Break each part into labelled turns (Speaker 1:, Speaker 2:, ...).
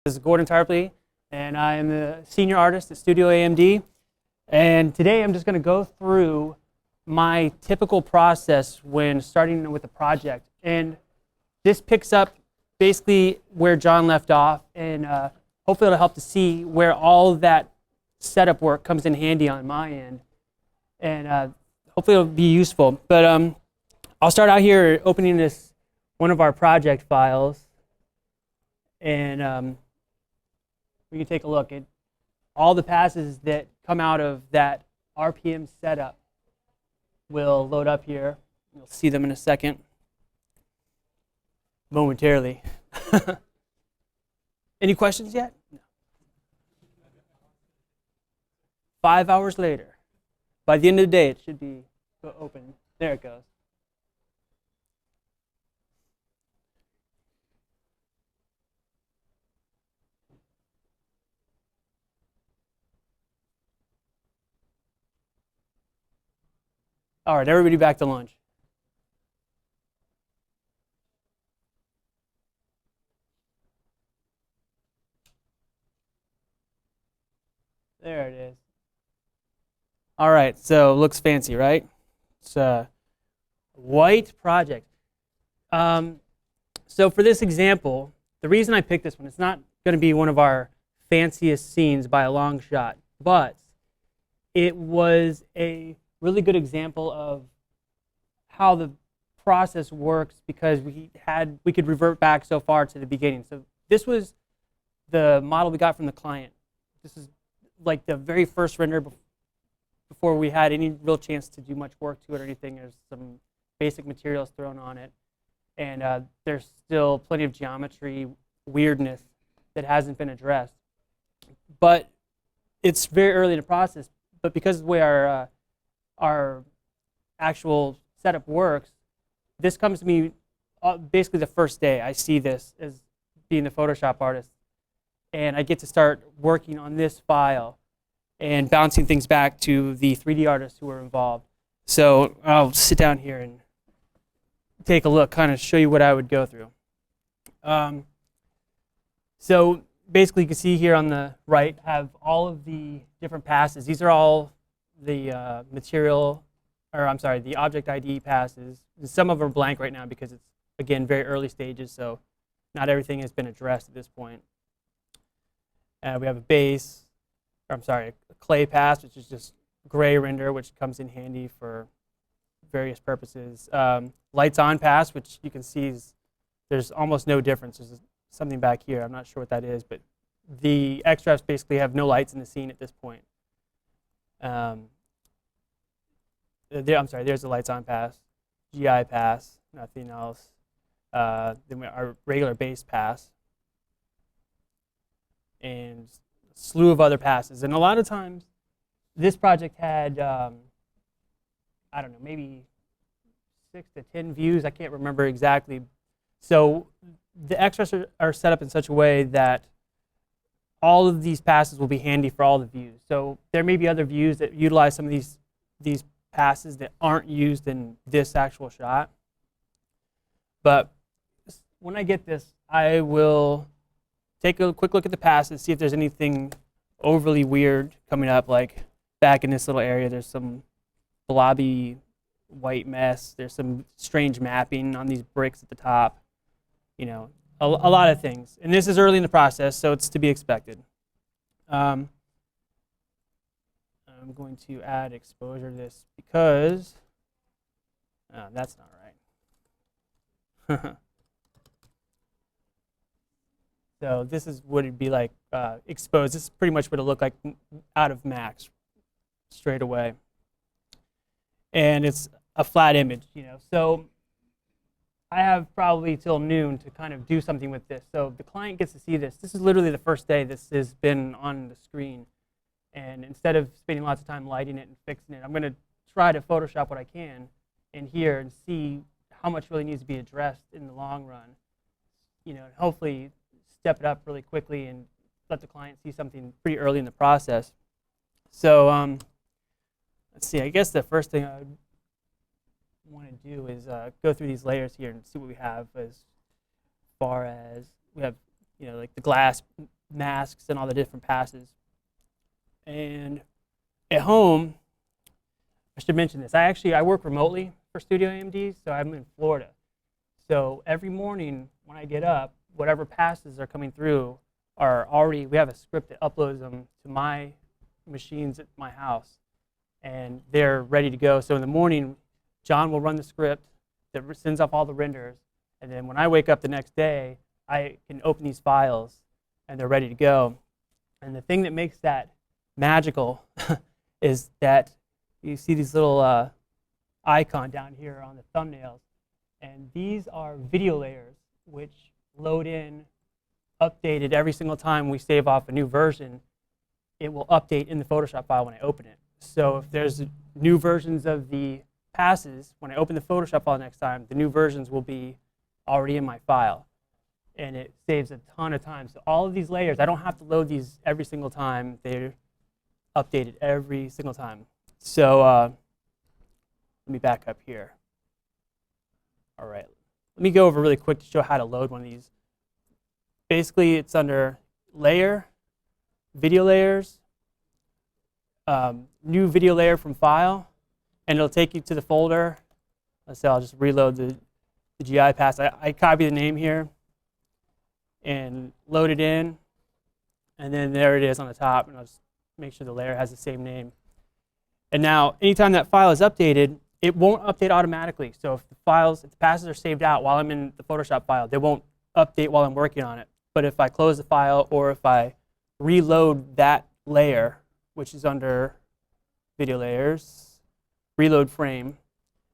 Speaker 1: This is Gordon Tarpley, and I am the senior artist at Studio AMD. And today I'm just going to go through my typical process when starting with a project. And this picks up basically where John left off, and hopefully it'll help to see where all that setup work comes in handy on my end. And hopefully it'll be useful. But I'll start out here opening this one of our project files. And we can take a look at all the passes that come out of that RPM setup will load up here. You'll see them in a second, momentarily. Any questions yet? No. 5 hours later. By the end of the day, it should be open. There it goes. All right, everybody back to lunch. There it is. All right, so looks fancy, right? It's a white project. So for this example, the reason I picked this one, it's not going to be one of our fanciest scenes by a long shot, but it was a really good example of how the process works because we could revert back so far to the beginning. So this was the model we got from the client. This is like the very first render before we had any real chance to do much work to it or anything. There's some basic materials thrown on it, and there's still plenty of geometry weirdness that hasn't been addressed. But it's very early in the process, but because of the way our actual setup works, this comes to me basically the first day I see this as being the Photoshop artist, and I get to start working on this file and bouncing things back to the 3D artists who were involved. So I'll sit down here and take a look, kind of show you what I would go through. So basically you can see here on the right have all of the different passes. These are all the the object ID passes. Some of them are blank right now because it's, again, very early stages, so not everything has been addressed at this point. We have a clay pass, which is just gray render, which comes in handy for various purposes. Lights on pass, which you can see there's almost no difference. There's something back here. I'm not sure what that is, but the extras basically have no lights in the scene at this point. There's the lights on pass, GI pass, nothing else. Then our regular base pass, and a slew of other passes. And a lot of times, this project had, I don't know, maybe 6 to 10 views. I can't remember exactly. So the extras are set up in such a way that all of these passes will be handy for all the views. So there may be other views that utilize some of these passes that aren't used in this actual shot. But when I get this, I will take a quick look at the passes, see if there's anything overly weird coming up. Like back in this little area, there's some blobby white mess. There's some strange mapping on these bricks at the top. You know, a lot of things. And this is early in the process, so it's to be expected. I'm going to add exposure to this because that's not right. So this is what it'd be like exposed. This is pretty much what it looked like out of max straight away. And it's a flat image, you know. So I have probably till noon to kind of do something with this. So the client gets to see this. This is literally the first day this has been on the screen. And instead of spending lots of time lighting it and fixing it, I'm going to try to Photoshop what I can in here and see how much really needs to be addressed in the long run. You know, and hopefully step it up really quickly and let the client see something pretty early in the process. So let's see, I guess the first thing I would want to do is go through these layers here and see what we have as far as we have, you know, like the glass masks and all the different passes. And at home, I should mention this. I work remotely for Studio AMD, so I'm in Florida. So every morning when I get up, whatever passes are coming through are already, we have a script that uploads them to my machines at my house, and they're ready to go. So in the morning, John will run the script that sends off all the renders, and then when I wake up the next day, I can open these files, and they're ready to go. And the thing that makes that magical is that you see these little icon down here on the thumbnails, and these are video layers which load in updated every single time we save off a new version. It will update in the Photoshop file when I open it. So if there's new versions of the passes, when I open the Photoshop file next time, the new versions will be already in my file. And it saves a ton of time. So all of these layers, I don't have to load these every single time. They're updated every single time. So let me back up here. All right. Let me go over really quick to show how to load one of these. Basically, it's under Layer, Video Layers, New Video Layer from File, and it'll take you to the folder. Let's say I'll just reload the GI pass. I copy the name here and load it in, and then there it is on the top, and I'll just make sure the layer has the same name. And now, anytime that file is updated, it won't update automatically. So if the passes are saved out while I'm in the Photoshop file, they won't update while I'm working on it. But if I close the file, or if I reload that layer, which is under Video Layers, Reload Frame,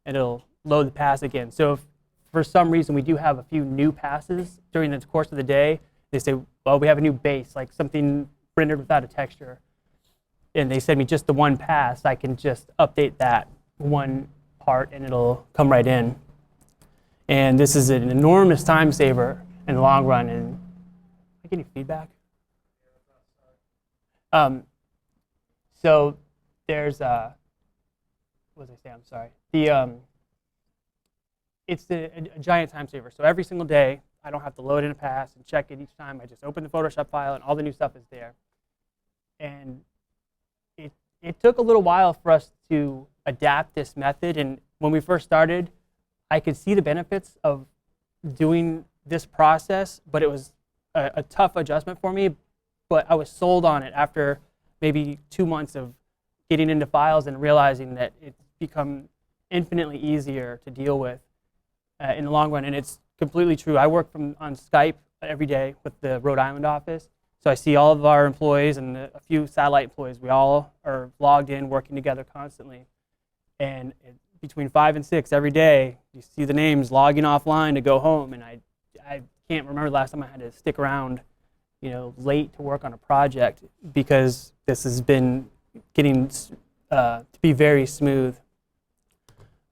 Speaker 1: and it'll load the pass again. So if for some reason we do have a few new passes during the course of the day, they say, well, we have a new base, like something rendered without a texture, and they send me just the one pass, I can just update that one part and it'll come right in. And this is an enormous time saver in the long run. And am I getting feedback? So there's what was I saying? I'm sorry. It's a giant time saver. So every single day, I don't have to load in a pass and check it each time. I just open the Photoshop file and all the new stuff is there. And it took a little while for us to adapt this method. And when we first started, I could see the benefits of doing this process, but it was a tough adjustment for me. But I was sold on it after maybe 2 months of getting into files and realizing that it's become infinitely easier to deal with in the long run. And it's completely true. I work on Skype every day with the Rhode Island office. So I see all of our employees and a few satellite employees. We all are logged in, working together constantly. And between 5 and 6 every day, you see the names logging offline to go home. And I can't remember the last time I had to stick around, late to work on a project, because this has been getting to be very smooth.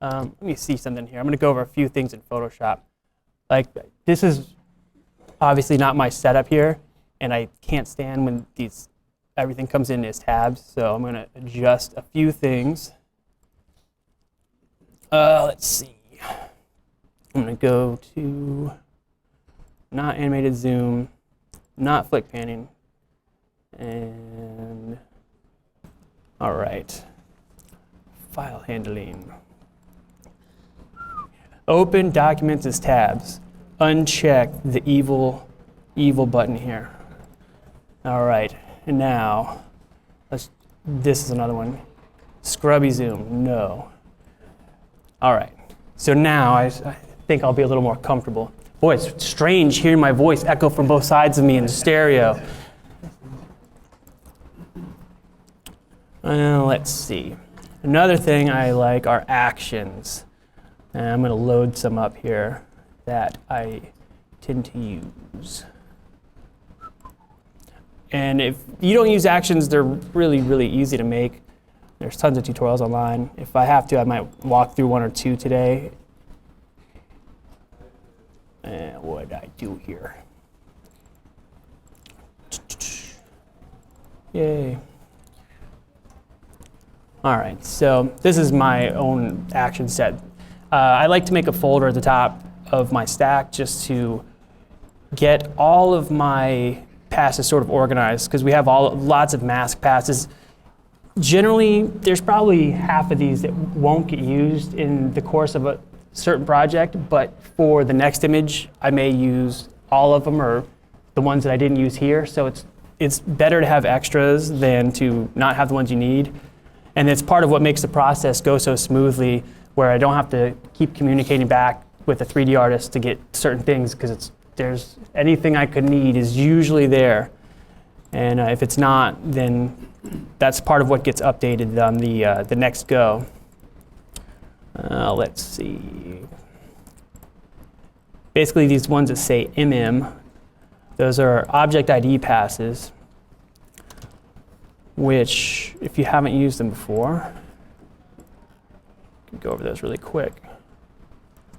Speaker 1: Let me see something here. I'm going to go over a few things in Photoshop. Like, this is obviously not my setup here, and I can't stand when everything comes in as tabs, so I'm going to adjust a few things. Let's see. I'm going to go to not animated zoom, not flick panning, and all right, file handling. Open documents as tabs. Uncheck the evil button here. All right, and now, this is another one. Scrubby zoom, no. All right, so now I think I'll be a little more comfortable. Boy, it's strange hearing my voice echo from both sides of me in stereo. Let's see. Another thing I like are actions. And I'm going to load some up here that I tend to use. And if you don't use actions, they're really, really easy to make. There's tons of tutorials online. If I have to, I might walk through 1 or 2 today. And what did I do here? Yay. All right, so this is my own action set. I like to make a folder at the top of my stack just to get all of my passes sort of organized, because we have lots of mask passes. Generally, there's probably half of these that won't get used in the course of a certain project, but for the next image, I may use all of them or the ones that I didn't use here. So it's better to have extras than to not have the ones you need. And it's part of what makes the process go so smoothly, where I don't have to keep communicating back with a 3D artist to get certain things, because there's anything I could need is usually there. And if it's not, then that's part of what gets updated on the next go. Let's see. Basically, these ones that say MM, those are object ID passes, which, if you haven't used them before, I can go over those really quick.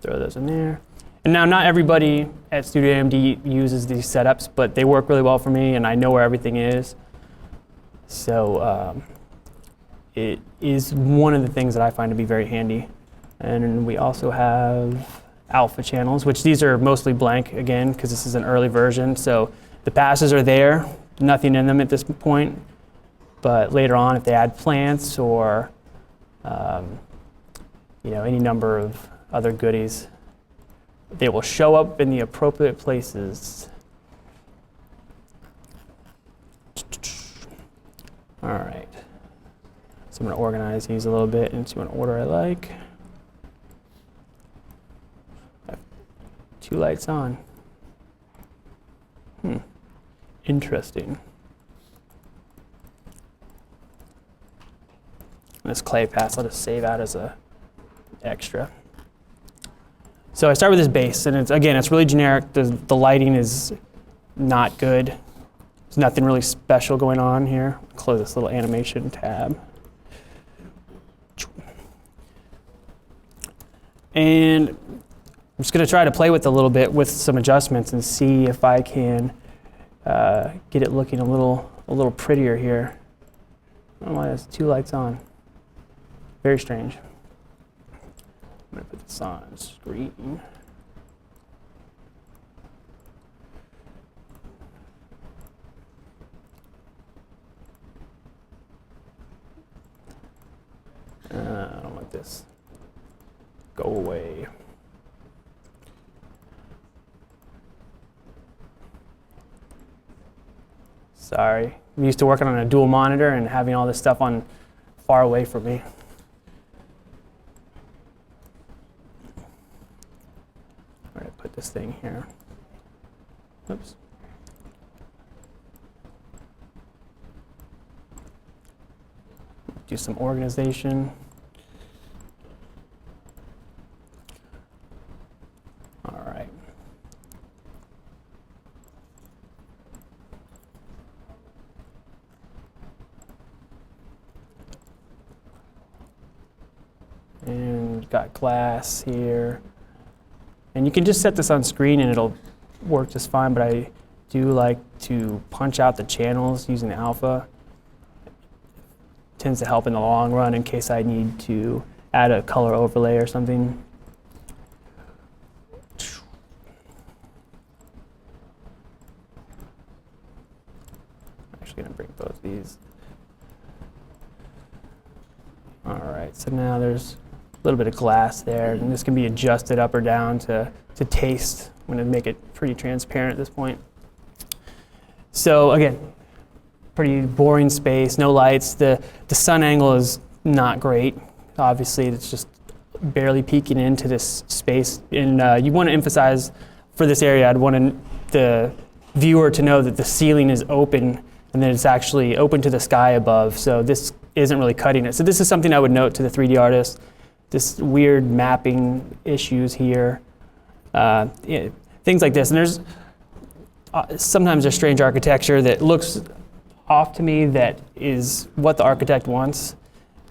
Speaker 1: Throw those in there. And now, not everybody at Studio AMD uses these setups, but they work really well for me, and I know where everything is. So it is one of the things that I find to be very handy. And we also have alpha channels, which these are mostly blank, again, because this is an early version. So the passes are there, nothing in them at this point. But later on, if they add plants or any number of other goodies, they will show up in the appropriate places. All right. So I'm going to organize these a little bit into an order I like. Two lights on. Interesting. This clay pass I'll just save out as a extra. So I start with this base, and it's really generic. The lighting is not good. There's nothing really special going on here. Close this little animation tab. And I'm just going to try to play with it a little bit with some adjustments and see if I can get it looking a little prettier here. I don't know why there's two lights on. Very strange. I'm going to put this on screen. I don't want this. Go away. Sorry. I'm used to working on a dual monitor and having all this stuff on far away from me. All right, put this thing here. Oops. Do some organization. All right. And got glass here. And you can just set this on screen and it'll work just fine, but I do like to punch out the channels using the alpha. Tends to help in the long run in case I need to add a color overlay or something. I'm actually going to bring both of these. All right, so now there's a little bit of glass there, and this can be adjusted up or down to taste. I'm going to make it pretty transparent at this point. So again, pretty boring space, no lights. The sun angle is not great. Obviously, it's just barely peeking into this space. And you want to emphasize for this area, I'd want the viewer to know that the ceiling is open and that it's actually open to the sky above. So this isn't really cutting it. So this is something I would note to the 3D artist. This weird mapping issues here, things like this. And there's sometimes there's strange architecture that looks off to me that is what the architect wants.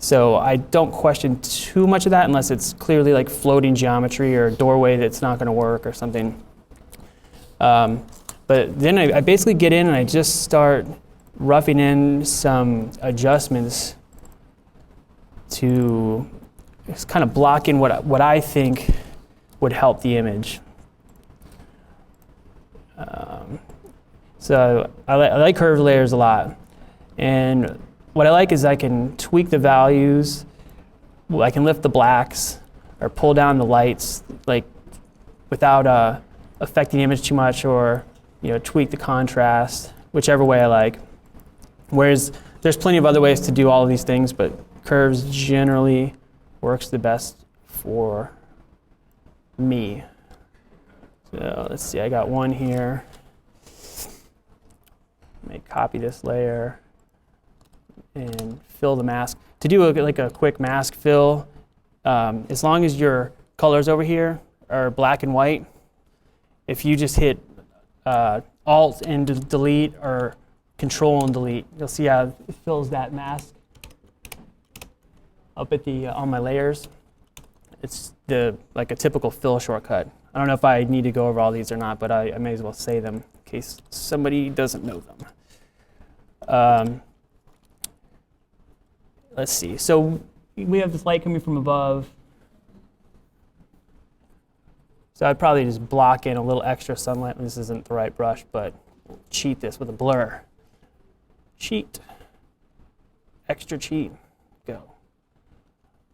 Speaker 1: So I don't question too much of that unless it's clearly like floating geometry or a doorway that's not going to work or something. But then I basically get in and I just start roughing in some adjustments to just kind of block in what I think would help the image. So I like curved layers a lot. And what I like is I can tweak the values. I can lift the blacks or pull down the lights like without affecting the image too much, or tweak the contrast, whichever way I like. Whereas there's plenty of other ways to do all of these things, but curves generally works the best for me. So let's see, I got one here. Let me copy this layer and fill the mask. To do like a quick mask fill, as long as your colors over here are black and white, if you just hit Alt and delete or Control and delete, you'll see how it fills that mask up at the on my layers. It's like a typical fill shortcut. I don't know if I need to go over all these or not, but I may as well say them in case somebody doesn't know them. Let's see. So we have this light coming from above. So I'd probably just block in a little extra sunlight. This isn't the right brush, but we'll cheat this with a blur. Cheat. Extra cheat. Go.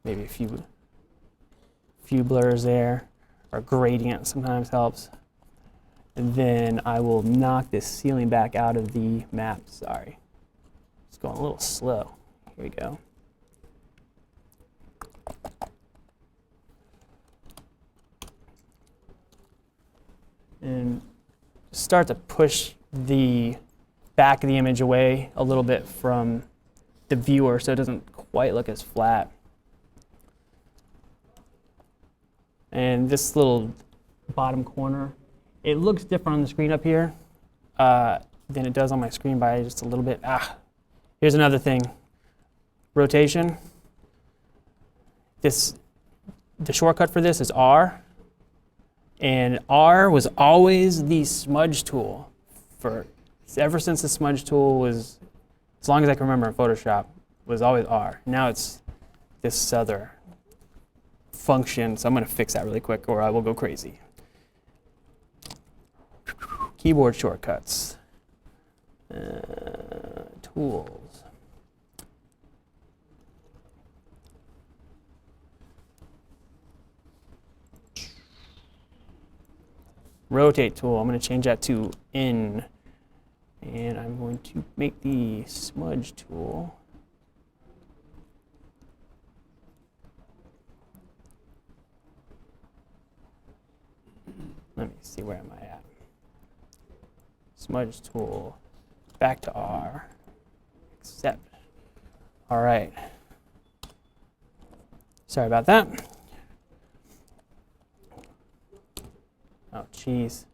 Speaker 1: Maybe a few blurs there, or gradient sometimes helps. And then I will knock this ceiling back out of the map. Sorry. It's going a little slow. Here we go. And start to push the back of the image away a little bit from the viewer so it doesn't quite look as flat. And this little bottom corner, it looks different on the screen up here than it does on my screen by just a little bit. Here's another thing. Rotation. The shortcut for this is R. And R was always the smudge tool ever since the smudge tool was, as long as I can remember in Photoshop, was always R. Now it's this other function, so I'm going to fix that really quick or I will go crazy. Keyboard shortcuts. Tools. Rotate tool, I'm going to change that to N. And I'm going to make the smudge tool. Let me see, where am I at? Smudge tool, back to R, accept. All right. Sorry about that. Oh, geez.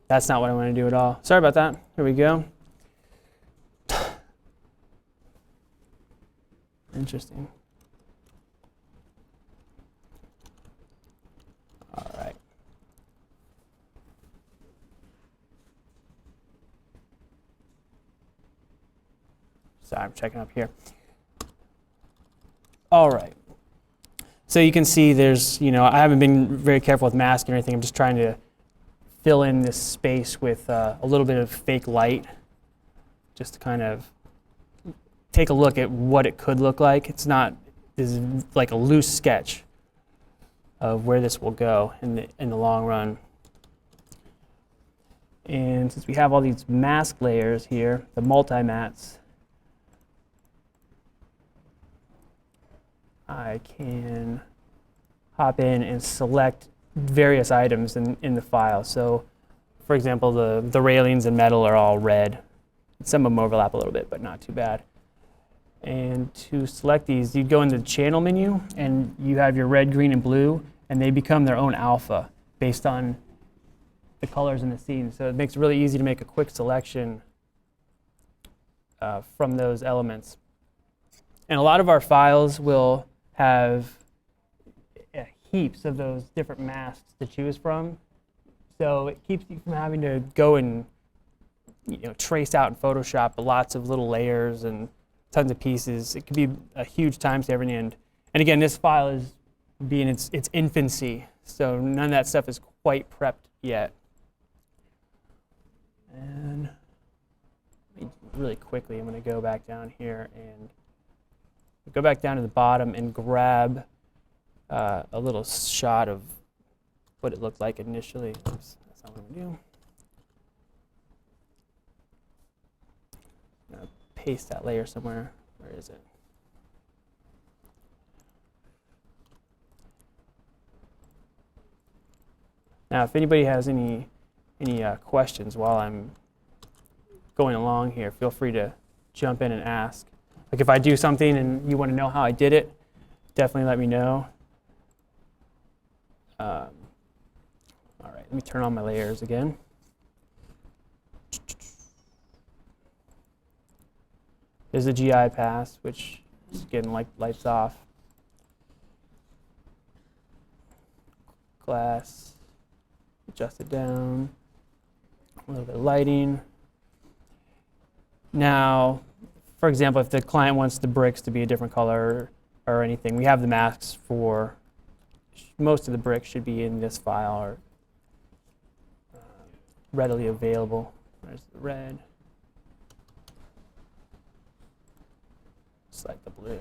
Speaker 1: That's not what I want to do at all. Sorry about that. Here we go. Interesting. All right. Sorry, I'm checking up here. All right. So you can see there's, I haven't been very careful with masking or anything. I'm just trying to fill in this space with a little bit of fake light, just to kind of take a look at what it could look like. This is like a loose sketch of where this will go in the long run. And since we have all these mask layers here, the multi-mats, I can hop in and select various items in the file. So, for example, the railings and metal are all red. Some of them overlap a little bit, but not too bad. And to select these, you go into the channel menu, and you have your red, green, and blue, and they become their own alpha based on the colors in the scene. So it makes it really easy to make a quick selection from those elements. And a lot of our files will have heaps of those different masks to choose from. So it keeps you from having to go and trace out in Photoshop lots of little layers and tons of pieces. It can be a huge time saver in the end. And again, this file is being its infancy, so none of that stuff is quite prepped yet. And really quickly, I'm going to go back down here and go back down to the bottom and grab a little shot of what it looked like initially. Oops, that's not what I'm going to do. I'm going to paste that layer somewhere. Where is it? Now, if anybody has any questions while I'm going along here, feel free to jump in and ask. Like if I do something and you want to know how I did it, definitely let me know. All right, let me turn on my layers again. There's the GI pass, which is getting lights off. Glass, adjust it down. A little bit of lighting. Now, for example, if the client wants the bricks to be a different color or anything, we have the masks for most of the bricks should be in this file or readily available. There's the red. Select the blue.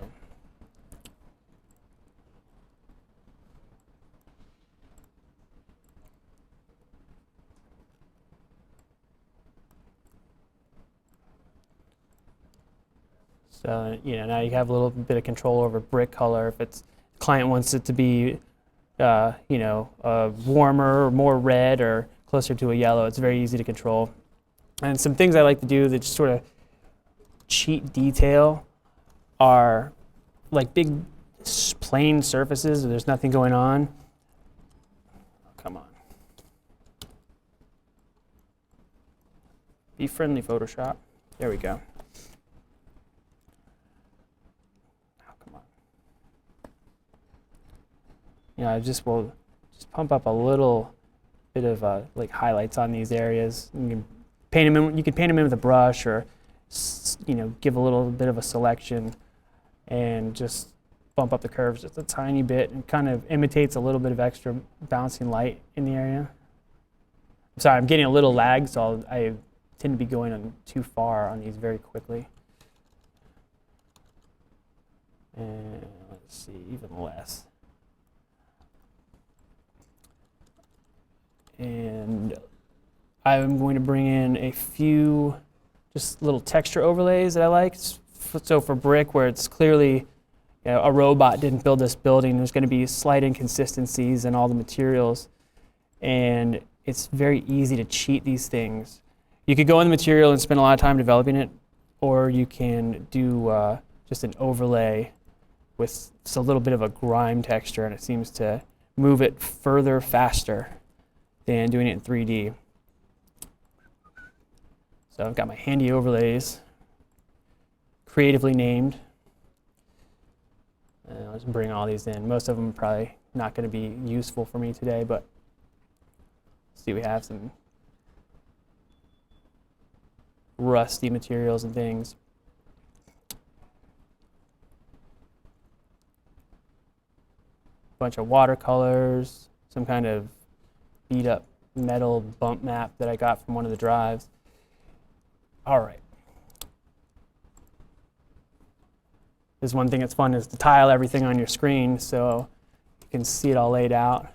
Speaker 1: So now you have a little bit of control over brick color. If it's client wants it to be, warmer or more red or closer to a yellow, it's very easy to control. And some things I like to do that just sort of cheat detail are like big plain surfaces where there's nothing going on. Oh, come on. Be friendly, Photoshop. There we go. I just will pump up a little bit of like highlights on these areas. You can paint them in. You can paint them in with a brush, or give a little bit of a selection, and just bump up the curves just a tiny bit, and kind of imitates a little bit of extra bouncing light in the area. I'm sorry, I'm getting a little lag, so I tend to be going on too far on these very quickly. And let's see, even less. And I'm going to bring in a few just little texture overlays that I like. So for brick, where it's clearly a robot didn't build this building, there's going to be slight inconsistencies in all the materials. And it's very easy to cheat these things. You could go in the material and spend a lot of time developing it, or you can do just an overlay with just a little bit of a grime texture, and it seems to move it further faster than doing it in 3D. So I've got my handy overlays, creatively named. And I'll just bring all these in. Most of them are probably not going to be useful for me today, but see, we have some rusty materials and things. Bunch of watercolors, some kind of beat up metal bump map that I got from one of the drives. All right. This one thing that's fun is to tile everything on your screen so you can see it all laid out.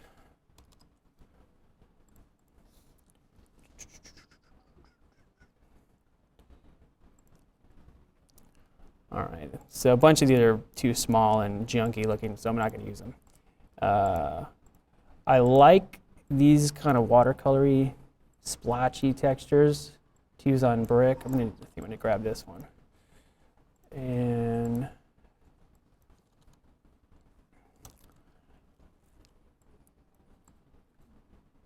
Speaker 1: All right, so a bunch of these are too small and junky looking, so I'm not going to use them. I like these kind of watercolory, splotchy textures to use on brick. I think I'm going to grab this one. And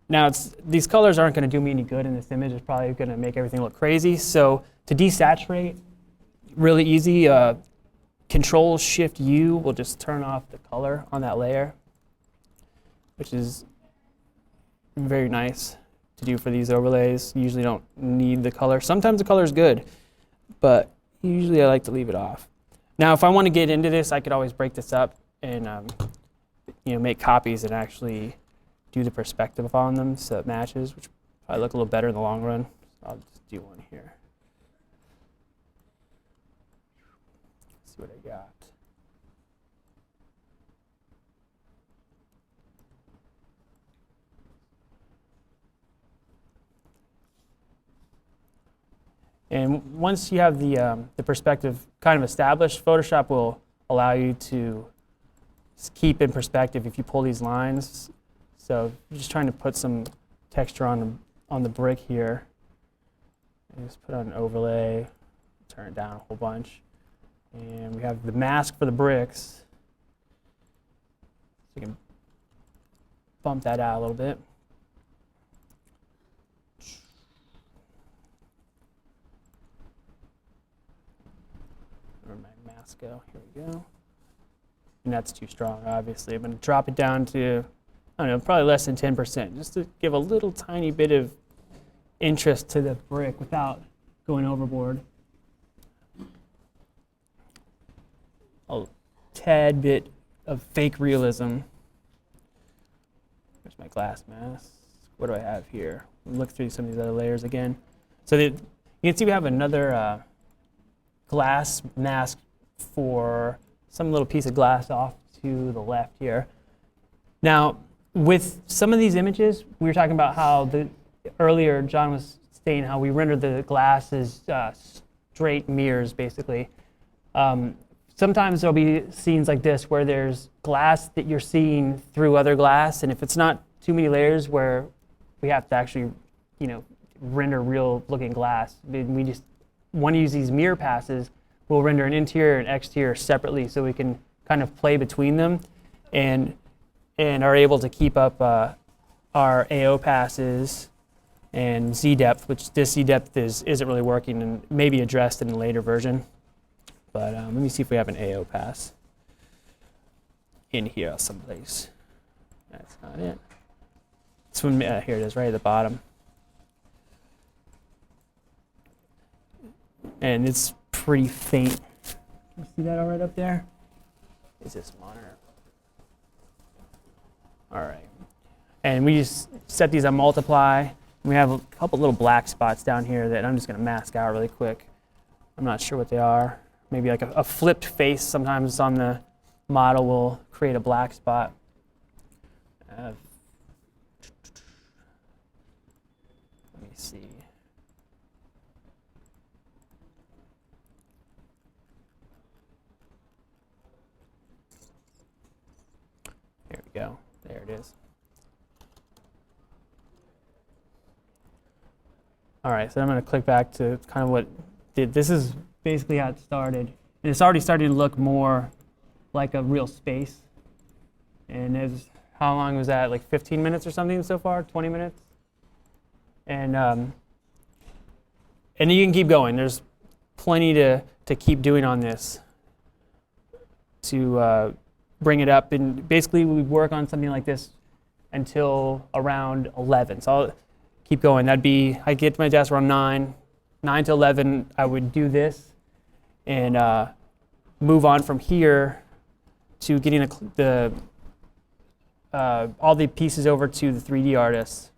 Speaker 1: now these colors aren't going to do me any good in this image. It's probably going to make everything look crazy. So to desaturate, really easy. Control-Shift-U will just turn off the color on that layer, which is very nice to do for these overlays. You usually don't need the color. Sometimes the color is good, but usually I like to leave it off. Now, if I want to get into this, I could always break this up and make copies and actually do the perspective on them so it matches, which probably look a little better in the long run. I'll just do one here. See what I got. And once you have the perspective kind of established, Photoshop will allow you to keep in perspective if you pull these lines. So you're just trying to put some texture on the brick here. And just put on an overlay, turn it down a whole bunch. And we have the mask for the bricks. So you can bump that out a little bit. Where my mask go? Here we go. And that's too strong, obviously. I'm going to drop it down to, I don't know, probably less than 10%, just to give a little tiny bit of interest to the brick without going overboard. A tad bit of fake realism. There's my glass mask. What do I have here? Look through some of these other layers again. So you can see we have another glass mask for some little piece of glass off to the left here. Now, with some of these images, we were talking about how earlier John was saying how we render the glass as straight mirrors, basically. Sometimes there'll be scenes like this where there's glass that you're seeing through other glass, and if it's not too many layers where we have to actually, render real-looking glass, we just want to use these mirror passes. We'll render an interior and exterior separately so we can kind of play between them and are able to keep up our AO passes and Z depth, which this Z depth isn't really working and may be addressed in a later version. But let me see if we have an AO pass in here someplace. That's not it. This one, here it is, right at the bottom. And it's pretty faint. Can you see that all right up there? Is this monitor? All right. And we just set these on multiply. We have a couple little black spots down here that I'm just going to mask out really quick. I'm not sure what they are. Maybe like a flipped face sometimes on the model will create a black spot. Let me see. There we go. There it is. All right, so I'm going to click back to kind of what did. This is basically how it started. And it's already starting to look more like a real space. And how long was that? Like 15 minutes or something so far? 20 minutes? And you can keep going. There's plenty to keep doing on this to bring it up. And basically, we work on something like this until around 11. So I'll keep going. I get to my desk around 9. 9 to 11, I would do this and move on from here to getting all the pieces over to the 3D artists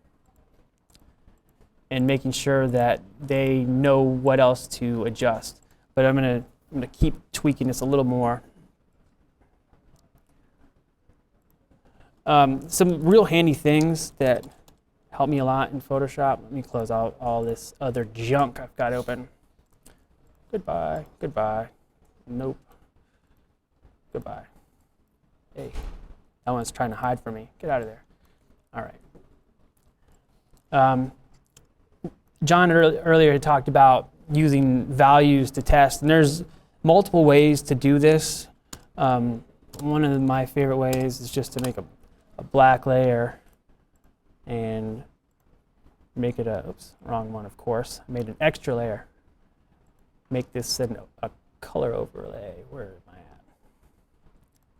Speaker 1: and making sure that they know what else to adjust. But I'm gonna keep tweaking this a little more. Some real handy things that help me a lot in Photoshop. Let me close out all this other junk I've got open. Goodbye, goodbye, nope, goodbye. Hey, that one's trying to hide from me. Get out of there. All right. John earlier had talked about using values to test, and there's multiple ways to do this. One of my favorite ways is just to make a black layer and make it oops, wrong one, of course. I made an extra layer. Make this a color overlay. Where am I at?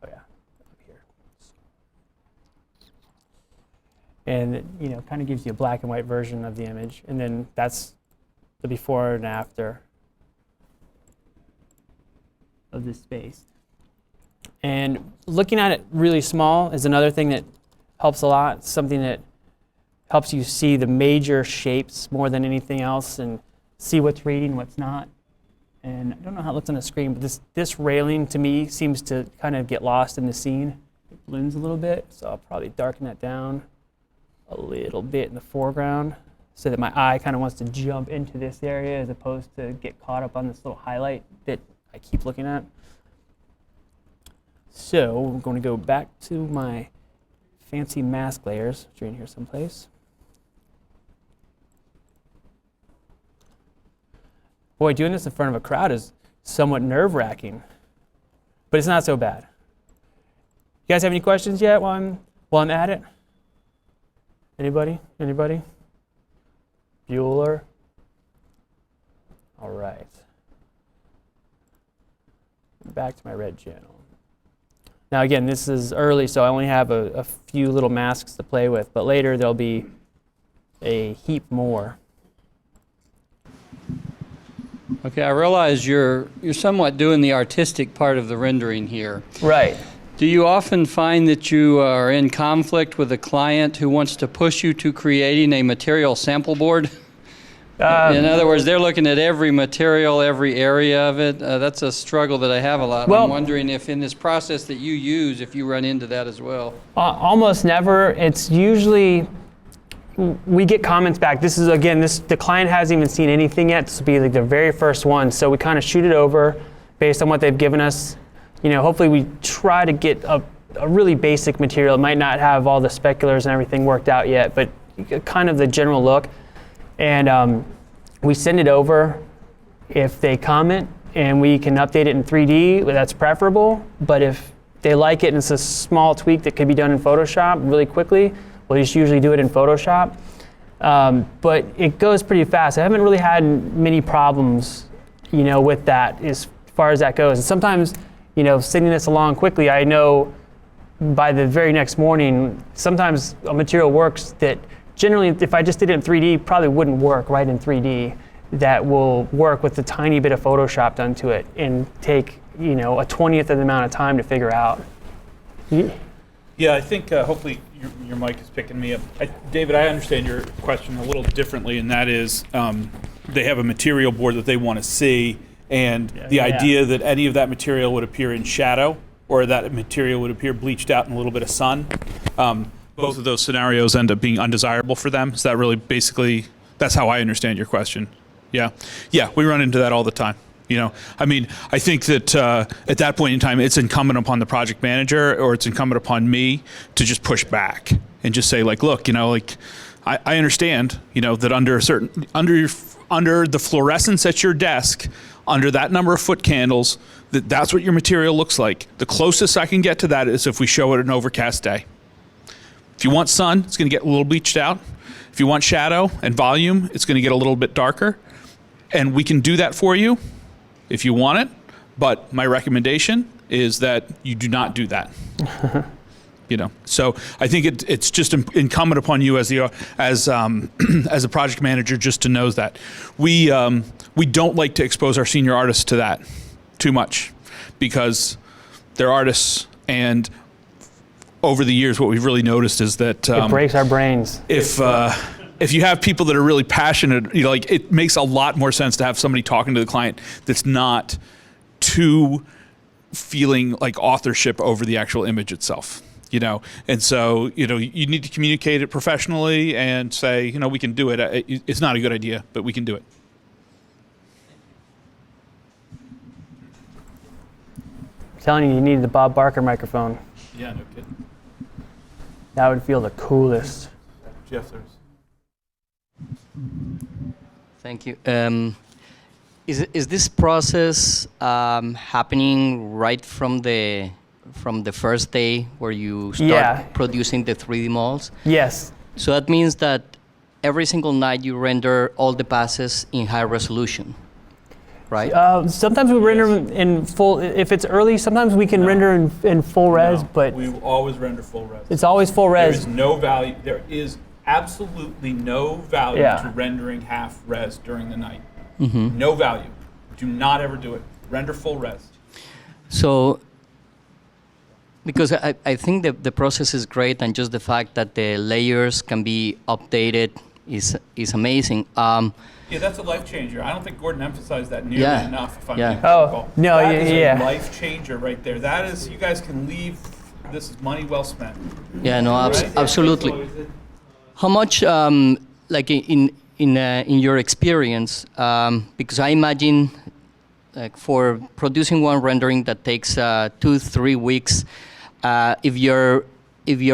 Speaker 1: Oh yeah, up here. And it, kind of gives you a black and white version of the image. And then that's the before and after of this space. And looking at it really small is another thing that helps a lot. Something that helps you see the major shapes more than anything else and see what's reading, what's not. And I don't know how it looks on the screen, but this railing to me seems to kind of get lost in the scene. It blends a little bit, so I'll probably darken that down a little bit in the foreground so that my eye kind of wants to jump into this area as opposed to get caught up on this little highlight that I keep looking at. So we're going to go back to my fancy mask layers, which are in here someplace. Boy, doing this in front of a crowd is somewhat nerve-wracking, but it's not so bad. You guys have any questions yet while I'm at it? Anybody? Anybody? Bueller? All right. Back to my red channel. Now again, this is early, so I only have a few little masks to play with, but later there'll be a heap more.
Speaker 2: Okay, I realize you're somewhat doing the artistic part of the rendering here.
Speaker 1: Right.
Speaker 2: Do you often find that you are in conflict with a client who wants to push you to creating a material sample board? In other words, they're looking at every material, every area of it. That's a struggle that I have a lot.
Speaker 1: Well,
Speaker 2: I'm wondering if in this process that you use, if you run into that as well.
Speaker 1: Almost never. It's usually, we get comments back. This is, again, the client hasn't even seen anything yet. This will be like the very first one. So we kind of shoot it over based on what they've given us. You know, hopefully we try to get a really basic material. It might not have all the speculars and everything worked out yet, but kind of the general look. And we send it over. If they comment and we can update it in 3D, that's preferable. But if they like it and it's a small tweak that could be done in Photoshop really quickly, we'll just usually do it in Photoshop. But it goes pretty fast. I haven't really had many problems, you know, with that as far as that goes. And sometimes, you know, sending this along quickly, I know by the very next morning, sometimes a material works that generally, if I just did it in 3D, probably wouldn't work right in 3D. That will work with a tiny bit of Photoshop done to it and take, you know, a 20th of the amount of time to figure out.
Speaker 3: Yeah, I think hopefully your mic is picking me up. David, I understand your question a little differently, and that is they have a material board that they want to see, and the idea that any of that material would appear in shadow or that material would appear bleached out in a little bit of sun. Both of those scenarios end up being undesirable for them. Is that really basically, that's how I understand your question? Yeah. Yeah, we run into that all the time. You know, I mean, I think that at that point in time, it's incumbent upon the project manager or it's incumbent upon me to just push back and just say, like, look, you know, like, I understand, you know, that under a certain, under the fluorescence at your desk, under that number of foot candles, that's what your material looks like. The closest I can get to that is if we show it an overcast day. If you want sun, it's going to get a little bleached out. If you want shadow and volume, it's going to get a little bit darker. And we can do that for you if you want it. But my recommendation is that you do not do that. You know, so I think it's just incumbent upon you as as a project manager just to know that we don't like to expose our senior artists to that too much because they're artists, and over the years, what we've really noticed is that
Speaker 1: it breaks our brains.
Speaker 3: If you have people that are really passionate, you know, like, it makes a lot more sense to have somebody talking to the client that's not too feeling like authorship over the actual image itself. You know, and so, you know, you need to communicate it professionally and say, you know, we can do it. It's not a good idea, but we can do it.
Speaker 1: I'm telling you, you need the Bob Barker microphone.
Speaker 3: Yeah, no kidding.
Speaker 1: That would feel the coolest.
Speaker 3: Yes, sir.
Speaker 2: Thank you. Is this process happening right from the first day where you start producing the 3D models?
Speaker 1: Yes.
Speaker 2: So that means that every single night you render all the passes in high resolution, right?
Speaker 1: Sometimes we render in full. If it's early, sometimes we can render in full res, but
Speaker 3: we always render full res.
Speaker 1: It's always full res.
Speaker 3: There is no value. There is absolutely no value to rendering half res during the night. Mm-hmm. No value. Do not ever do it. Render full res.
Speaker 2: So Because I think the process is great, and just the fact that the layers can be updated is amazing.
Speaker 3: Yeah, that's a life changer. I don't think Gordon emphasized that nearly
Speaker 2: Yeah.
Speaker 3: enough. If I'm
Speaker 2: Yeah.
Speaker 3: being
Speaker 1: Oh,
Speaker 3: critical.
Speaker 1: no,
Speaker 3: That
Speaker 1: yeah,
Speaker 3: is
Speaker 1: yeah.
Speaker 3: a life changer right there. That is, you guys can leave. This is money well spent.
Speaker 2: Yeah, no,
Speaker 3: Right?
Speaker 2: absolutely. How much, like in your experience, because I imagine, like for producing one rendering that takes 2-3 weeks, if you're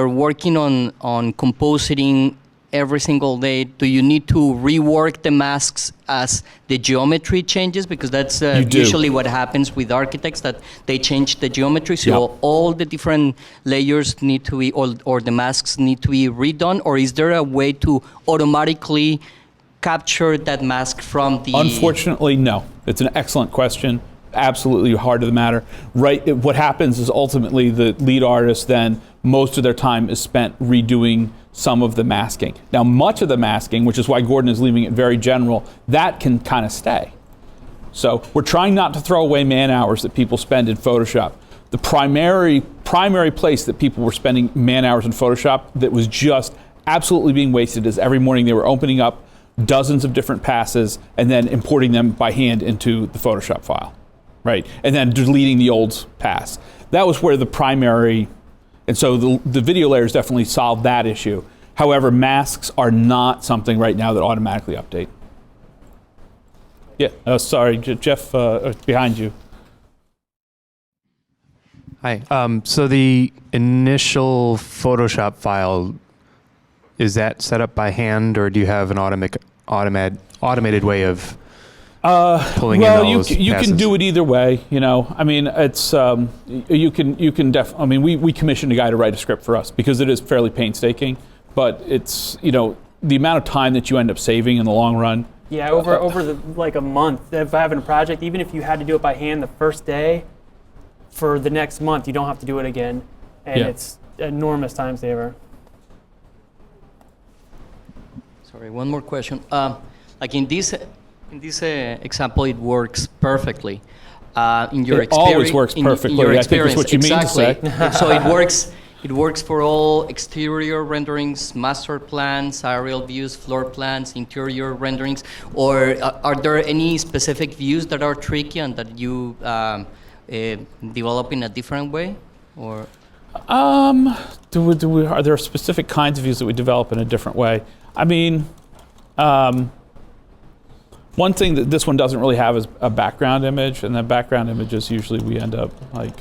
Speaker 2: working on compositing every single day, do you need to rework the masks as the geometry changes? Because that's usually what happens with architects, that they change the geometry. So
Speaker 3: Yep.
Speaker 2: all the different layers need to be, or the masks need to be redone? Or is there a way to automatically capture that mask from the...
Speaker 3: Unfortunately, no. It's an excellent question. Absolutely heart of the matter. Right. What happens is ultimately the lead artist then, most of their time is spent redoing some of the masking. Now, much of the masking, which is why Gordon is leaving it very general, that can kind of stay. So we're trying not to throw away man hours that people spend in Photoshop. The primary place that people were spending man hours in Photoshop that was just absolutely being wasted is every morning they were opening up dozens of different passes and then importing them by hand into the Photoshop file, right? And then deleting the old pass. That was where the primary, and so the video layers definitely solved that issue. However, masks are not something right now that automatically update. Yeah, sorry, Jeff, behind you.
Speaker 4: Hi. So the initial Photoshop file, is that set up by hand, or do you have an automated way of pulling in all those
Speaker 3: you
Speaker 4: passes?
Speaker 3: can do it either way. You know, I mean, it's you can I mean, we commissioned a guy to write a script for us because it is fairly painstaking, but it's, you know, the amount of time that you end up saving in the long run.
Speaker 1: Yeah, over like a month, if I have a project, even if you had to do it by hand the first day, for the next month you don't have to do it again, and
Speaker 3: Yeah.
Speaker 1: it's an enormous time saver.
Speaker 2: Sorry, one more question. Like in this example, it works perfectly. In your
Speaker 3: It always works perfectly, I think is what you mean to say.
Speaker 2: So it works. It works for all exterior renderings, master plans, aerial views, floor plans, interior renderings. Or are there any specific views that are tricky and that you develop in a different way? Or
Speaker 3: Are there specific kinds of views that we develop in a different way? I mean, one thing that this one doesn't really have is a background image, and that background image is usually we end up like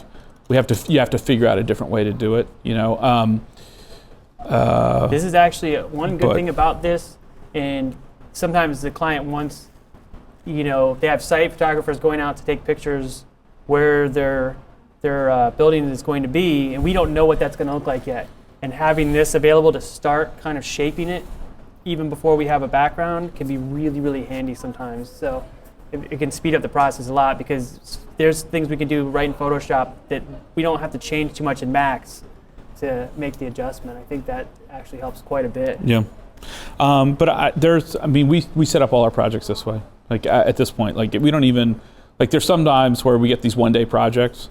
Speaker 3: you have to figure out a different way to do it. You know.
Speaker 1: This is actually one good thing about this, and sometimes the client wants, you know, they have site photographers going out to take pictures where their building is going to be, and we don't know what that's going to look like yet. And having this available to start kind of shaping it even before we have a background can be really, really handy sometimes. So it can speed up the process a lot because there's things we can do right in Photoshop that we don't have to change too much in Max to make the adjustment. I think that actually helps quite a bit.
Speaker 3: Yeah. But we set up all our projects this way. Like at this point, like we don't even, like there's some times where we get these one-day projects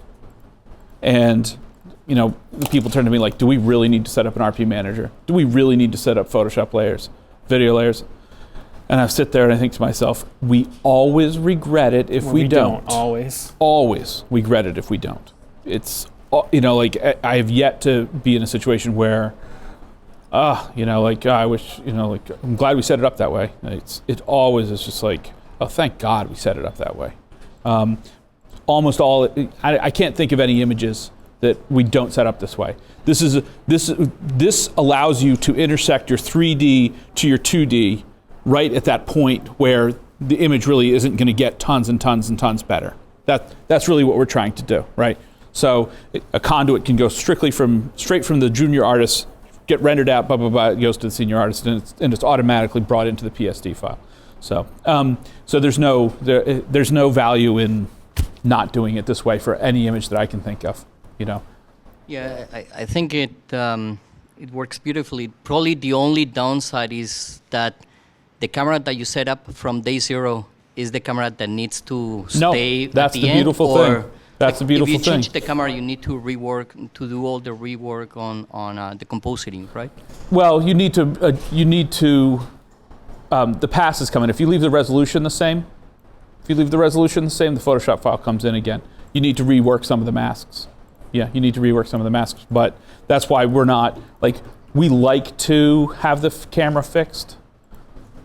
Speaker 3: and, you know, the people turn to me like, do we really need to set up an RP manager? Do we really need to set up Photoshop layers, video layers? And I sit there and I think to myself, we always regret it if we don't.
Speaker 1: Always.
Speaker 3: Always regret it if we don't. It's, you know, like I have yet to be in a situation where, you know, like I wish, you know, like I'm glad we set it up that way. It always is just like, oh, thank God we set it up that way. Almost all, I can't think of any images that we don't set up this way. This allows you to intersect your 3D to your 2D right at that point where the image really isn't going to get tons and tons and tons better. That's really what we're trying to do, right? So a conduit can go straight from the junior artist, get rendered out, blah blah blah, it goes to the senior artist, and it's automatically brought into the PSD file. So so there's no value in not doing it this way for any image that I can think of, you know.
Speaker 2: yeah, I think it works beautifully. Probably the only downside is that the camera that you set up from day zero is the camera that needs to stay
Speaker 3: that's
Speaker 2: at
Speaker 3: the
Speaker 2: end,
Speaker 3: beautiful
Speaker 2: or
Speaker 3: thing. That's the beautiful
Speaker 5: If you
Speaker 3: thing.
Speaker 5: change the camera, you need to do all the rework on the compositing, right?
Speaker 3: Well, you need to, the pass is coming. If you leave the resolution the same, the Photoshop file comes in again. You need to rework some of the masks. Yeah, you need to rework some of the masks, but that's why we're not, like, we like to have the camera fixed,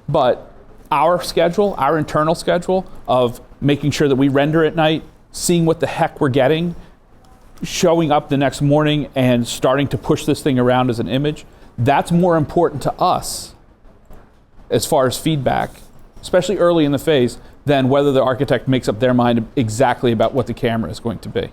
Speaker 3: but our schedule, our internal schedule of making sure that we render at night, seeing what the heck we're getting, showing up the next morning and starting to push this thing around as an image, that's more important to us as far as feedback, especially early in the phase, than whether the architect makes up their mind exactly about what the camera is going to be.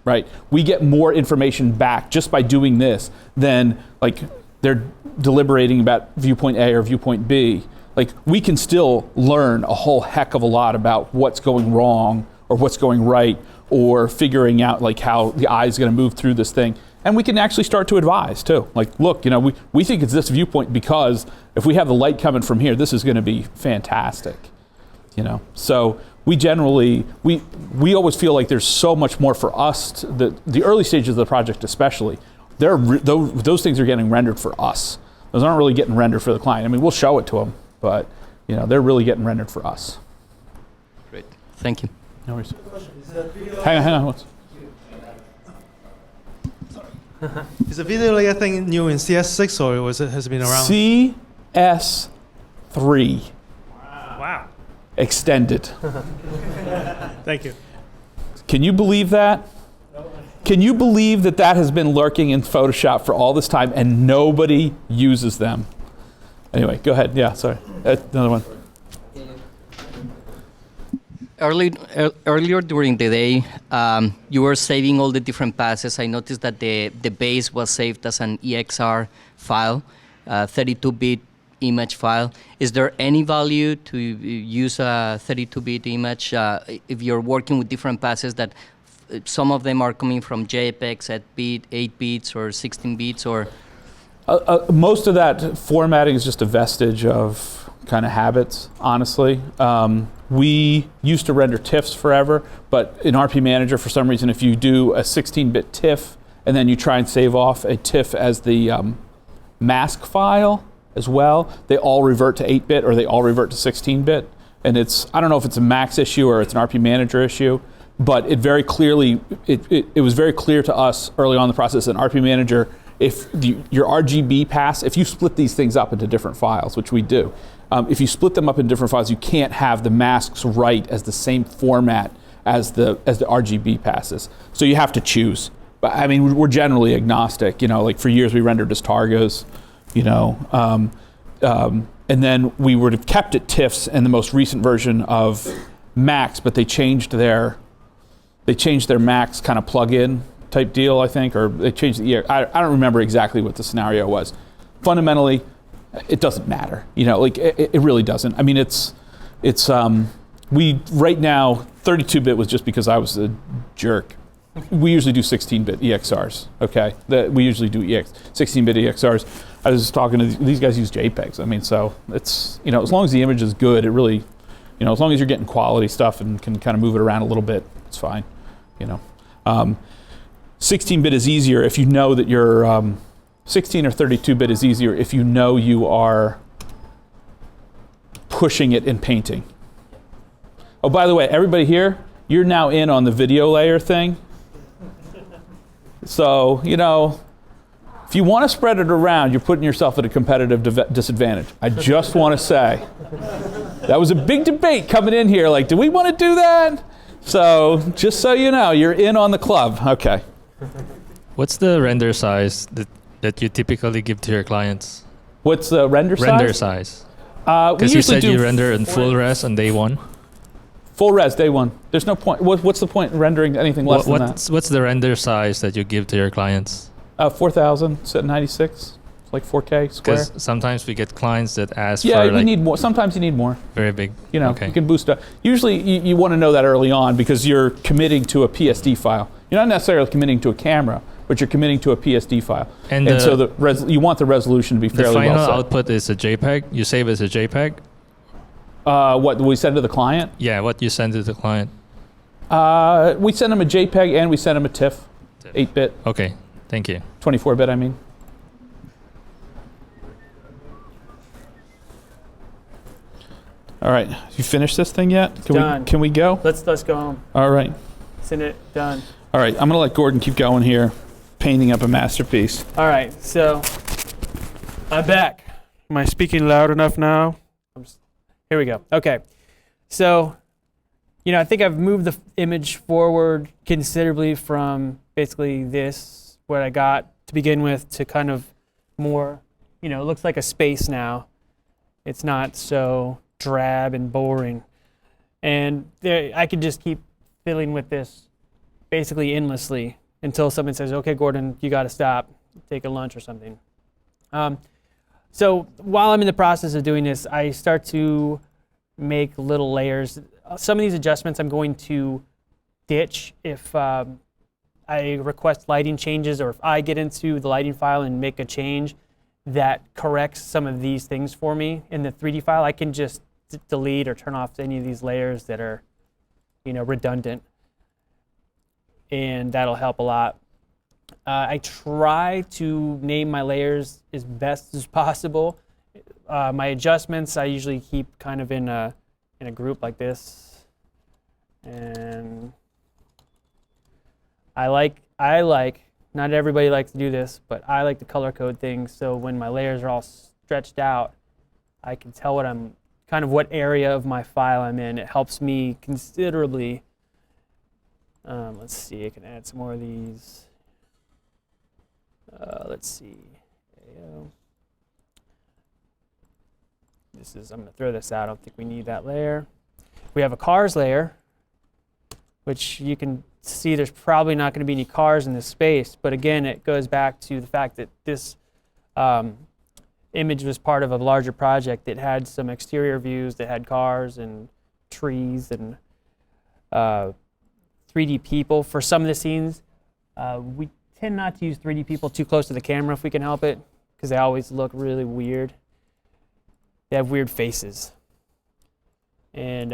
Speaker 3: Right? We get more information back just by doing this than like they're deliberating about viewpoint A or viewpoint B. Like, we can still learn a whole heck of a lot about what's going wrong or what's going right, or figuring out like how the eye is going to move through this thing. And we can actually start to advise too. Like, look, we think it's this viewpoint because if we have the light coming from here, this is going to be fantastic. So we generally, we always feel like there's so much more for us. The early stages of the project especially, those things are getting rendered for us. Those aren't really getting rendered for the client. I mean, we'll show it to them, but they're really getting rendered for us.
Speaker 5: Great, thank you.
Speaker 3: No worries. Hang on.
Speaker 6: Is the video layer thing new in CS6 or has it been around?
Speaker 3: CS3.
Speaker 6: Wow.
Speaker 3: Extended.
Speaker 6: Thank you.
Speaker 3: Can you believe that? Can you believe that has been lurking in Photoshop for all this time and nobody uses them? Anyway, go ahead. Yeah, sorry. Another one.
Speaker 5: Earlier during the day, you were saving all the different passes. I noticed that the base was saved as an EXR file, 32-bit image file. Is there any value to use a 32-bit image if you're working with different passes that some of them are coming from JPEGs at 8 bits or 16 bits or?
Speaker 3: Most of that formatting is just a vestige of kind of habits, honestly. We used to render TIFFs forever, but in RP Manager, for some reason, if you do a 16-bit TIFF and then you try and save off a TIFF as the mask file as well, they all revert to 8-bit or they all revert to 16-bit. And I don't know if it's a Max issue or it's an RP Manager issue, but it very clearly, it was very clear to us early on in the process in RP Manager, if your RGB pass, if you split these things up into different files, which we do, if you split them up in different files, you can't have the masks write as the same format as the RGB passes. So you have to choose. But I mean, we're generally agnostic. Like for years we rendered as Targos, and then we would have kept it TIFFs in the most recent version of Max, but they changed their Max kind of plug-in type deal, I think, or they changed the year. I don't remember exactly what the scenario was. Fundamentally, it doesn't matter. It really doesn't. I mean, we right now 32-bit was just because I was a jerk. We usually do 16-bit EXRs. Okay, we usually do 16-bit EXRs. I was just talking to these guys use JPEGs. I mean, so it's as long as the image is good, it really, as long as you're getting quality stuff and can kind of move it around a little bit, it's fine. 16-bit is easier if you know that you're 16 or 32-bit is easier if you know you are pushing it in painting. Oh, by the way, everybody here, you're now in on the video layer thing. So, if you want to spread it around, you're putting yourself at a competitive disadvantage. I just want to say. That was a big debate coming in here, like, do we want to do that? So, just so you know, you're in on the club. Okay.
Speaker 7: What's the render size that you typically give to your clients?
Speaker 3: What's the render size?
Speaker 7: Render size. Because you said you render in full res on day one.
Speaker 3: Full res, day one. There's no point. What's the point in rendering anything less than that?
Speaker 7: What's the render size that you give to your clients?
Speaker 3: 4,000, set 96. It's like 4K square.
Speaker 7: Because sometimes we get clients that ask
Speaker 3: yeah,
Speaker 7: for
Speaker 3: you need more. Sometimes you need more.
Speaker 7: Very big.
Speaker 3: Okay. You can boost up. Usually you want to know that early on because you're committing to a PSD file. You're not necessarily committing to a camera, but you're committing to a PSD file. And so you want the resolution to be fairly well set.
Speaker 7: The final output is a JPEG. You save as a JPEG.
Speaker 3: What we send to the client?
Speaker 7: Yeah, what you send to the client.
Speaker 3: We send them a JPEG and we send them a TIFF, 8-bit,
Speaker 7: Okay, thank you.
Speaker 3: 24-bit, I mean. All right, you finished this thing yet?
Speaker 1: Done.
Speaker 3: Can we go?
Speaker 1: Let's go home.
Speaker 3: All right.
Speaker 1: Send it. Done.
Speaker 3: All right, I'm gonna let Gordon keep going here, painting up a masterpiece.
Speaker 1: All right, so I'm back. Am I speaking loud enough now? Here we go. Okay, so I think I've moved the image forward considerably from basically this, what I got to begin with, to kind of more, it looks like a space now. It's not so drab and boring. And I could just keep fiddling with this basically endlessly until someone says, okay, Gordon, you got to stop, take a lunch or something. So while I'm in the process of doing this, I start to make little layers. Some of these adjustments I'm going to ditch if I request lighting changes, or if I get into the lighting file and make a change that corrects some of these things for me in the 3D file. I can just delete or turn off any of these layers that are redundant, and that'll help a lot. I try to name my layers as best as possible. My adjustments I usually keep kind of in a group like this, and I like. Not everybody likes to do this, but I like to color code things, so when my layers are all stretched out, I can tell what area of my file I'm in. It helps me considerably. Let's see, I can add some more of these. Let's see. I'm going to throw this out. I don't think we need that layer. We have a cars layer, which you can see there's probably not going to be any cars in this space. But again, it goes back to the fact that this image was part of a larger project that had some exterior views that had cars and trees and 3D people. For some of the scenes, we tend not to use 3D people too close to the camera if we can help it, because they always look really weird. They have weird faces. And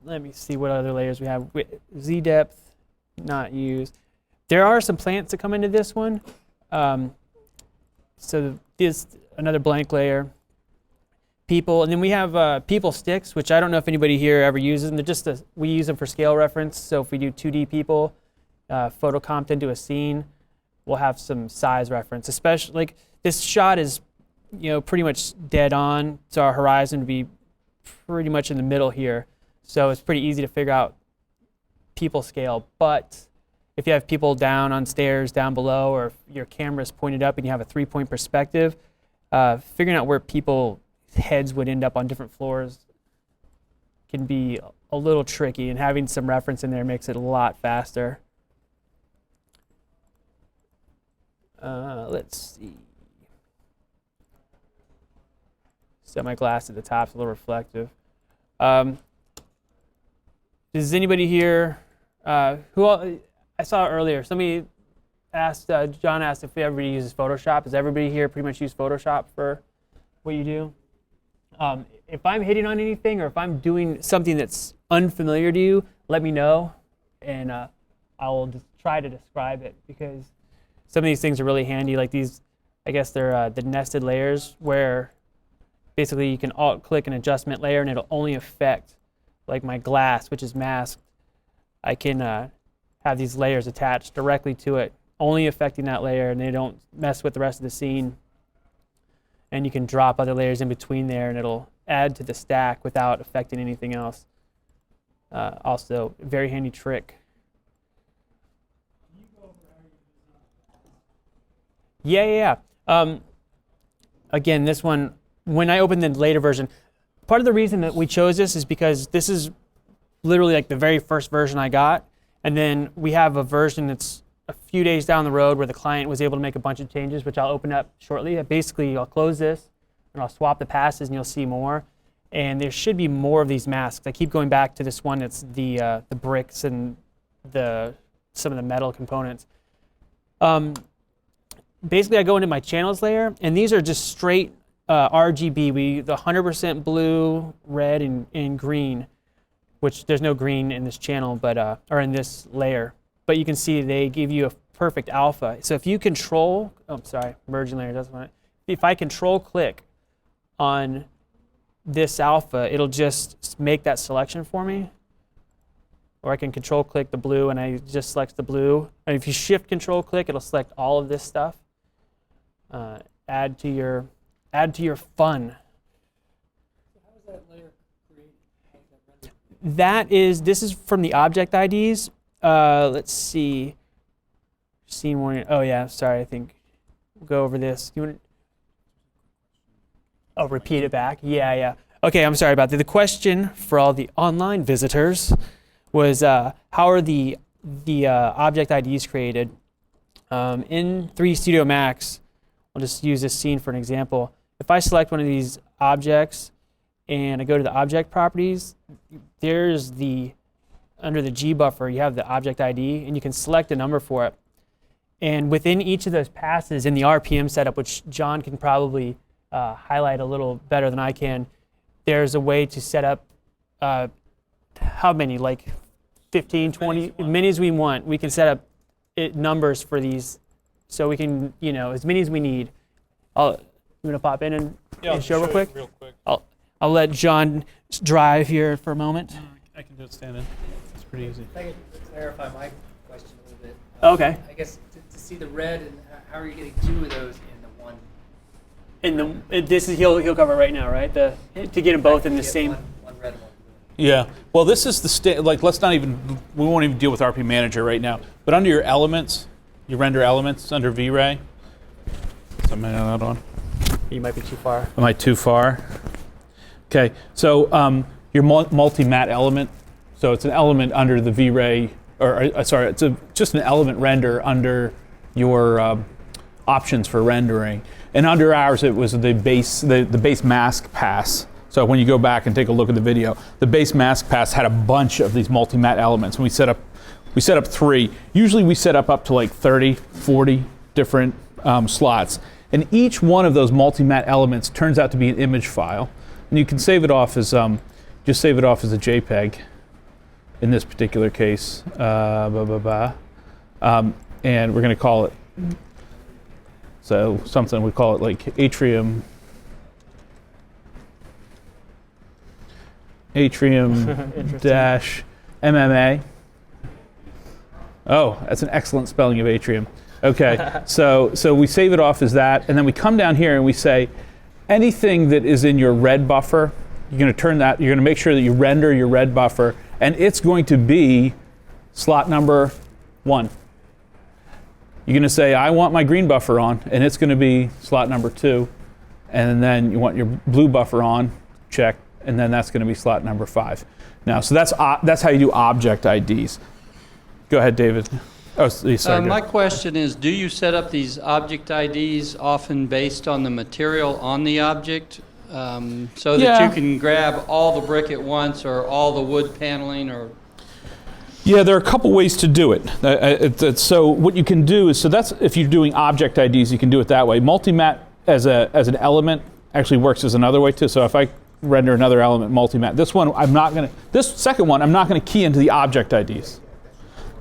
Speaker 1: let me see what other layers we have. Z depth, not used. There are some plants that come into this one. So this another blank layer. People, and then we have people sticks, which I don't know if anybody here ever uses them. They're just we use them for scale reference. So if we do 2D people, photocomped into a scene, we'll have some size reference. Especially like this shot is, pretty much dead on. So our horizon would be pretty much in the middle here. So it's pretty easy to figure out people scale. But if you have people down on stairs, down below, or if your camera is pointed up and you have a 3-point perspective, figuring out where people heads would end up on different floors can be a little tricky, and having some reference in there makes it a lot faster. Let's see. Set my glass at the top, it's a little reflective. Does anybody here, I saw earlier, somebody asked, John asked if everybody uses Photoshop. Does everybody here pretty much use Photoshop for what you do? If I'm hitting on anything, or if I'm doing something that's unfamiliar to you, let me know, and I will just try to describe it, because some of these things are really handy. Like these, I guess they're the nested layers, where basically you can alt-click an adjustment layer and it'll only affect like my glass, which is masked. I can have these layers attached directly to it, only affecting that layer, and they don't mess with the rest of the scene. And you can drop other layers in between there, and it'll add to the stack without affecting anything else. Also, very handy trick. Yeah. Again, this one, when I opened the later version, part of the reason that we chose this is because this is literally like the very first version I got. And then we have a version that's a few days down the road where the client was able to make a bunch of changes, which I'll open up shortly. Basically, I'll close this, and I'll swap the passes, and you'll see more. And there should be more of these masks. I keep going back to this one that's the bricks and some of the metal components. Basically, I go into my channels layer, and these are just straight RGB, the 100% blue, red, and green, which there's no green in this channel, but or in this layer. But you can see they give you a perfect alpha. So if you control, merging layer doesn't want it. If I control click on this alpha, it'll just make that selection for me. Or I can control click the blue and I just select the blue. And if you shift control click, it'll select all of this stuff. Add to your fun.
Speaker 8: So how is that layer created? How is that rendered?
Speaker 1: This is from the object IDs. Let's see. Scene one. Oh yeah, sorry. I think we'll go over this. You want? Oh, repeat it back. Yeah. Okay, I'm sorry about that. The question for all the online visitors was how are the object IDs created? In 3 Studio Max, I'll just use this scene for an example. If I select one of these objects and I go to the object properties, there's under the G buffer, you have the object ID and you can select a number for it. And within each of those passes in the RPM setup, which John can probably highlight a little better than I can, there's a way to set up how many, like 15, 20, as many as we want. We can set up numbers for these so we can, as many as we need. You want to pop in and show real quick? I'll let John drive here for a moment.
Speaker 3: I can do it standing. It's pretty easy.
Speaker 8: If I could clarify my question a little bit.
Speaker 1: Okay.
Speaker 8: I guess to see the red, and how are you getting 2 of those in the one?
Speaker 1: This is he'll cover right now, right? To get them both in the same.
Speaker 8: One red and one blue.
Speaker 3: Yeah. Well, this is the we won't even deal with RP Manager right now. But under your elements, your render elements under V-Ray. Something that on.
Speaker 1: You might be too far.
Speaker 3: Am I too far? Okay. So your multi-matte element. So it's an element under the V-Ray, it's just an element render under your options for rendering. And under ours, it was the base mask pass. So when you go back and take a look at the video, the base mask pass had a bunch of these multi-matte elements. And we set up 3. Usually we set up to like 30, 40 different slots. And each one of those multi-matte elements turns out to be an image file. And you can save it off as, just save it off as a JPEG in this particular case. And we're going to call it, so something we call it like atrium dash MMA. Oh, that's an excellent spelling of atrium. Okay, so we save it off as that, and then we come down here and we say anything that is in your red buffer, you're going to make sure that you render your red buffer, and it's going to be slot number 1. You're going to say, I want my green buffer on, and it's going to be slot number 2. And then you want your blue buffer on, check, and then that's going to be slot number 5. Now, so that's how you do object IDs. Go ahead, David. Oh, sorry.
Speaker 2: My question is, do you set up these object IDs often based on the material on the object? So that you can grab all the brick at once or all the wood paneling or...
Speaker 3: Yeah, there are a couple ways to do it. So what you can do is, that's if you're doing object IDs, you can do it that way. Multi-matte as an element actually works as another way too. So if I render another element multi-matte, this second one, I'm not going to key into the object IDs.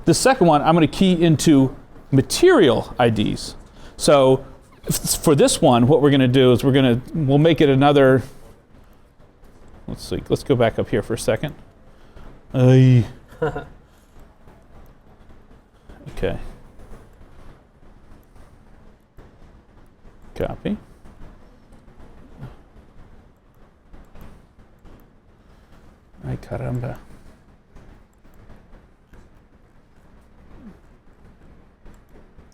Speaker 3: The second one, I'm going to key into material IDs. So for this one, what we're going to do is we'll make it another, let's see, let's go back up here for a second. Okay. Copy. Ay caramba.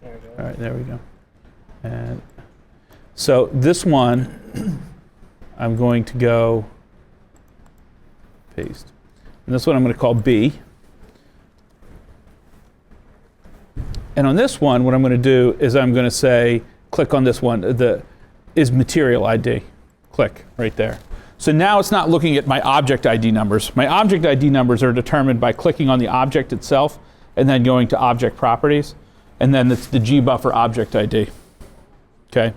Speaker 1: There we go.
Speaker 3: All right, there we go. And so this one, I'm going to go paste. And this one I'm going to call B. And on this one, what I'm going to do is I'm going to say, click on this one, is material ID. Click right there. So now it's not looking at my object ID numbers. My object ID numbers are determined by clicking on the object itself and then going to object properties. And then it's the G buffer object ID. Okay.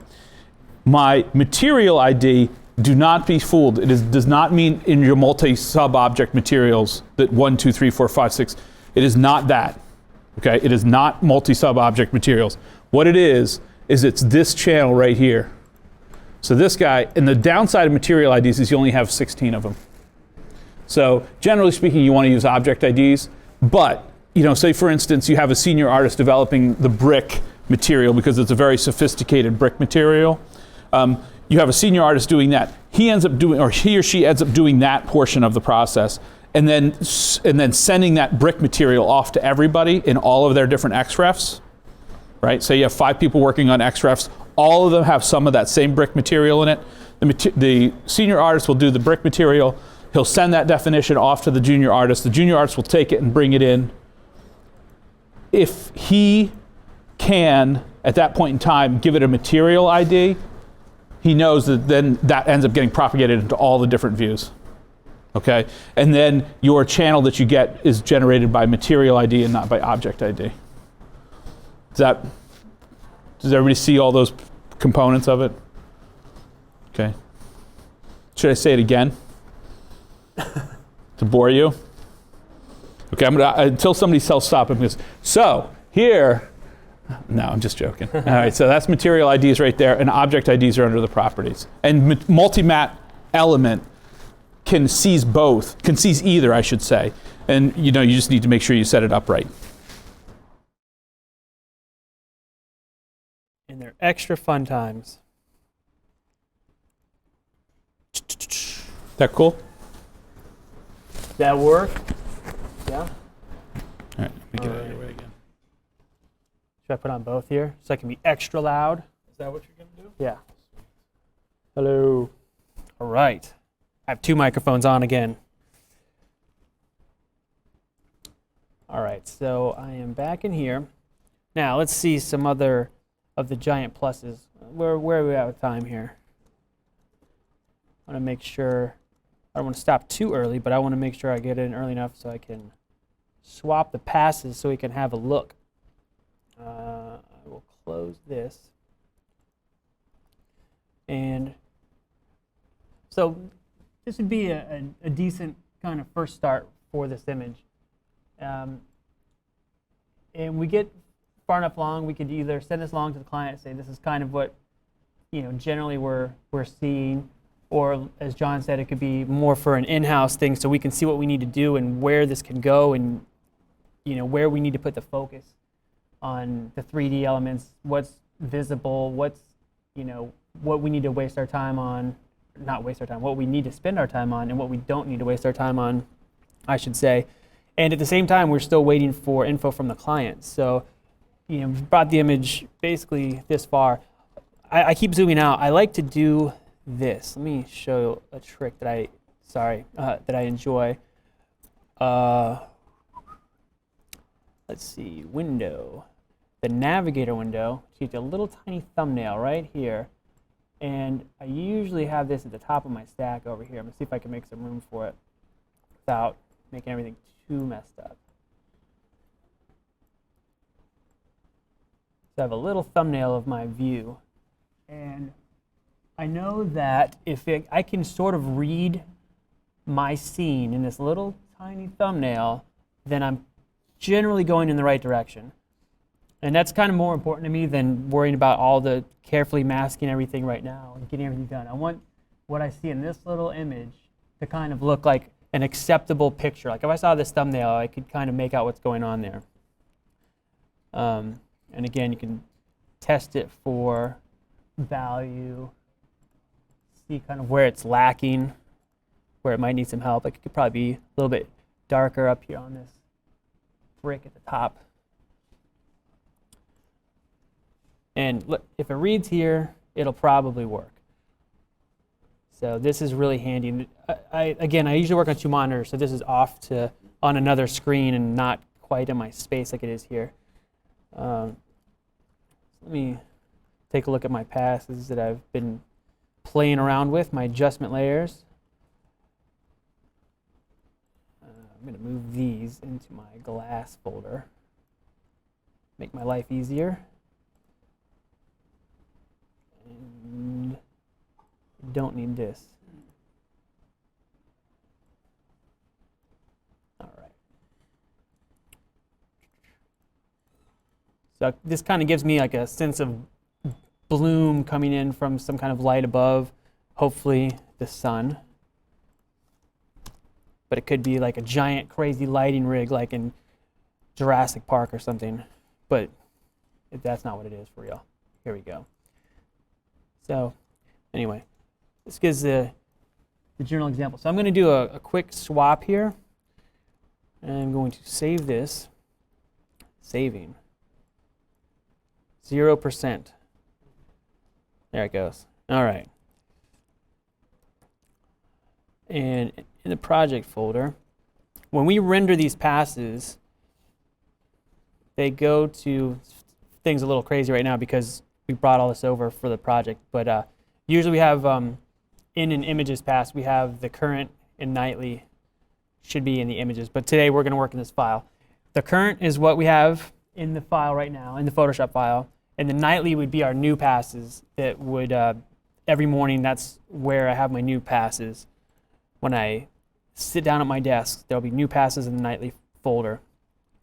Speaker 3: My material ID, do not be fooled. Does not mean in your multi-sub-object materials that 1, 2, 3, 4, 5, 6. It is not that. Okay? It is not multi-sub-object materials. What it is it's this channel right here. So this guy, and the downside of material IDs is you only have 16 of them. So generally speaking, you want to use object IDs, but say for instance, you have a senior artist developing the brick material because it's a very sophisticated brick material. You have a senior artist doing that. He or she ends up doing that portion of the process, and then sending that brick material off to everybody in all of their different XREFs. Right? So you have 5 people working on XREFs. All of them have some of that same brick material in it. The senior artist will do the brick material. He'll send that definition off to the junior artist. The junior artist will take it and bring it in. If he can, at that point in time, give it a material ID, he knows that then that ends up getting propagated into all the different views. Okay? And then your channel that you get is generated by material ID and not by object ID. Does everybody see all those components of it? Okay. Should I say it again? To bore you? Okay, until somebody tells stop, I'm going to. So, here, no, I'm just joking. All right, so that's material IDs right there, and object IDs are under the properties. And multi-mat element can seize either, I should say. And you just need to make sure you set it up right.
Speaker 1: And they're extra fun times.
Speaker 3: That cool?
Speaker 1: That work? Yeah.
Speaker 3: All right, let me get out of your way again.
Speaker 1: Should I put on both here so I can be extra loud?
Speaker 3: Is that what you're going to do?
Speaker 1: Yeah. Hello. All right. I have 2 microphones on again. All right, so I am back in here. Now let's see some other of the giant pluses. Where are we at with time here? I want to make sure, I don't want to stop too early, but I want to make sure I get in early enough so I can swap the passes so we can have a look. I will close this. And so this would be a decent kind of first start for this image. And we get far enough along, we could either send this along to the client and say this is kind of what generally we're seeing, or as John said, it could be more for an in-house thing so we can see what we need to do and where this can go and where we need to put the focus on the 3D elements, what's visible, what's what we need to waste our time on, not waste our time, what we need to spend our time on and what we don't need to waste our time on, I should say. And at the same time, we're still waiting for info from the client. So, we've brought the image basically this far. I keep zooming out. I like to do this. Let me show a trick that I enjoy. Let's see, window. The navigator window, so you get a little tiny thumbnail right here. And I usually have this at the top of my stack over here. I'm going to see if I can make some room for it without making everything too messed up. So I have a little thumbnail of my view. And I know that I can sort of read my scene in this little tiny thumbnail, then I'm generally going in the right direction. And that's kind of more important to me than worrying about all the carefully masking everything right now and getting everything done. I want what I see in this little image to kind of look like an acceptable picture. Like if I saw this thumbnail, I could kind of make out what's going on there. And again, you can test it for value, see kind of where it's lacking, where it might need some help. Like it could probably be a little bit darker up here on this brick at the top. And look, if it reads here, it'll probably work. So this is really handy. Again, I usually work on 2 monitors, so this is off to on another screen and not quite in my space like it is here. Let me take a look at my passes that I've been playing around with, my adjustment layers. I'm going to move these into my glass folder. Make my life easier. And don't need this. All right. So this kind of gives me like a sense of bloom coming in from some kind of light above, hopefully the sun. But it could be like a giant crazy lighting rig like in Jurassic Park or something. But that's not what it is for real. Here we go. So anyway, this gives the general example. So I'm going to do a quick swap here. And I'm going to save this. Saving. 0%. There it goes. All right. And in the project folder, when we render these passes, they go to things a little crazy right now because we brought all this over for the project. But usually we have in an images pass, we have the current and nightly should be in the images. But today we're going to work in this file. The current is what we have in the file right now, in the Photoshop file. And the nightly would be our new passes that would, every morning, that's where I have my new passes. When I sit down at my desk, there'll be new passes in the nightly folder.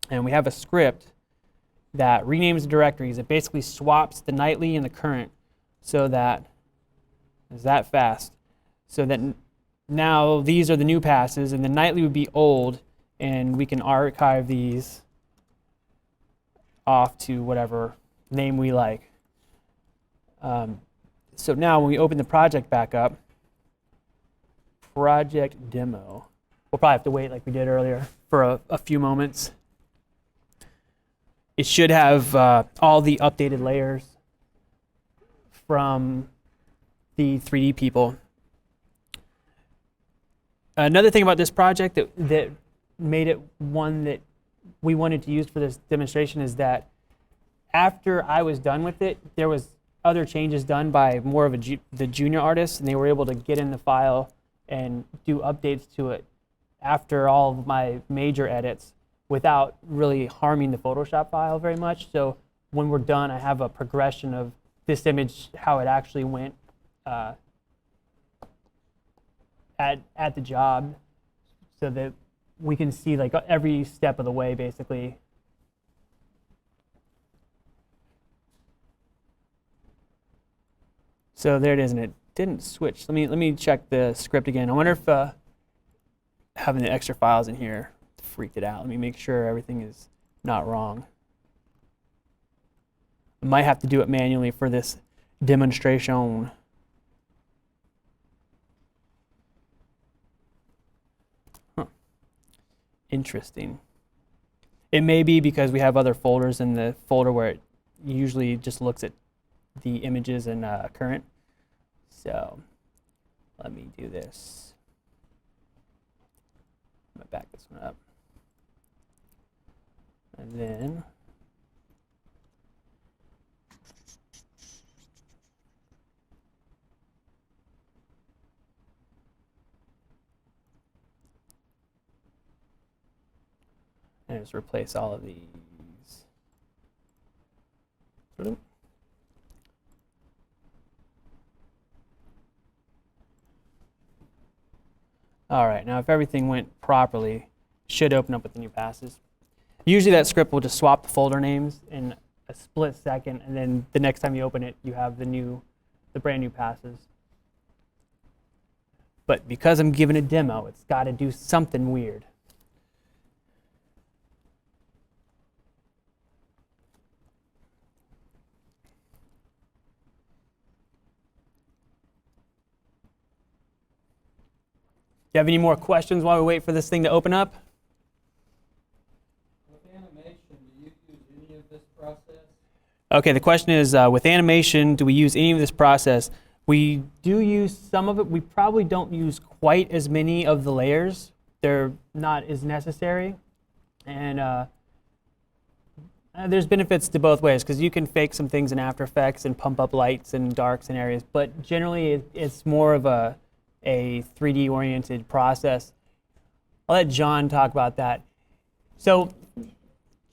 Speaker 1: And we have a script that renames the directories. It basically swaps the nightly and the current so that, is that fast, so that now these are the new passes and the nightly would be old, and we can archive these off to whatever name we like. So now when we open the project back up, project demo, we'll probably have to wait like we did earlier for a few moments. It should have all the updated layers from the 3D people. Another thing about this project that made it one that we wanted to use for this demonstration is that after I was done with it, there was other changes done by more of the junior artists, and they were able to get in the file and do updates to it after all of my major edits without really harming the Photoshop file very much. So when we're done, I have a progression of this image, how it actually went at the job, so that we can see like every step of the way, basically. So there it is, and it didn't switch. Let me check the script again. I wonder if having the extra files in here freaked it out. Let me make sure everything is not wrong. I might have to do it manually for this demonstration. Huh. Interesting. It may be because we have other folders in the folder where it usually just looks at the images and current. So let me do this. I'm going to back this one up. And then just replace all of these. All right, now if everything went properly, it should open up with the new passes. Usually that script will just swap the folder names in a split second, and then the next time you open it, you have the brand new passes. But because I'm giving a demo, it's got to do something weird. Do you have any more questions while we wait for this thing to open up?
Speaker 2: With animation, do you use any of this process?
Speaker 1: Okay, the question is, with animation, do we use any of this process? We do use some of it. We probably don't use quite as many of the layers. They're not as necessary. And there's benefits to both ways, because you can fake some things in After Effects and pump up lights and darks and areas. But generally, it's more of a 3D oriented process. I'll let John talk about that. So,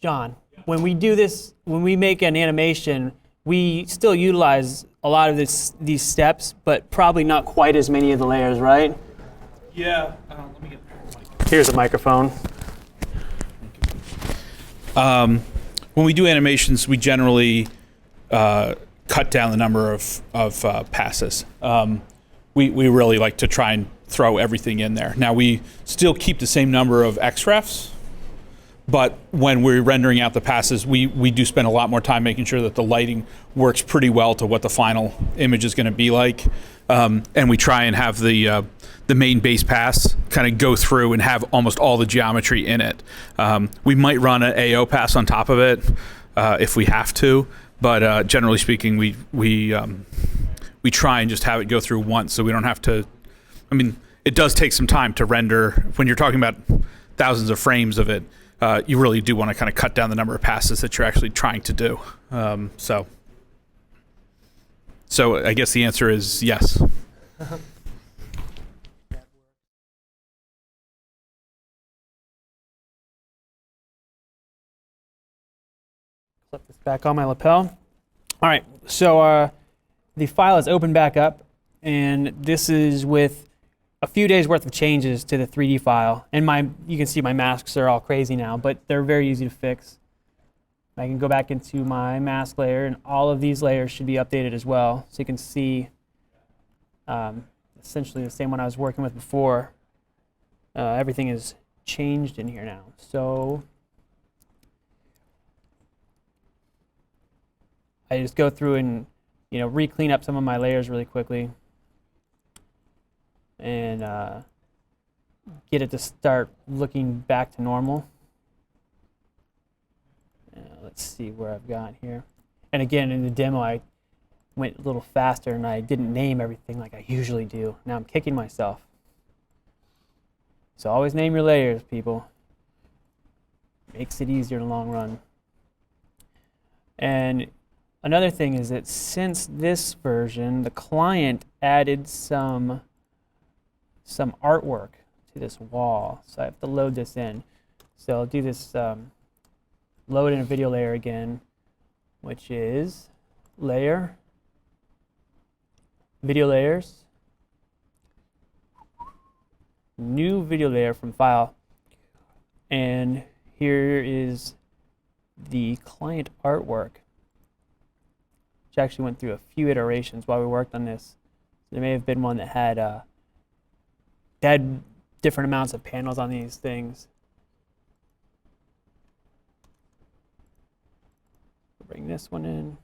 Speaker 1: John, when we do this, when we make an animation, we still utilize a lot of these steps, but probably not quite as many of the layers, right?
Speaker 3: Yeah. Let me get
Speaker 1: Here's a microphone.
Speaker 3: when we do animations, we generally cut down the number of passes. We really like to try and throw everything in there. Now we still keep the same number of XREFs, but when we're rendering out the passes, we do spend a lot more time making sure that the lighting works pretty well to what the final image is going to be like. And we try and have the main base pass kind of go through and have almost all the geometry in it. We might run an AO pass on top of it if we have to, but generally speaking, we try and just have it go through once, so we don't have to. I mean, it does take some time to render. When you're talking about thousands of frames of it, you really do want to kind of cut down the number of passes that you're actually trying to do. So I guess the answer is yes.
Speaker 1: Flip this back on my lapel. All right, so the file is opened back up, and this is with a few days worth of changes to the 3D file. And you can see my masks are all crazy now, but they're very easy to fix. I can go back into my mask layer, and all of these layers should be updated as well. So you can see essentially the same one I was working with before. Everything is changed in here now. So I just go through and re-clean up some of my layers really quickly and get it to start looking back to normal. Let's see where I've got here. And again, in the demo, I went a little faster and I didn't name everything like I usually do. Now I'm kicking myself. So always name your layers, people. Makes it easier in the long run. And another thing is that since this version, the client added some artwork to this wall. So I have to load this in. So I'll do this load in a video layer again, which is layer, video layers, new video layer from file. And here is the client artwork, which actually went through a few iterations while we worked on this. There may have been one that had different amounts of panels on these things. Bring this one in.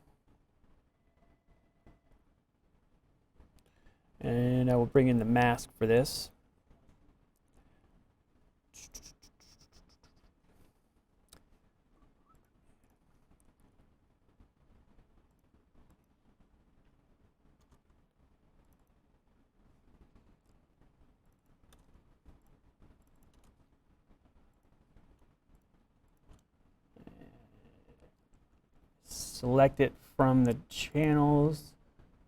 Speaker 1: And I will bring in the mask for this. Select it from the channels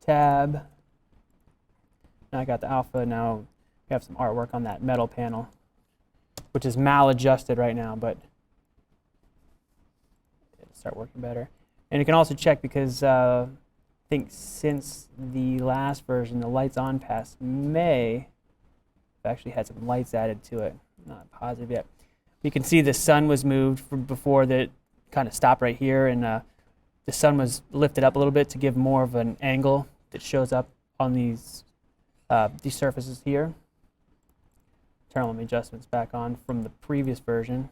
Speaker 1: tab. Now I got the alpha. Now we have some artwork on that metal panel, which is maladjusted right now, but it'll start working better. And you can also check because I think since the last version, the lights on pass may have actually had some lights added to it. Not positive yet. You can see the sun was moved from before that kind of stopped right here, and the sun was lifted up a little bit to give more of an angle that shows up on these surfaces here. Turn all my adjustments back on from the previous version.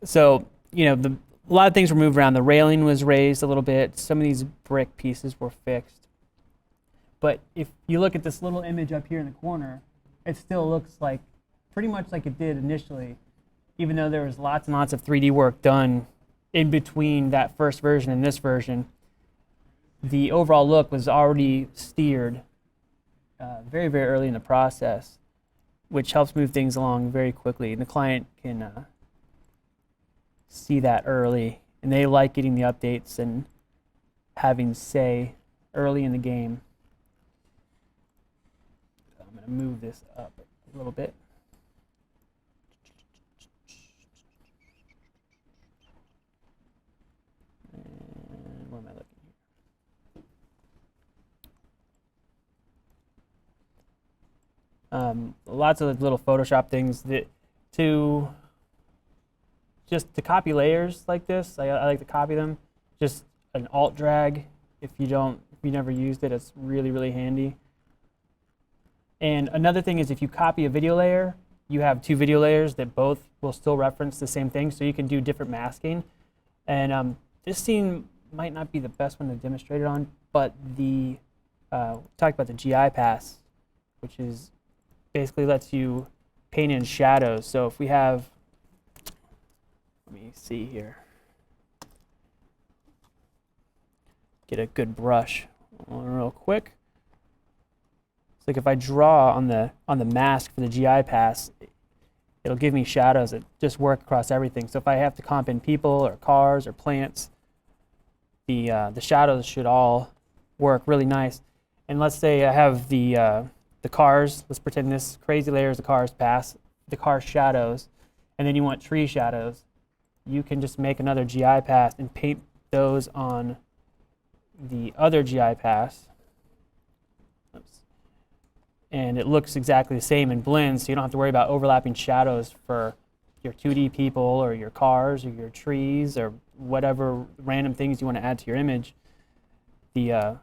Speaker 1: So, a lot of things were moved around. The railing was raised a little bit. Some of these brick pieces were fixed. But if you look at this little image up here in the corner, it still looks like pretty much like it did initially, even though there was lots and lots of 3D work done in between that first version and this version. The overall look was already steered very, very early in the process, which helps move things along very quickly. And the client can see that early, and they like getting the updates and having say early in the game. So I'm going to move this up a little bit. Where am I looking here? Lots of little Photoshop things that to copy layers like this. I like to copy them. Just an alt drag. If you never used it, it's really, really handy. And another thing is if you copy a video layer, you have two video layers that both will still reference the same thing, so you can do different masking. And this scene might not be the best one to demonstrate it on, but we talked about the GI pass, which is basically lets you paint in shadows. So if we have, let me see here, get a good brush real quick. It's like if I draw on the mask for the GI pass, it'll give me shadows that just work across everything. So if I have to comp in people or cars or plants, the shadows should all work really nice. And let's say I have the cars. Let's pretend this crazy layer is the cars pass, the car shadows, and then you want tree shadows. You can just make another GI pass and paint those on the other GI pass. Oops. And it looks exactly the same and blends, so you don't have to worry about overlapping shadows for your 2D people or your cars or your trees or whatever random things you want to add to your image. The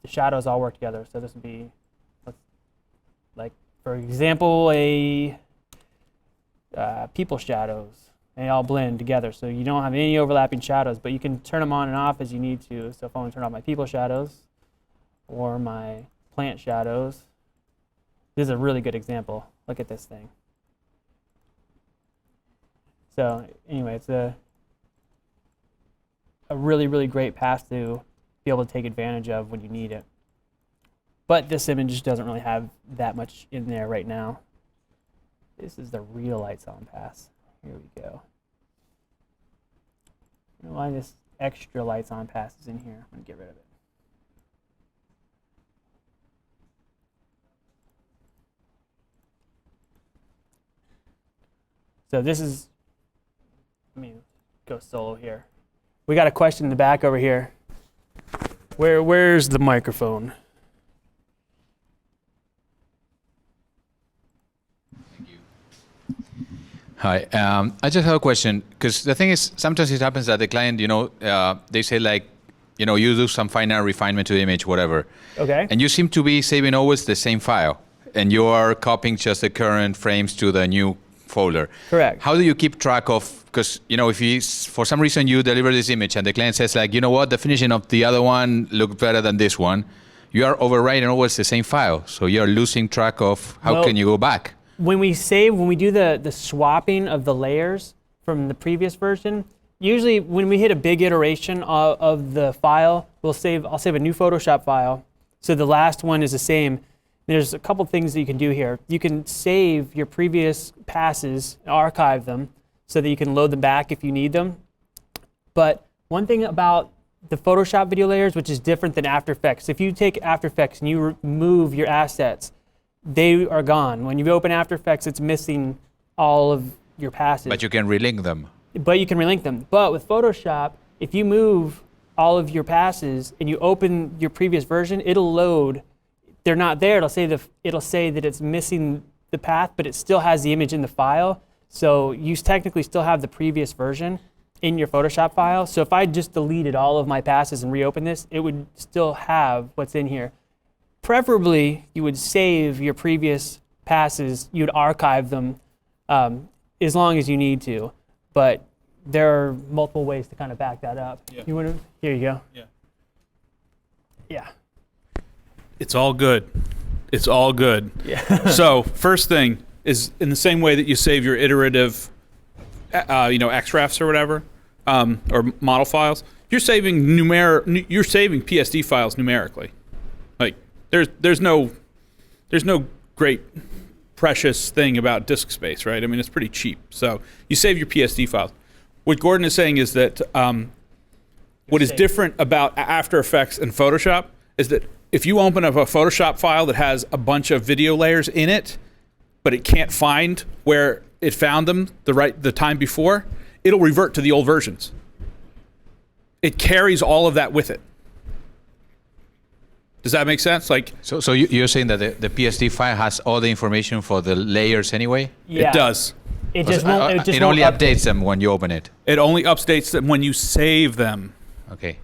Speaker 1: shadows all work together. So this would be, like, for example, a people shadows. They all blend together, so you don't have any overlapping shadows, but you can turn them on and off as you need to. So if I want to turn off my people shadows or my plant shadows, this is a really good example. Look at this thing. So anyway, it's a really, really great pass to be able to take advantage of when you need it. But this image just doesn't really have that much in there right now. This is the real lights on pass. Here we go. I don't know why this extra lights on pass is in here. I'm going to get rid of it. So this is, let me go solo here. We got a question in the back over here. Where's the microphone?
Speaker 9: Hi, I just have a question, because the thing is, sometimes it happens that the client, they say like, you do some finer refinement to the image, whatever.
Speaker 1: Okay.
Speaker 9: And you seem to be saving always the same file, and you are copying just the current frames to the new folder.
Speaker 1: Correct.
Speaker 9: How do you keep track of, because, if for some reason you deliver this image and the client says like, you know what, the finishing of the other one looked better than this one, you are overwriting always the same file. So you're losing track of how can you go back?
Speaker 1: When we do the swapping of the layers from the previous version, usually when we hit a big iteration of the file, I'll save a new Photoshop file. So the last one is the same. There's a couple things that you can do here. You can save your previous passes, archive them, so that you can load them back if you need them. But one thing about the Photoshop video layers, which is different than After Effects, if you take After Effects and you remove your assets, they are gone. When you open After Effects, it's missing all of your passes.
Speaker 9: But you can relink them.
Speaker 1: But you can relink them. But with Photoshop, if you move all of your passes and you open your previous version, it'll load. They're not there. It'll say that it's missing the path, but it still has the image in the file. So you technically still have the previous version in your Photoshop file. So if I just deleted all of my passes and reopen this, it would still have what's in here. Preferably, you would save your previous passes. You'd archive them as long as you need to. But there are multiple ways to kind of back that up.
Speaker 3: Yeah.
Speaker 1: You want to? Here you go.
Speaker 3: Yeah.
Speaker 1: Yeah.
Speaker 3: It's all good. It's all good.
Speaker 1: Yeah.
Speaker 3: So first thing is, in the same way that you save your iterative, XREFs or whatever, or model files, you're saving PSD files numerically. Like there's no great precious thing about disk space, right? I mean, it's pretty cheap. So you save your PSD files. What Gordon is saying is that what is different about After Effects and Photoshop is that if you open up a Photoshop file that has a bunch of video layers in it, but it can't find where it found them the time before, it'll revert to the old versions. it carries all of that with it. Does that make sense? Like,
Speaker 9: So you're saying that the PSD file has all the information for the layers anyway?
Speaker 1: Yeah.
Speaker 3: it does.
Speaker 1: It just won't. It just
Speaker 9: It
Speaker 1: won't
Speaker 9: only
Speaker 1: update.
Speaker 9: updates them when you open it.
Speaker 3: It only updates them when you save them.
Speaker 9: Okay.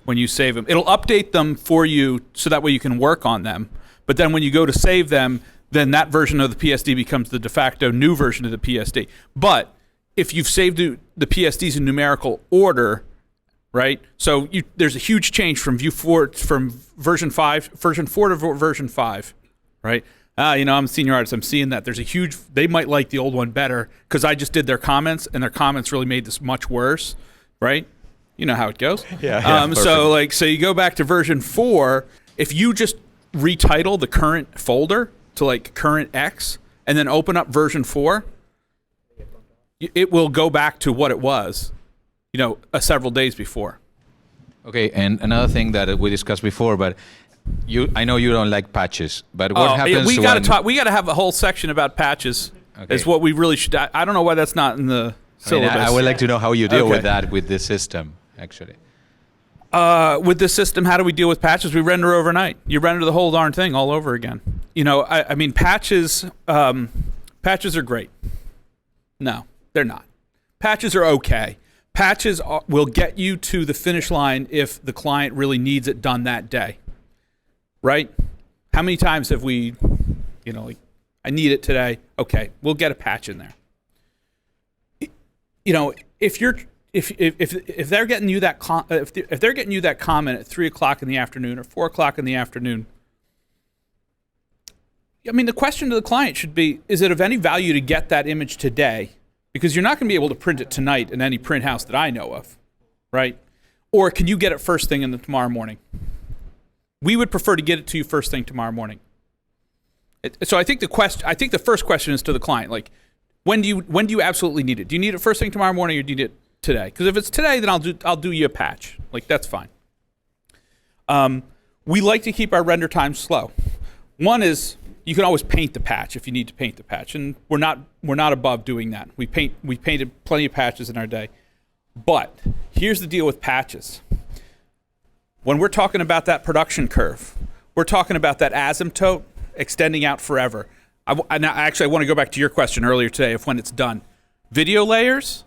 Speaker 3: When you save them, it'll update them for you so that way you can work on them. But then when you go to save them, then that version of the PSD becomes the de facto new version of the PSD. But if you've saved the PSDs in numerical order, right? So there's a huge change from version 4 to version 5, right? I'm a senior artist. I'm seeing that there's a huge. They might like the old one better because I just did their comments, and their comments really made this much worse, right? You know how it goes.
Speaker 9: Yeah.
Speaker 3: So you go back to version 4. If you just retitle the current folder to like current X, and then open up version 4, it will go back to what it was, several days before.
Speaker 9: Okay, and another thing that we discussed before, but I know you don't like patches, but what happens
Speaker 3: we
Speaker 9: when...
Speaker 3: got to talk. We got to have a whole section about patches.
Speaker 9: Okay.
Speaker 3: Is what we really should. I don't know why that's not in the syllabus.
Speaker 9: I would like to know how you deal
Speaker 3: Okay.
Speaker 9: with that with this system, actually.
Speaker 3: With this system, how do we deal with patches? We render overnight. You render the whole darn thing all over again. I mean, patches. Patches are great. No, they're not. Patches are okay. Patches will get you to the finish line if the client really needs it done that day. Right? How many times have we, I need it today. Okay, we'll get a patch in there. If they're getting you that if they're getting you that comment at 3:00 in the afternoon or 4:00 in the afternoon, I mean, the question to the client should be: is it of any value to get that image today? Because you're not going to be able to print it tonight in any print house that I know of, right? Or can you get it first thing in the tomorrow morning? We would prefer to get it to you first thing tomorrow morning. So I think the first question is to the client, like, when do you absolutely need it? Do you need it first thing tomorrow morning, or do you need it today? Because if it's today, then I'll do you a patch. Like, that's fine. We like to keep our render times slow. One is you can always paint the patch if you need to paint the patch, and we're not above doing that. We painted plenty of patches in our day. But here's the deal with patches. When we're talking about that production curve, we're talking about that asymptote extending out forever. I want to go back to your question earlier today of when it's done. Video layers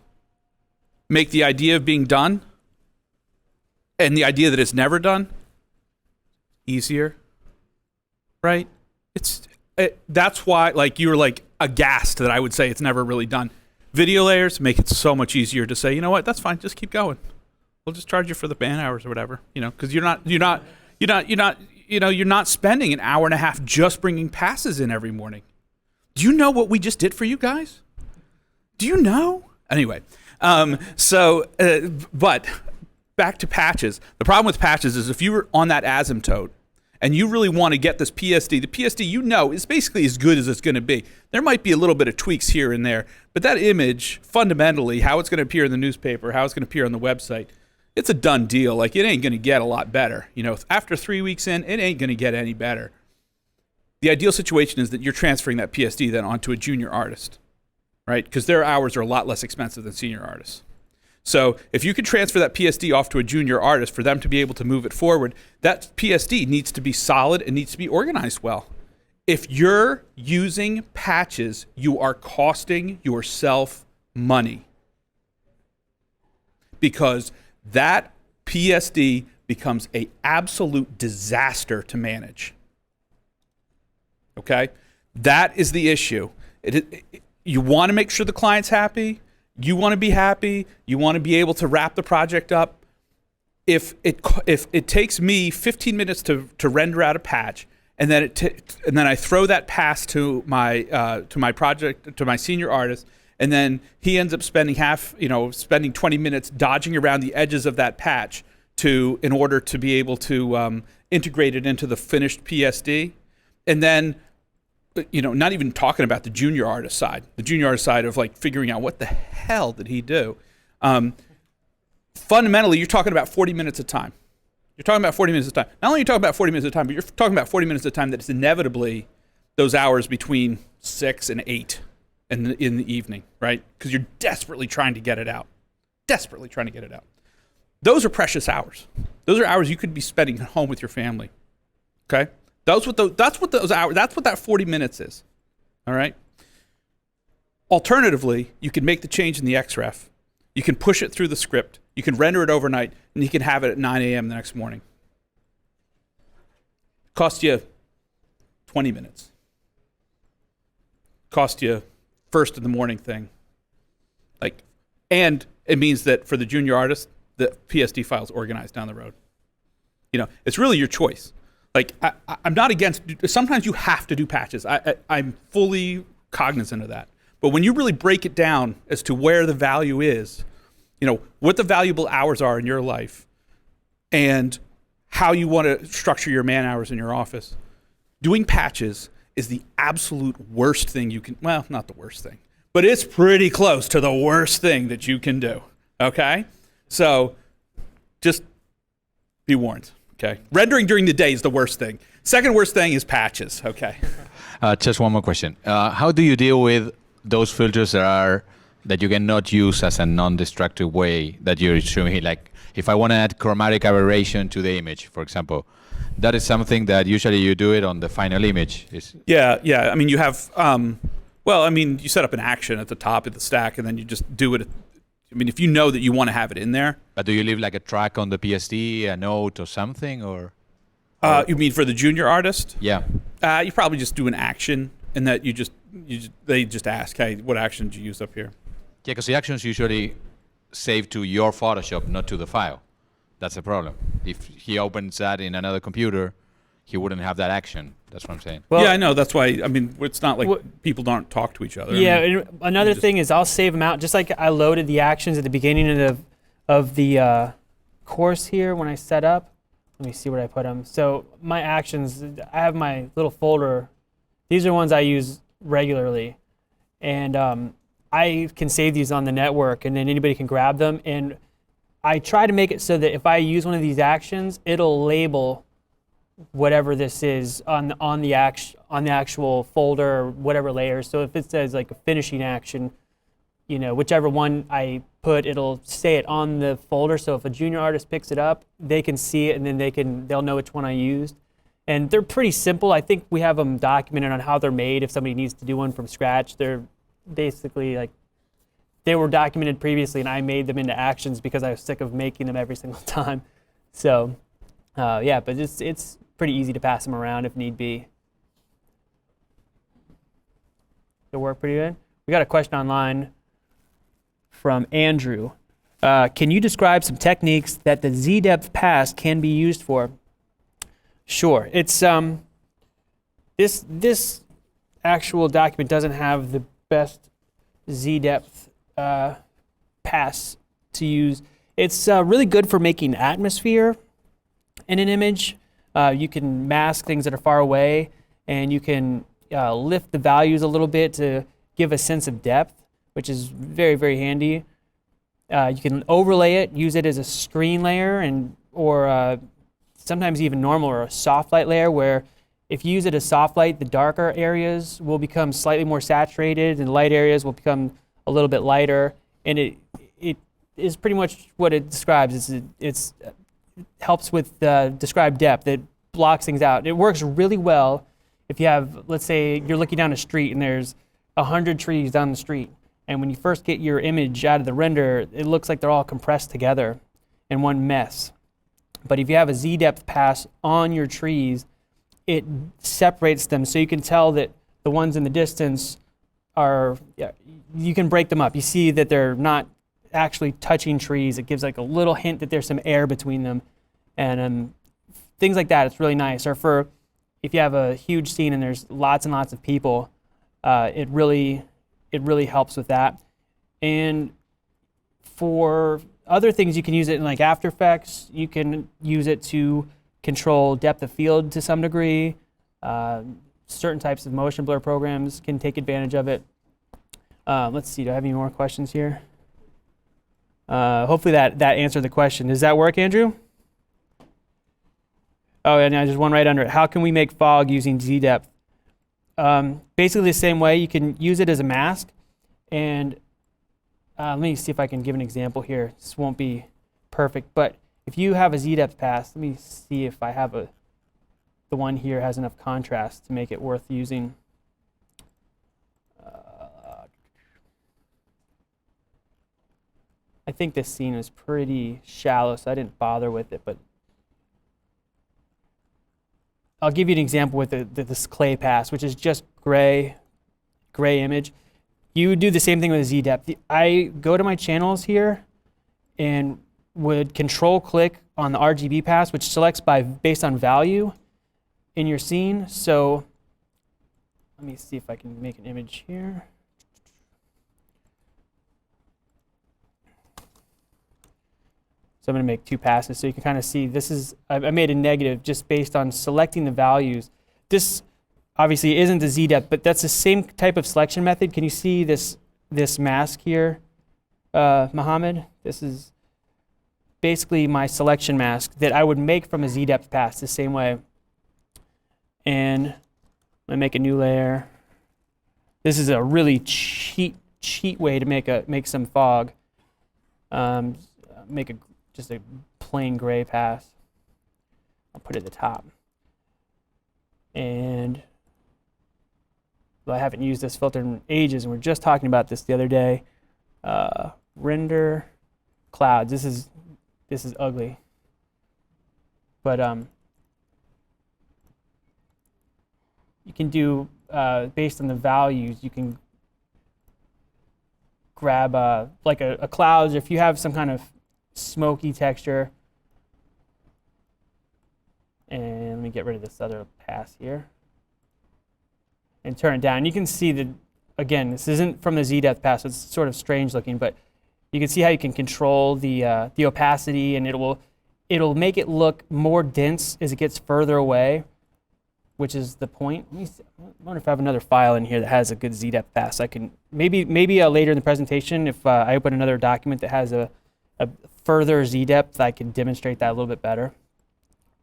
Speaker 3: make the idea of being done and the idea that it's never done easier, right? That's why, like, you were like aghast that I would say it's never really done. Video layers make it so much easier to say, you know what, that's fine, just keep going. We'll just charge you for the man hours or whatever, because you're not spending an hour and a half just bringing passes in every morning. Do you know what we just did for you guys? Do you know? Anyway, but back to patches. The problem with patches is if you were on that asymptote and you really want to get this PSD, the PSD is basically as good as it's going to be. There might be a little bit of tweaks here and there, but that image, fundamentally, how it's going to appear in the newspaper, how it's going to appear on the website, it's a done deal. Like, it ain't going to get a lot better. After 3 weeks in, it ain't going to get any better. The ideal situation is that you're transferring that PSD then onto a junior artist, right? Because their hours are a lot less expensive than senior artists. So if you could transfer that PSD off to a junior artist for them to be able to move it forward, that PSD needs to be solid and needs to be organized well. If you're using patches, you are costing yourself money, because that PSD becomes an absolute disaster to manage. Okay? That is the issue. You want to make sure the client's happy. You want to be happy. You want to be able to wrap the project up. If it takes me 15 minutes to render out a patch, and then I throw that pass to my project, to my senior artist, and then he ends up spending 20 minutes dodging around the edges of that patch in order to be able to integrate it into the finished PSD, and then not even talking about the junior artist side of like figuring out what the hell did he do. Fundamentally, you're talking about 40 minutes of time. You're talking about 40 minutes of time. Not only are you talking about 40 minutes of time, but you're talking about 40 minutes of time that is inevitably those hours between 6 and 8 in the evening, right? Because you're desperately trying to get it out. Those are precious hours. Those are hours you could be spending at home with your family. Okay? That's what those hours, that's what that 40 minutes is. All right? Alternatively, you can make the change in the XREF. You can push it through the script. You can render it overnight, and you can have it at 9 a.m. the next morning. Cost you 20 minutes. Cost you first in the morning thing. And it means that for the junior artist, the PSD file's organized down the road. It's really your choice. I'm not against, sometimes you have to do patches. I'm fully cognizant of that. But when you really break it down as to where the value is, what the valuable hours are in your life and how you want to structure your man hours in your office, doing patches is the absolute worst thing you can, well, not the worst thing, but it's pretty close to the worst thing that you can do, okay? So just be warned, okay? Rendering during the day is the worst thing. Second worst thing is patches, okay?
Speaker 9: Just one more question. How do you deal with those filters that you cannot use as a non-destructive way that you're showing here? Like if I want to add chromatic aberration to the image, for example, that is something that usually you do it on the final image.
Speaker 3: Yeah. I mean, you have, you set up an action at the top of the stack and then you just do it. I mean, if you know that you want to have it in there.
Speaker 9: But do you leave like a track on the PSD, a note or something, or?
Speaker 3: You mean for the junior artist?
Speaker 9: Yeah.
Speaker 3: You probably just do an action and that they just ask, hey, what action did you use up here?
Speaker 9: Yeah, because the actions usually save to your Photoshop, not to the file. That's the problem. If he opens that in another computer, he wouldn't have that action. That's what I'm saying.
Speaker 3: Well, yeah, I know. That's why, I mean, it's not like people don't talk to each other.
Speaker 1: Yeah,
Speaker 3: I mean,
Speaker 1: and another thing is I'll save them out. Just like I loaded the actions at the beginning of the course here when I set up. Let me see where I put them. So my actions, I have my little folder. These are ones I use regularly. And I can save these on the network, and then anybody can grab them. And I try to make it so that if I use one of these actions, it'll label whatever this is on the actual folder or whatever layer. So if it says like a finishing action, whichever one I put, it'll say it on the folder. So if a junior artist picks it up, they can see it, and then they'll know which one I used. And they're pretty simple. I think we have them documented on how they're made. If somebody needs to do one from scratch, they're basically like, they were documented previously, and I made them into actions because I was sick of making them every single time. So, yeah, but it's pretty easy to pass them around if need be. It'll work pretty good. We got a question online from Andrew. Can you describe some techniques that the Z-depth pass can be used for? Sure. It's this actual document doesn't have the best Z-depth pass to use. It's really good for making atmosphere in an image. You can mask things that are far away, and you can lift the values a little bit to give a sense of depth, which is very, very handy. You can overlay it, use it as a screen layer, or sometimes even normal or a soft light layer, where if you use it as soft light, the darker areas will become slightly more saturated and light areas will become a little bit lighter. And it is pretty much what it describes. It helps with describe depth. It blocks things out. It works really well if you have, let's say you're looking down a street and there's 100 trees down the street. And when you first get your image out of the render, it looks like they're all compressed together in one mess. But if you have a Z-depth pass on your trees, it separates them so you can tell that the ones in the distance are, you can break them up. You see that they're not actually touching trees. It gives like a little hint that there's some air between them. And things like that, it's really nice. Or for if you have a huge scene and there's lots and lots of people, it really helps with that. And for other things, you can use it in like After Effects. You can use it to control depth of field to some degree. Certain types of motion blur programs can take advantage of it. Let's see, do I have any more questions here? Hopefully that answered the question. Does that work, Andrew? Oh, and there's one right under it. How can we make fog using Z-depth? Basically the same way. You can use it as a mask. And let me see if I can give an example here. This won't be perfect. But if you have a Z-depth pass, let me see if I have the one here has enough contrast to make it worth using. I think this scene was pretty shallow, so I didn't bother with it, but I'll give you an example with this clay pass, which is just gray image. You do the same thing with a Z-depth. I go to my channels here and would control click on the RGB pass, which selects based on value in your scene. So let me see if I can make an image here. So I'm going to make 2 passes so you can kind of see this is, I made a negative just based on selecting the values. This obviously isn't the Z-depth, but that's the same type of selection method. Can you see this mask here, Mohammed? This is basically my selection mask that I would make from a Z-depth pass the same way. And I'm going to make a new layer. This is a really cheap way to make some fog. Make just a plain gray pass. I'll put it at the top. And I haven't used this filter in ages, and we were just talking about this the other day. Render clouds. This is ugly, but you can do based on the values. You can grab like a clouds, or if you have some kind of smoky texture. And let me get rid of this other pass here and turn it down. You can see that, again, this isn't from the Z-depth pass, so it's sort of strange looking, but you can see how you can control the opacity, and it'll make it look more dense as it gets further away, which is the point. Let me see. I wonder if I have another file in here that has a good Z-depth pass. I can maybe later in the presentation, if I open another document that has a further Z-depth, I can demonstrate that a little bit better.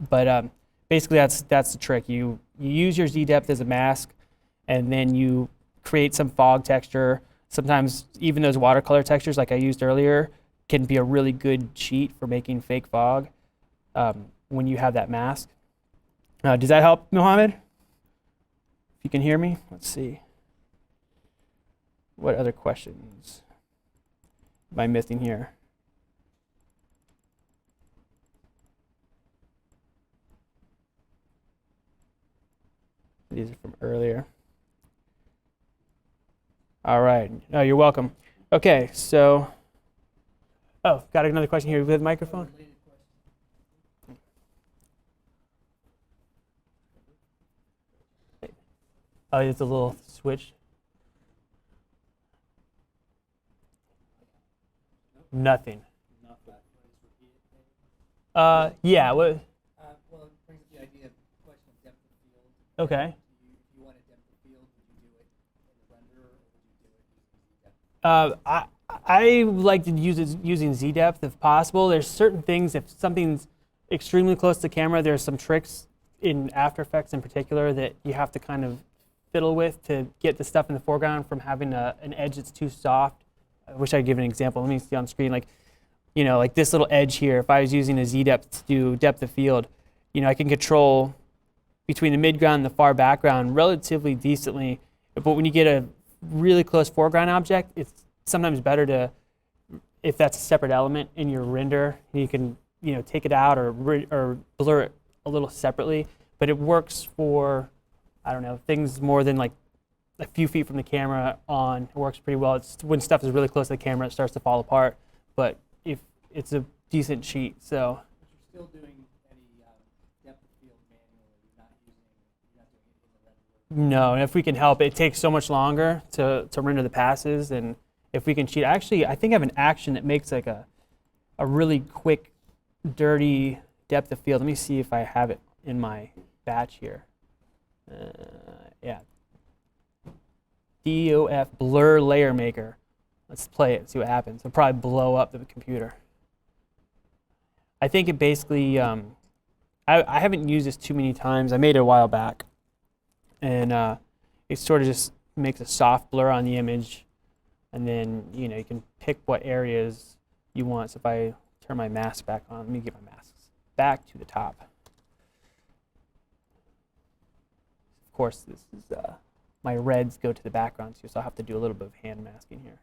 Speaker 1: But basically, that's the trick. You use your Z-depth as a mask, and then you create some fog texture. Sometimes even those watercolor textures, like I used earlier, can be a really good cheat for making fake fog when you have that mask. Does that help, Mohammed? If you can hear me, let's see. What other questions am I missing here? These are from earlier. All right. No, you're welcome. Okay, so, got another question here with microphone. Oh, it's a little switch. Nothing. Yeah. What?
Speaker 8: Well, it brings the idea of question of depth of field.
Speaker 1: Okay.
Speaker 8: If you want a depth of field, would you do it in the render, or would you do it using depth?
Speaker 1: I like to use it using Z-depth if possible. There's certain things, if something's extremely close to the camera, there's some tricks in After Effects in particular that you have to kind of fiddle with to get the stuff in the foreground from having an edge that's too soft. I wish I could give an example. Let me see on screen, like, you know, like this little edge here. If I was using a Z-depth to do depth of field, you know, I can control between the midground and the far background relatively decently. But when you get a really close foreground object, it's sometimes better to, if that's a separate element in your render, you can, you know, take it out or blur it a little separately. But it works for, I don't know, things more than like a few feet from the camera on. It works pretty well. It's when stuff is really close to the camera, it starts to fall apart. But if it's a decent sheet, so.
Speaker 8: But you're still doing any depth of field manually. You're not doing it in the render.
Speaker 1: No, and if we can help, it takes so much longer to render the passes, and if we can cheat, actually, I think I have an action that makes like a really quick, dirty depth of field. Let me see if I have it in my batch here. Yeah. DOF blur layer maker. Let's play it, see what happens. It'll probably blow up the computer. I think it basically, I haven't used this too many times. I made it a while back. And it sort of just makes a soft blur on the image. And then, you know, you can pick what areas you want. So if I turn my mask back on. Let me get my masks back to the top. Of course, this is my reds go to the background too, so I'll have to do a little bit of hand masking here.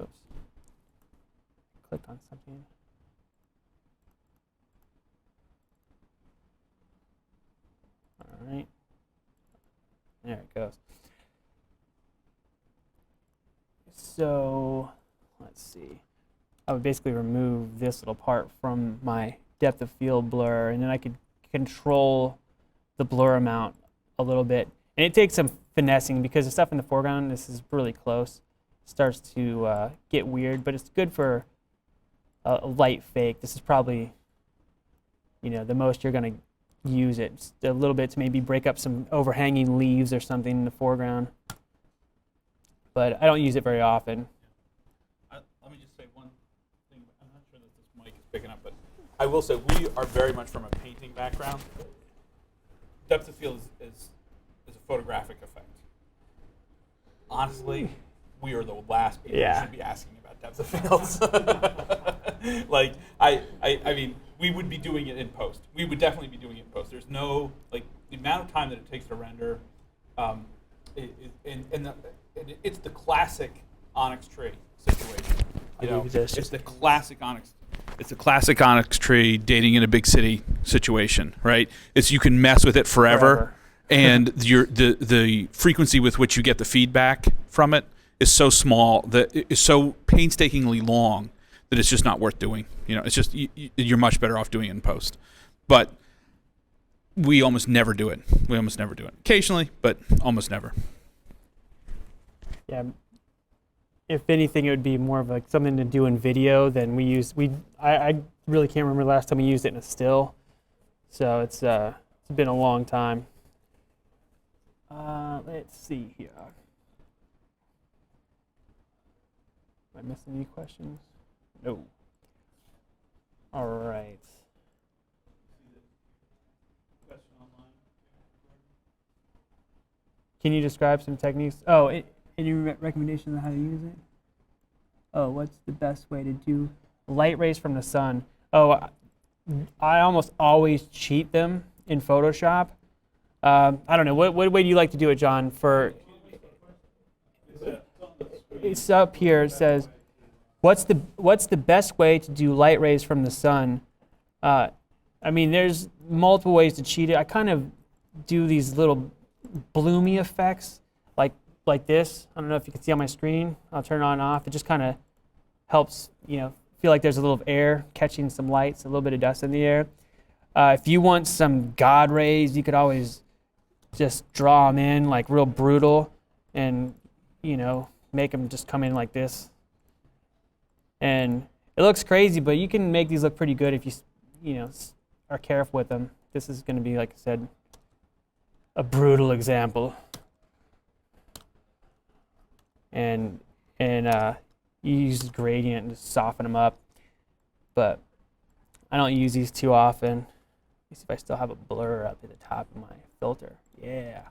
Speaker 1: Oops. Clicked on something. All right. There it goes. So, let's see. I would basically remove this little part from my depth of field blur, and then I could control the blur amount a little bit. And it takes some finessing because the stuff in the foreground, this is really close, starts to get weird, but it's good for a light fake. This is probably, you know, the most you're going to use it. Just a little bit to maybe break up some overhanging leaves or something in the foreground. But I don't use it very often.
Speaker 3: Let me just say one thing. I'm not sure that this mic is picking up, but I will say we are very much from a painting background. Depth of field is a photographic effect. Honestly, we are the last people who should be asking about depth of fields. Like, I mean, we would be doing it in post. We would definitely be doing it in post. There's no, like, the amount of time that it takes to render, it's the classic onyx tree situation. You know, it's the classic onyx. It's a classic onyx tree dating in a big city situation, right? It's you can mess with it forever. And the frequency with which you get the feedback from it is so small that it is so painstakingly long that it's just not worth doing. You know, it's just you're much better off doing it in post. But we almost never do it. We almost never do it. Occasionally, but almost never.
Speaker 1: Yeah. If anything, it would be more of like something to do in video than we use. I really can't remember the last time we used it in a still. So it's been a long time. Let's see here. Am I missing any questions? No. All right. Can you describe some techniques? Oh, any recommendations on how to use it? Oh, what's the best way to do light rays from the sun? Oh, I almost always cheat them in Photoshop. I don't know. What way do you like to do it, John? It's up here. It says, what's the best way to do light rays from the sun? I mean, there's multiple ways to cheat it. I kind of do these little bloomy effects, like this. I don't know if you can see on my screen. I'll turn it on and off. It just kind of helps, you know, feel like there's a little air catching some lights, a little bit of dust in the air. If you want some God rays, you could always just draw them in like real brutal and, you know, make them just come in like this. And it looks crazy, but you can make these look pretty good if you know, are careful with them. This is going to be, like I said, a brutal example. And you use gradient and just soften them up. But I don't use these too often. Let me see if I still have a blur up at the top of my filter. Yeah.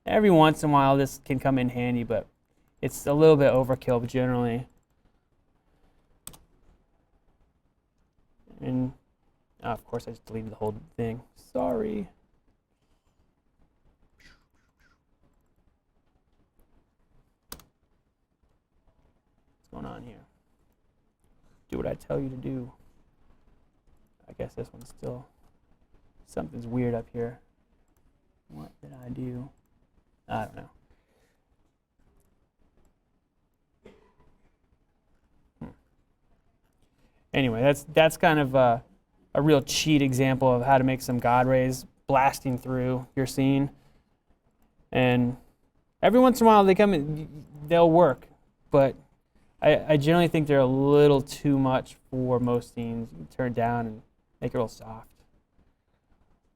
Speaker 1: Every once in a while this can come in handy, but it's a little bit overkill generally. And of course I just deleted the whole thing. Sorry. What's going on here? Do what I tell you to do. I guess this one's still, something's weird up here. What did I do? I don't know. Anyway, that's kind of a real cheat example of how to make some God rays blasting through your scene. And every once in a while they come in, they'll work, but I generally think they're a little too much for most scenes. You can turn it down and make it real soft.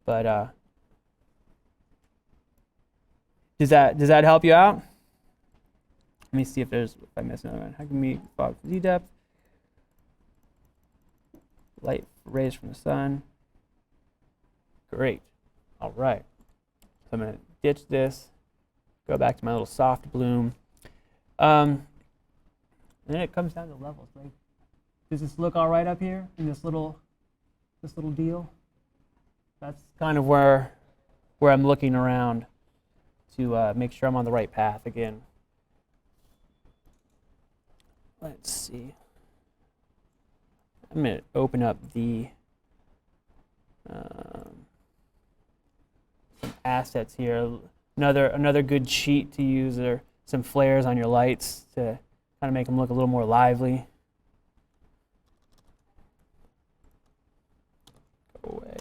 Speaker 1: But does that help you out? Let me see if I missed another one. How can we fog Z depth? Light rays from the sun. Great. All right. So I'm going to ditch this, go back to my little soft bloom. And then it comes down to levels. Like, does this look all right up here in this little deal? That's kind of where I'm looking around to make sure I'm on the right path again. Let's see. I'm going to open up the some assets here. Another good sheet to use are some flares on your lights to kind of make them look a little more lively. Go away.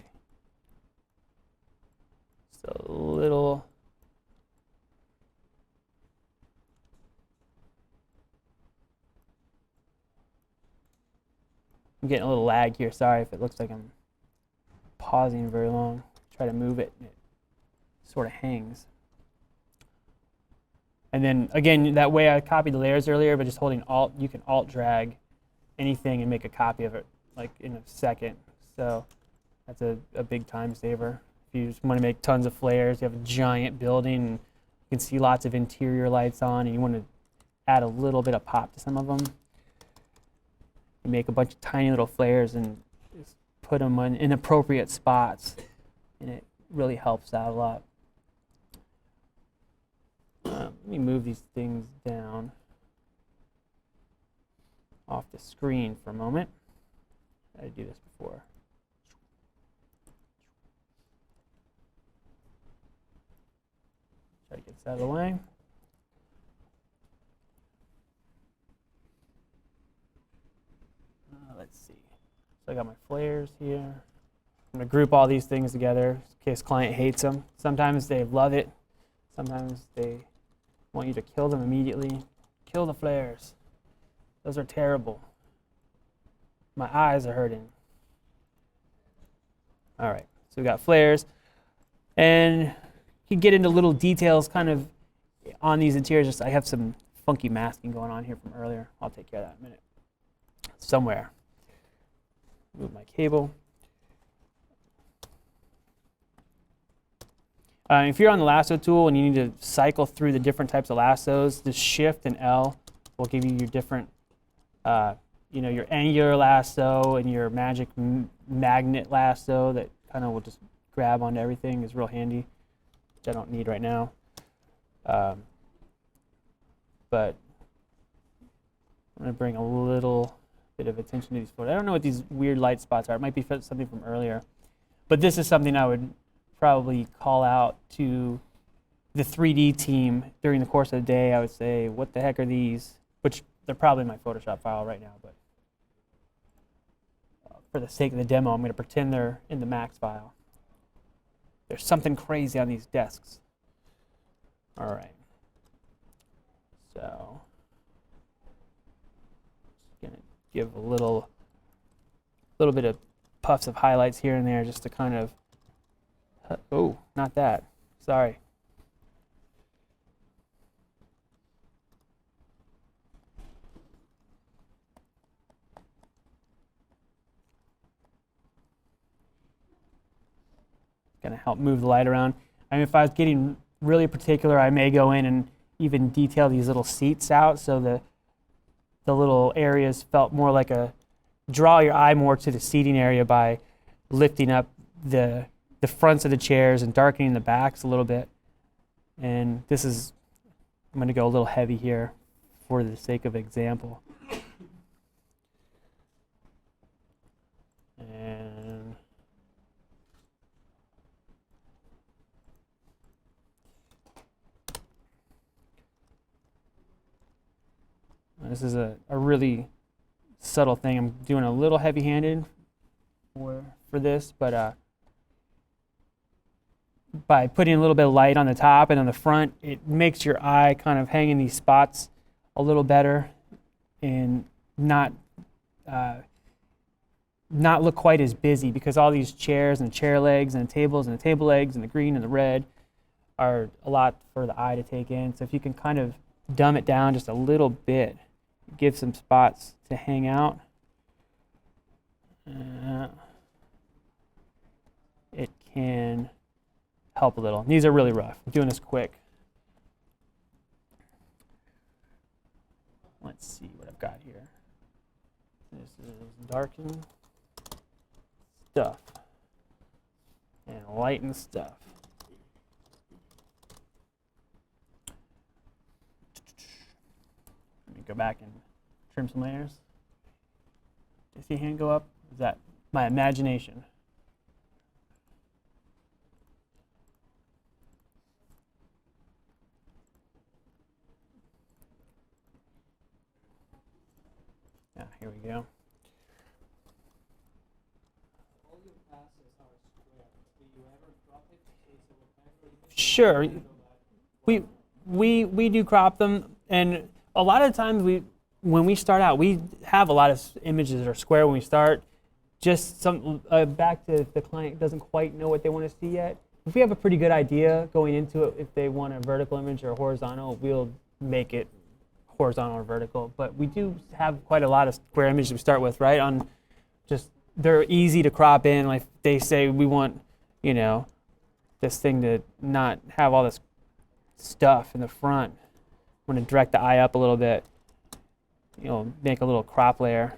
Speaker 1: Just a little. I'm getting a little lag here. Sorry if it looks like I'm pausing very long. Try to move it, and it sort of hangs. And then again, that way I copied the layers earlier, but just holding Alt, you can Alt drag anything and make a copy of it like in a second. So that's a big time saver. If you just want to make tons of flares, you have a giant building, and you can see lots of interior lights on, and you want to add a little bit of pop to some of them. You make a bunch of tiny little flares and just put them in appropriate spots, and it really helps out a lot. Let me move these things down off the screen for a moment. I had to do this before. Try to get this out of the way. Let's see. So I got my flares here. I'm going to group all these things together in case client hates them. Sometimes they love it. Sometimes they want you to kill them immediately. Kill the flares. Those are terrible. My eyes are hurting. All right, so we got flares. And you can get into little details kind of on these interiors. Just I have some funky masking going on here from earlier. I'll take care of that in a minute. Somewhere. Move my cable. If you're on the lasso tool and you need to cycle through the different types of lassos, the Shift and L will give you your different, your angular lasso and your magic magnet lasso that kind of will just grab onto everything. Is real handy, which I don't need right now. But I'm going to bring a little bit of attention to these photos. I don't know what these weird light spots are. It might be something from earlier. But this is something I would probably call out to the 3D team during the course of the day. I would say, what the heck are these? Which they're probably in my Photoshop file right now, but for the sake of the demo, I'm going to pretend they're in the Max file. There's something crazy on these desks. All right. So just going to give a little bit of puffs of highlights here and there just to kind of, oh, not that, sorry. Going to help move the light around. I mean, if I was getting really particular, I may go in and even detail these little seats out so the little areas felt more like draw your eye more to the seating area by lifting up the fronts of the chairs and darkening the backs a little bit. And this is, I'm going to go a little heavy here for the sake of example. And this is a really subtle thing. I'm doing a little heavy-handed for this, but by putting a little bit of light on the top and on the front, it makes your eye kind of hang in these spots a little better and not look quite as busy, because all these chairs and chair legs and tables and the table legs and the green and the red are a lot for the eye to take in. So if you can kind of dumb it down just a little bit, give some spots to hang out. It can help a little. These are really rough. I'm doing this quick. Let's see what I've got here. This is darken stuff and lighten stuff. Let me go back and trim some layers. Do you see hand go up? Is that my imagination? Yeah, here we go. Sure. We do crop them, and a lot of times when we start out, we have a lot of images that are square when we start. Just some back to if the client doesn't quite know what they want to see yet. If we have a pretty good idea going into it, if they want a vertical image or horizontal, we'll make it horizontal or vertical. But we do have quite a lot of square images we start with, right? On just they're easy to crop in. Like they say, we want, you know, this thing to not have all this stuff in the front. Want to direct the eye up a little bit. You know, make a little crop layer.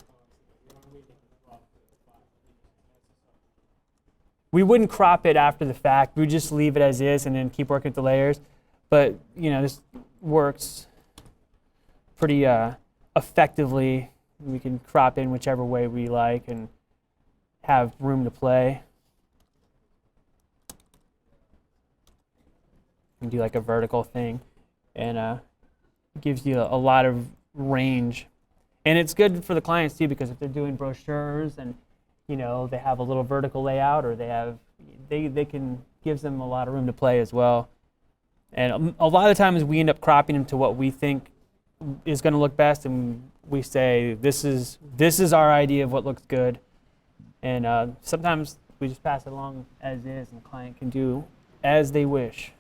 Speaker 1: We wouldn't crop it after the fact. We would just leave it as is and then keep working with the layers. But you know, this works pretty effectively. We can crop in whichever way we like and have room to play. And do like a vertical thing, and it gives you a lot of range. And it's good for the clients too, because if they're doing brochures and you know they have a little vertical layout, or they can gives them a lot of room to play as well. And a lot of the times we end up cropping them to what we think is going to look best, and we say this is our idea of what looks good. And sometimes we just pass it along as is, and the client can do as they wish.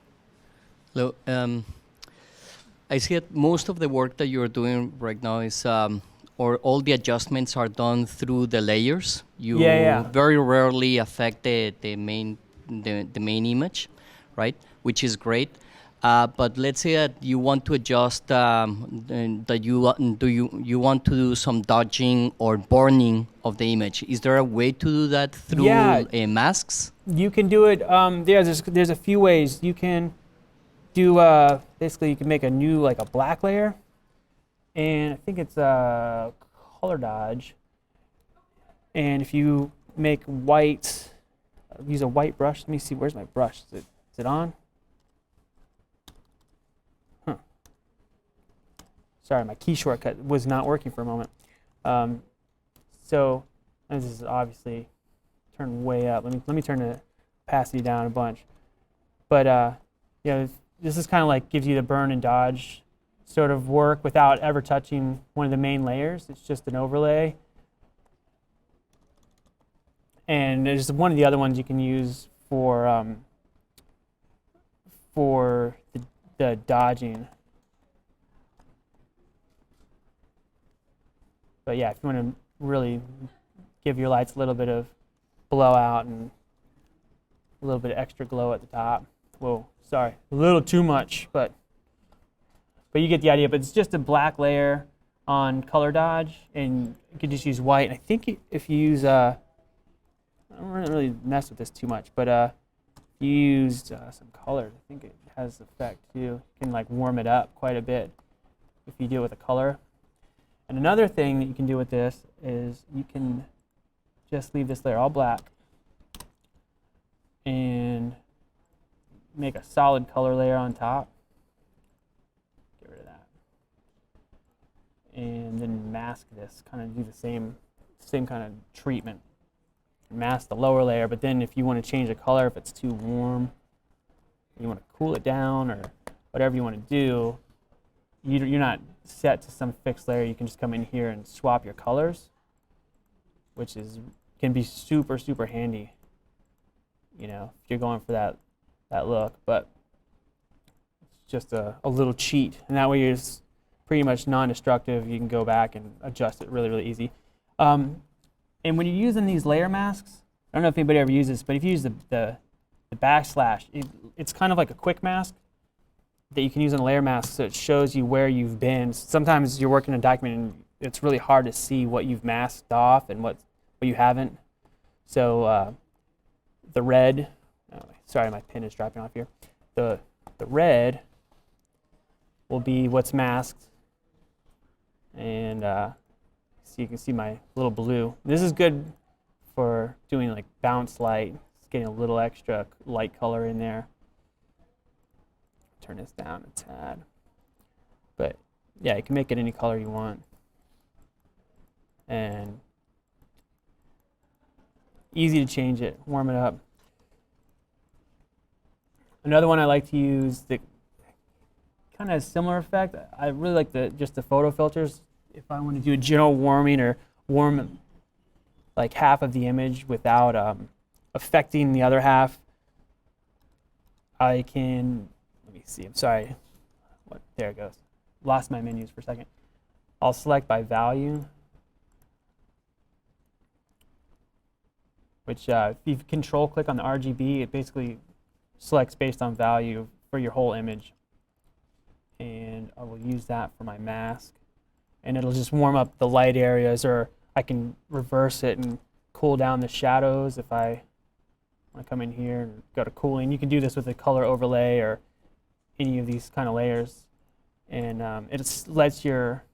Speaker 5: Hello. I see that most of the work that you're doing right now is, or all the adjustments are done through the layers. You very rarely affect the main image, right? Which is great. But let's say that you want to adjust that you want to do some dodging or burning of the image. Is there a way to do that through masks?
Speaker 1: You can do it. There's a few ways you can do. Basically, you can make a new like a black layer, and I think it's a color dodge. And if you make white, use a white brush. Let me see. Where's my brush? Is it on? Sorry, my key shortcut was not working for a moment. So this is obviously turned way up. Let me turn the opacity down a bunch. But you know, this is kind of like gives you the burn and dodge sort of work without ever touching one of the main layers. It's just an overlay. And there's one of the other ones you can use for the dodging. But yeah, if you want to really give your lights a little bit of blowout and a little bit of extra glow at the top. Whoa, sorry, a little too much, but you get the idea. But it's just a black layer on color dodge, and you could just use white. And I think if you use, I don't really mess with this too much, but if you use some color, I think it has effect too. You can like warm it up quite a bit if you do it with a color. And another thing that you can do with this is you can just leave this layer all black and make a solid color layer on top. Get rid of that. And then mask this, kind of do the same kind of treatment. Mask the lower layer, but then if you want to change the color, if it's too warm, you want to cool it down or whatever you want to do, you're not set to some fixed layer. You can just come in here and swap your colors, which can be super, super handy, you know, if you're going for that look. But just a little cheat, and that way it's pretty much non-destructive. You can go back and adjust it really, really easy. And when you're using these layer masks, I don't know if anybody ever uses this, but if you use the backslash, it's kind of like a quick mask that you can use in a layer mask, so it shows you where you've been. Sometimes you're working in a document and it's really hard to see what you've masked off and what you haven't. So the red, oh, sorry, my pen is dropping off here. The red will be what's masked, and so you can see my little blue. This is good for doing like bounce light. It's getting a little extra light color in there. Turn this down a tad. But yeah, you can make it any color you want. And easy to change it, warm it up. Another one I like to use that kind of has a similar effect. I really like just the photo filters. If I want to do a general warming or warm like half of the image without affecting the other half, I can, let me see, I'm sorry. There it goes. Lost my menus for a second. I'll select by value, which if you control click on the RGB, it basically selects based on value for your whole image. And I will use that for my mask. And it'll just warm up the light areas, or I can reverse it and cool down the shadows if I want to come in here and go to cooling. You can do this with a color overlay or any of these kind of layers. And it lets your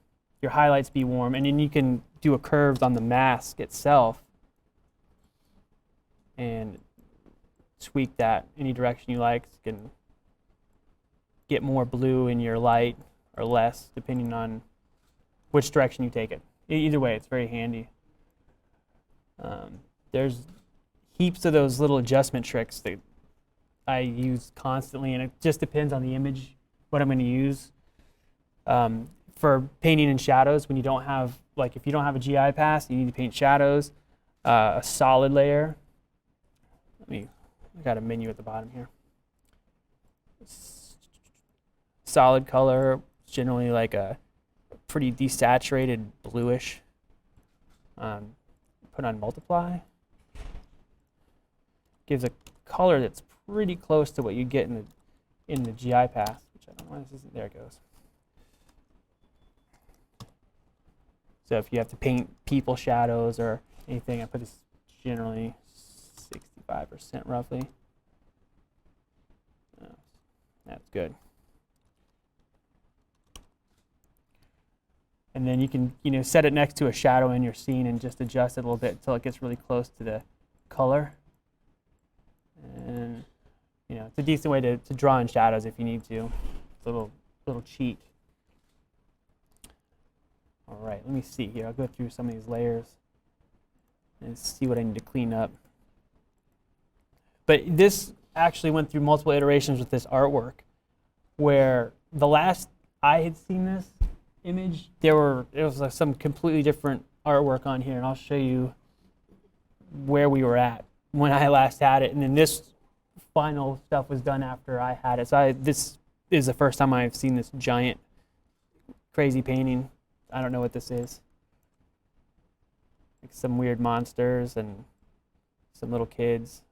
Speaker 1: highlights be warm. And then you can do a curves on the mask itself and tweak that any direction you like. You can get more blue in your light or less depending on which direction you take it. Either way, it's very handy. There's heaps of those little adjustment tricks that I use constantly, and it just depends on the image, what I'm going to use. For painting in shadows, when you don't have, like if you don't have a GI pass, you need to paint shadows, a solid layer. I got a menu at the bottom here. Solid color, generally like a pretty desaturated bluish. Put on multiply. Gives a color that's pretty close to what you get in the GI pass, which I don't know why this isn't. There it goes. So if you have to paint people shadows or anything, I put this generally 65% roughly. That's good. And then you can set it next to a shadow in your scene and just adjust it a little bit until it gets really close to the color. And it's a decent way to draw in shadows if you need to. It's a little cheat. All right, let me see here. I'll go through some of these layers and see what I need to clean up. But this actually went through multiple iterations with this artwork, where the last I had seen this image, it was like some completely different artwork on here, and I'll show you where we were at when I last had it. And then this final stuff was done after I had it. So this is the first time I've seen this giant, crazy painting. I don't know what this is. Like some weird monsters and some little kids.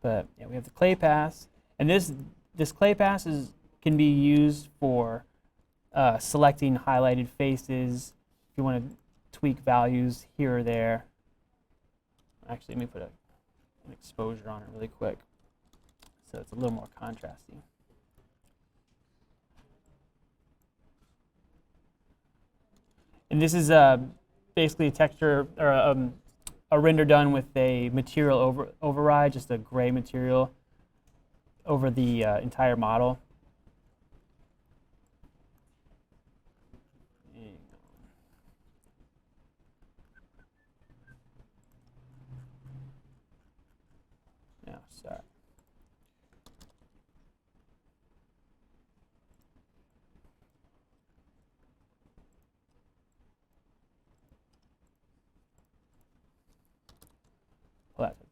Speaker 1: But yeah, we have the clay pass, and this clay pass can be used for selecting highlighted faces. If you want to tweak values here or there. Actually, let me put an exposure on it really quick, so it's a little more contrasty. And this is basically a texture or a render done with a material override, just a gray material over the entire model. No, sorry.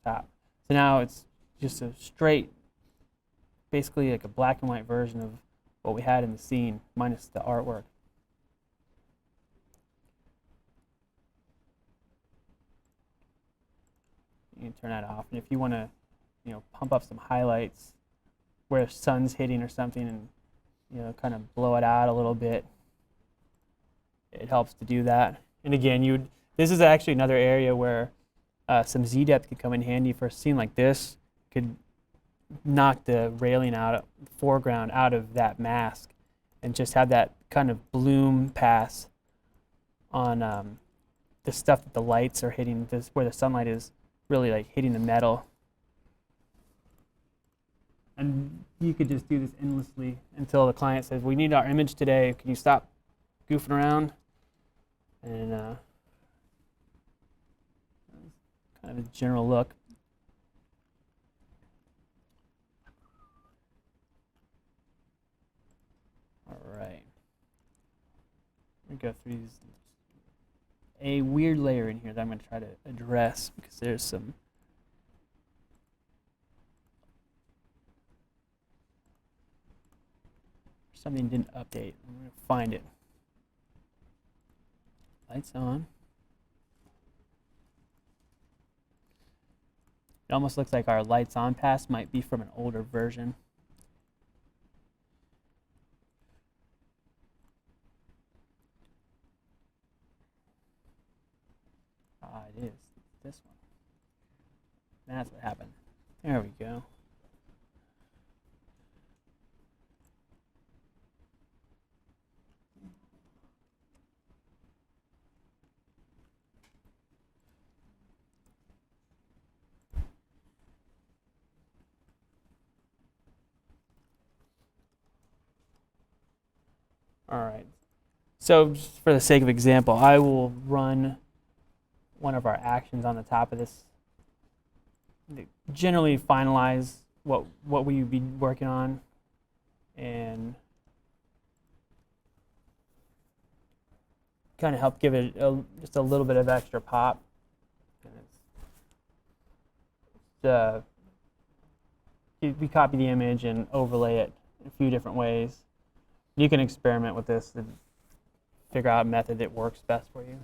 Speaker 1: top. So now it's just a straight, basically like a black and white version of what we had in the scene, minus the artwork. You can turn that off, and if you want to, pump up some highlights where the sun's hitting or something, and kind of blow it out a little bit, it helps to do that. And again, this is actually another area where some Z-depth could come in handy for a scene like this. Could knock the railing out, foreground out of that mask, and just have that kind of bloom pass on the stuff that the lights are hitting, where the sunlight is really like hitting the metal. And you could just do this endlessly until the client says, "We need our image today. Can you stop goofing around?" And kind of a general look. All right. We go through these. A weird layer in here that I'm going to try to address because there's some something didn't update. I'm going to find it. Lights on. It almost looks like our lights on pass might be from an older version. It is this one. That's what happened. There we go. All right. So just for the sake of example, I will run one of our actions on the top of this. Generally finalize what we would be working on, and kind of help give it just a little bit of extra pop. And we copy the image and overlay it a few different ways. You can experiment with this and figure out a method that works best for you.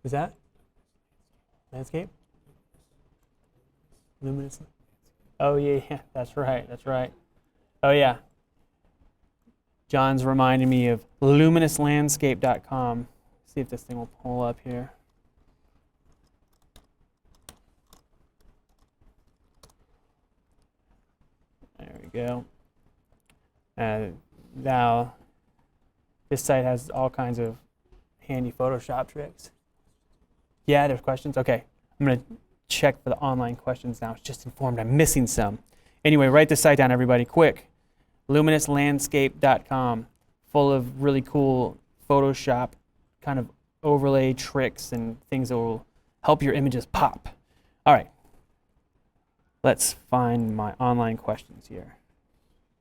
Speaker 1: Is that landscape? Luminous. Oh yeah, that's right. That's right. Oh yeah. John's reminding me of luminouslandscape.com. See if this thing will pull up here. There we go. Now, this site has all kinds of handy Photoshop tricks. Yeah, there's questions? Okay, I'm going to check for the online questions now. I was just informed I'm missing some. Anyway, write the site down, everybody, quick. luminouslandscape.com, full of really cool Photoshop kind of overlay tricks and things that will help your images pop. All right, let's find my online questions here.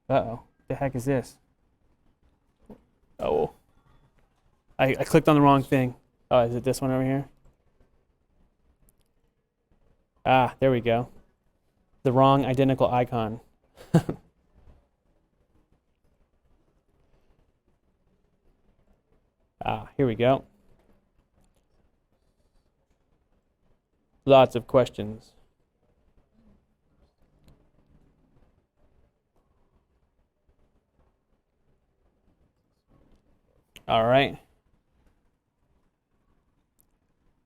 Speaker 1: Uh-oh, the heck is this? Oh, I clicked on the wrong thing. Oh, is it this one over here? Ah, there we go. The wrong identical icon. Ah, here we go. Lots of questions. All right.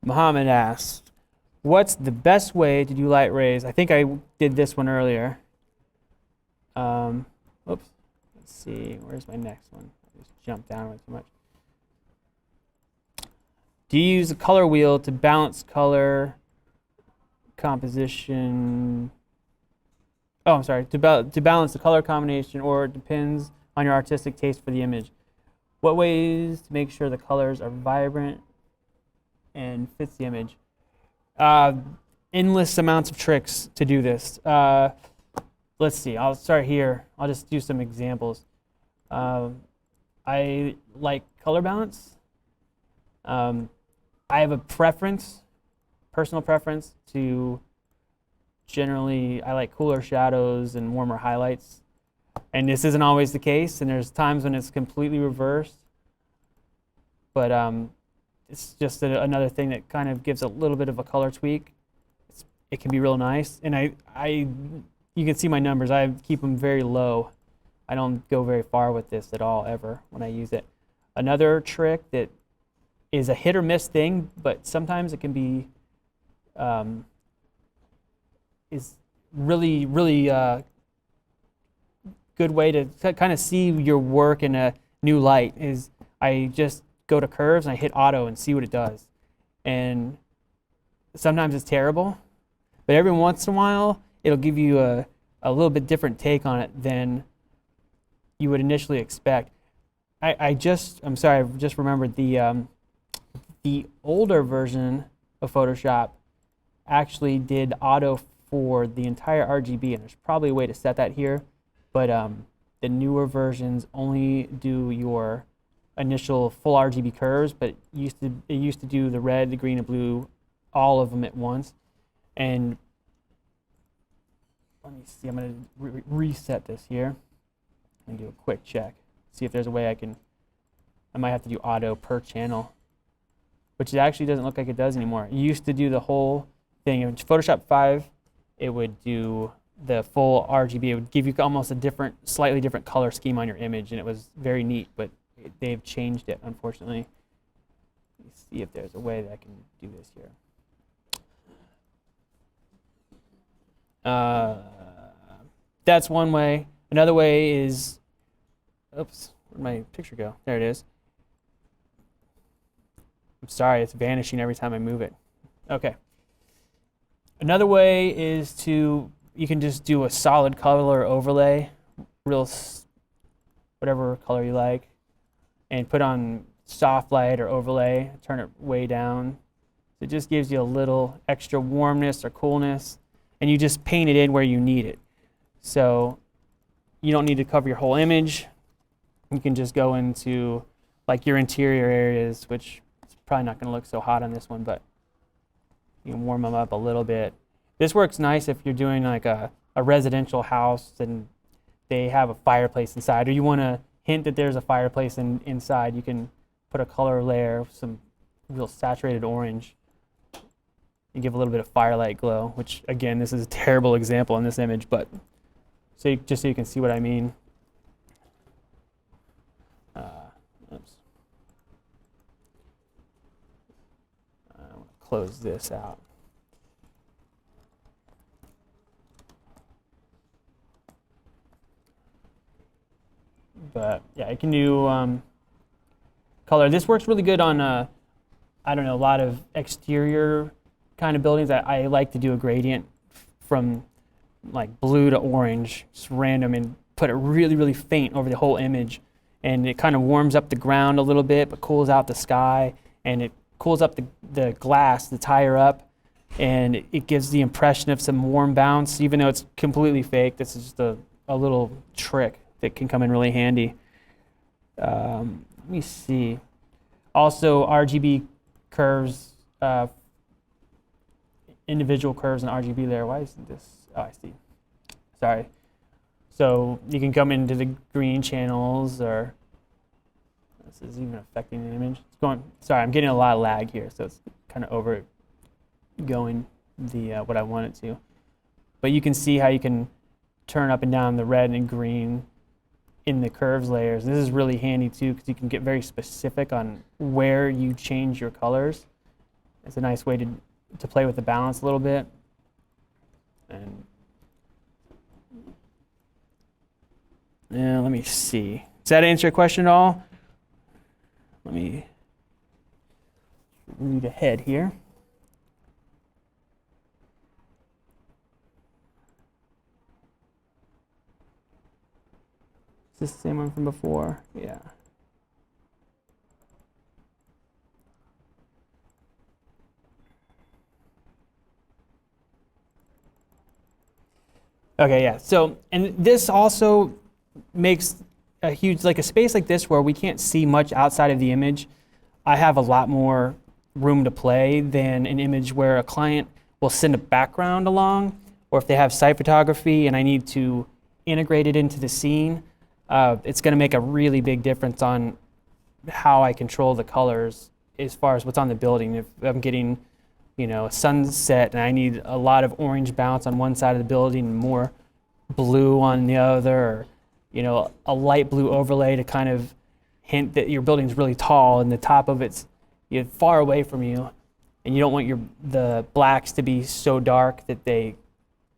Speaker 1: Muhammad asks, what's the best way to do light rays? I think I did this one earlier. Oops. Let's see. Where's my next one? I just jumped down way too much. Do you use a color wheel to balance color composition? Oh, I'm sorry. To balance the color combination, or it depends on your artistic taste for the image. What ways to make sure the colors are vibrant and fits the image? endless amounts of tricks to do this. Let's see, I'll start here. I'll just do some examples. I like color balance. I have a preference, personal preference, to generally, I like cooler shadows and warmer highlights. And this isn't always the case, and there's times when it's completely reversed. But it's just another thing that kind of gives a little bit of a color tweak. It can be real nice. And you can see my numbers. I keep them very low. I don't go very far with this at all, ever, when I use it. Another trick that is a hit or miss thing, but sometimes it can be, is really, really good way to kind of see your work in a new light, is I just go to curves and I hit auto and see what it does. And sometimes it's terrible, but every once in a while, it'll give you a little bit different take on it than you would initially expect. I'm sorry, I just remembered the older version of Photoshop actually did auto for the entire RGB, and there's probably a way to set that here, but the newer versions only do your initial full RGB curves, but it used to do the red, the green, and blue, all of them at once. And let me see, I'm going to reset this here and do a quick check, see if there's a way I might have to do auto per channel, which it actually doesn't look like it does anymore. It used to do the whole thing. In Photoshop 5, it would do the full RGB. It would give you almost a slightly different color scheme on your image, and it was very neat, but they've changed it, unfortunately. Let me see if there's a way that I can do this here. That's one way. Another way is, oops, where'd my picture go? There it is. I'm sorry, it's vanishing every time I move it. Okay. Another way is you can just do a solid color overlay, whatever color you like, and put on soft light or overlay, turn it way down. It just gives you a little extra warmness or coolness, and you just paint it in where you need it. So you don't need to cover your whole image. You can just go into like your interior areas, which is probably not going to look so hot on this one, but you can warm them up a little bit. This works nice if you're doing like a residential house and they have a fireplace inside, or you want to hint that there's a fireplace inside. You can put a color layer, some real saturated orange, and give a little bit of firelight glow, which again, this is a terrible example in this image, but just so you can see what I mean. Oops. I want to close this out. But yeah, I can do color. This works really good on, I don't know, a lot of exterior kind of buildings. I like to do a gradient from like blue to orange, just random, and put it really, really faint over the whole image. And it kind of warms up the ground a little bit, but cools out the sky, and it cools up the glass that's higher up, and it gives the impression of some warm bounce, even though it's completely fake. This is just a little trick that can come in really handy. Let me see. Also, RGB curves, individual curves and RGB there. Why isn't this? Oh, I see. Sorry. So you can come into the green channels, or this is even affecting the image. It's going. Sorry, I'm getting a lot of lag here, so it's kind of over going the what I want it to. But you can see how you can turn up and down the red and green in the curves layers. This is really handy too, because you can get very specific on where you change your colors. It's a nice way to play with the balance a little bit. And let me see. Does that answer your question at all? Let me read ahead here. Is this the same one from before? Yeah. Okay, yeah. So, and this also makes a huge, like a space like this where we can't see much outside of the image. I have a lot more room to play than an image where a client will send a background along, or if they have site photography and I need to integrate it into the scene, it's going to make a really big difference on how I control the colors as far as what's on the building. If I'm getting, you know, a sunset and I need a lot of orange bounce on one side of the building and more blue on the other, or, you know, a light blue overlay to kind of hint that your building's really tall and the top of it's far away from you, and you don't want the blacks to be so dark that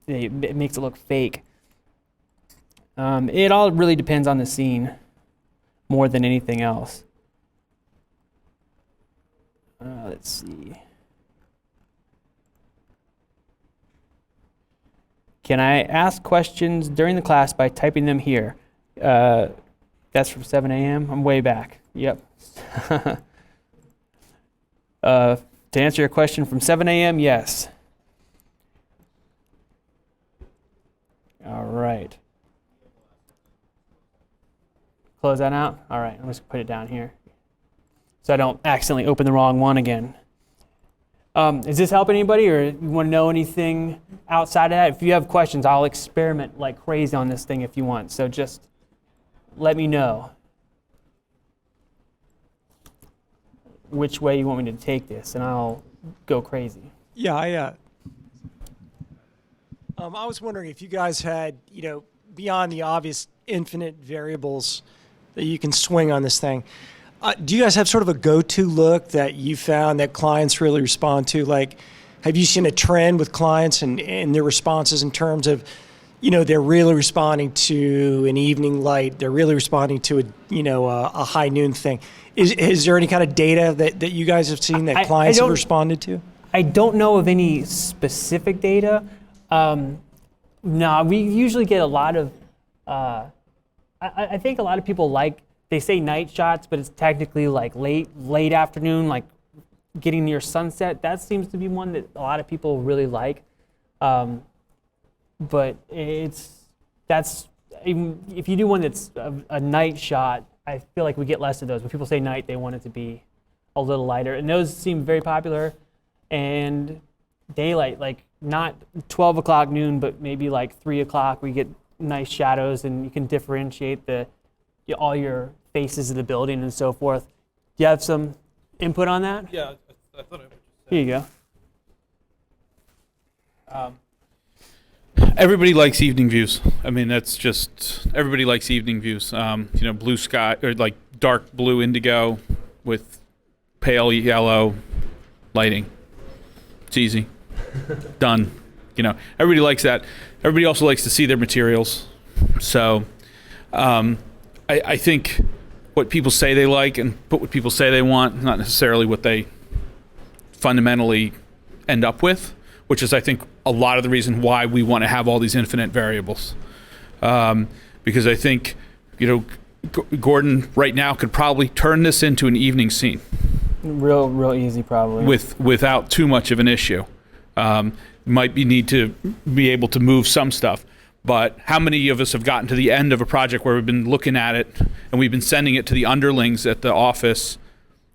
Speaker 1: it makes it look fake. It all really depends on the scene more than anything else. Let's see. Can I ask questions during the class by typing them here? That's from 7 a.m. I'm way back. Yep. To answer your question from 7 a.m., yes. All right. Close that out? All right, I'm just going to put it down here so I don't accidentally open the wrong one again. Is this helping anybody, or you want to know anything outside of that? If you have questions, I'll experiment like crazy on this thing if you want. So just let me know which way you want me to take this, and I'll go crazy.
Speaker 10: Yeah, I was wondering if you guys had, you know, beyond the obvious infinite variables that you can swing on this thing, do you guys have sort of a go-to look that you found that clients really respond to? Like, have you seen a trend with clients and their responses in terms of, you know, they're really responding to an evening light, they're really responding to a high noon thing? Is there any kind of data that you guys have seen that clients have responded to?
Speaker 1: I don't know of any specific data. No, we usually get a lot of, I think a lot of people they say night shots, but it's technically like late afternoon, like getting near sunset. That seems to be one that a lot of people really like. But if you do one that's a night shot, I feel like we get less of those. When people say night, they want it to be a little lighter. And those seem very popular. And daylight, like not 12 o'clock noon, but maybe like 3 o'clock, we get nice shadows and you can differentiate all your faces of the building and so forth. Do you have some input on that?
Speaker 3: Yeah, I thought I would just say.
Speaker 1: Here you go.
Speaker 3: Everybody likes evening views. I mean, that's just, everybody likes evening views. Blue sky, or like dark blue indigo with pale yellow lighting. It's easy. Done. Everybody likes that. Everybody also likes to see their materials. So I think what people say they like and what people say they want, not necessarily what they fundamentally end up with, which is, I think, a lot of the reason why we want to have all these infinite variables. Because I think, Gordon right now could probably turn this into an evening scene.
Speaker 1: Real easy, probably.
Speaker 3: Without too much of an issue. Might need to be able to move some stuff. But how many of us have gotten to the end of a project where we've been looking at it and we've been sending it to the underlings at the office,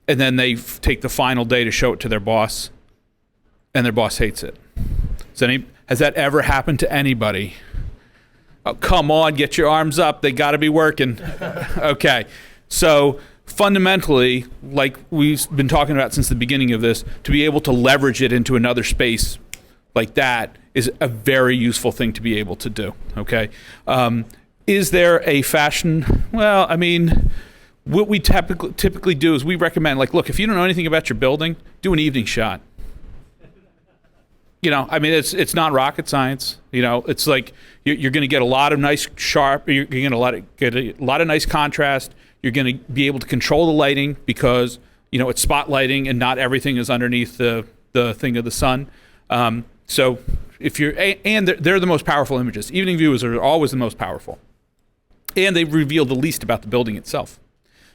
Speaker 3: and then they take the final day to show it to their boss, and their boss hates it? Has that ever happened to anybody? Oh, come on, get your arms up. They got to be working. Okay. So fundamentally, like we've been talking about since the beginning of this, to be able to leverage it into another space like that is a very useful thing to be able to do. Okay. Is there a fashion? Well, I mean, what we typically do is we recommend, like, look, if you don't know anything about your building, do an evening shot. I mean, it's not rocket science. It's like you're going to get a lot of nice sharp. You're going to get a lot of nice contrast. You're going to be able to control the lighting because it's spotlighting and not everything is underneath the thing of the sun. So if they're the most powerful images. Evening views are always the most powerful, and they reveal the least about the building itself.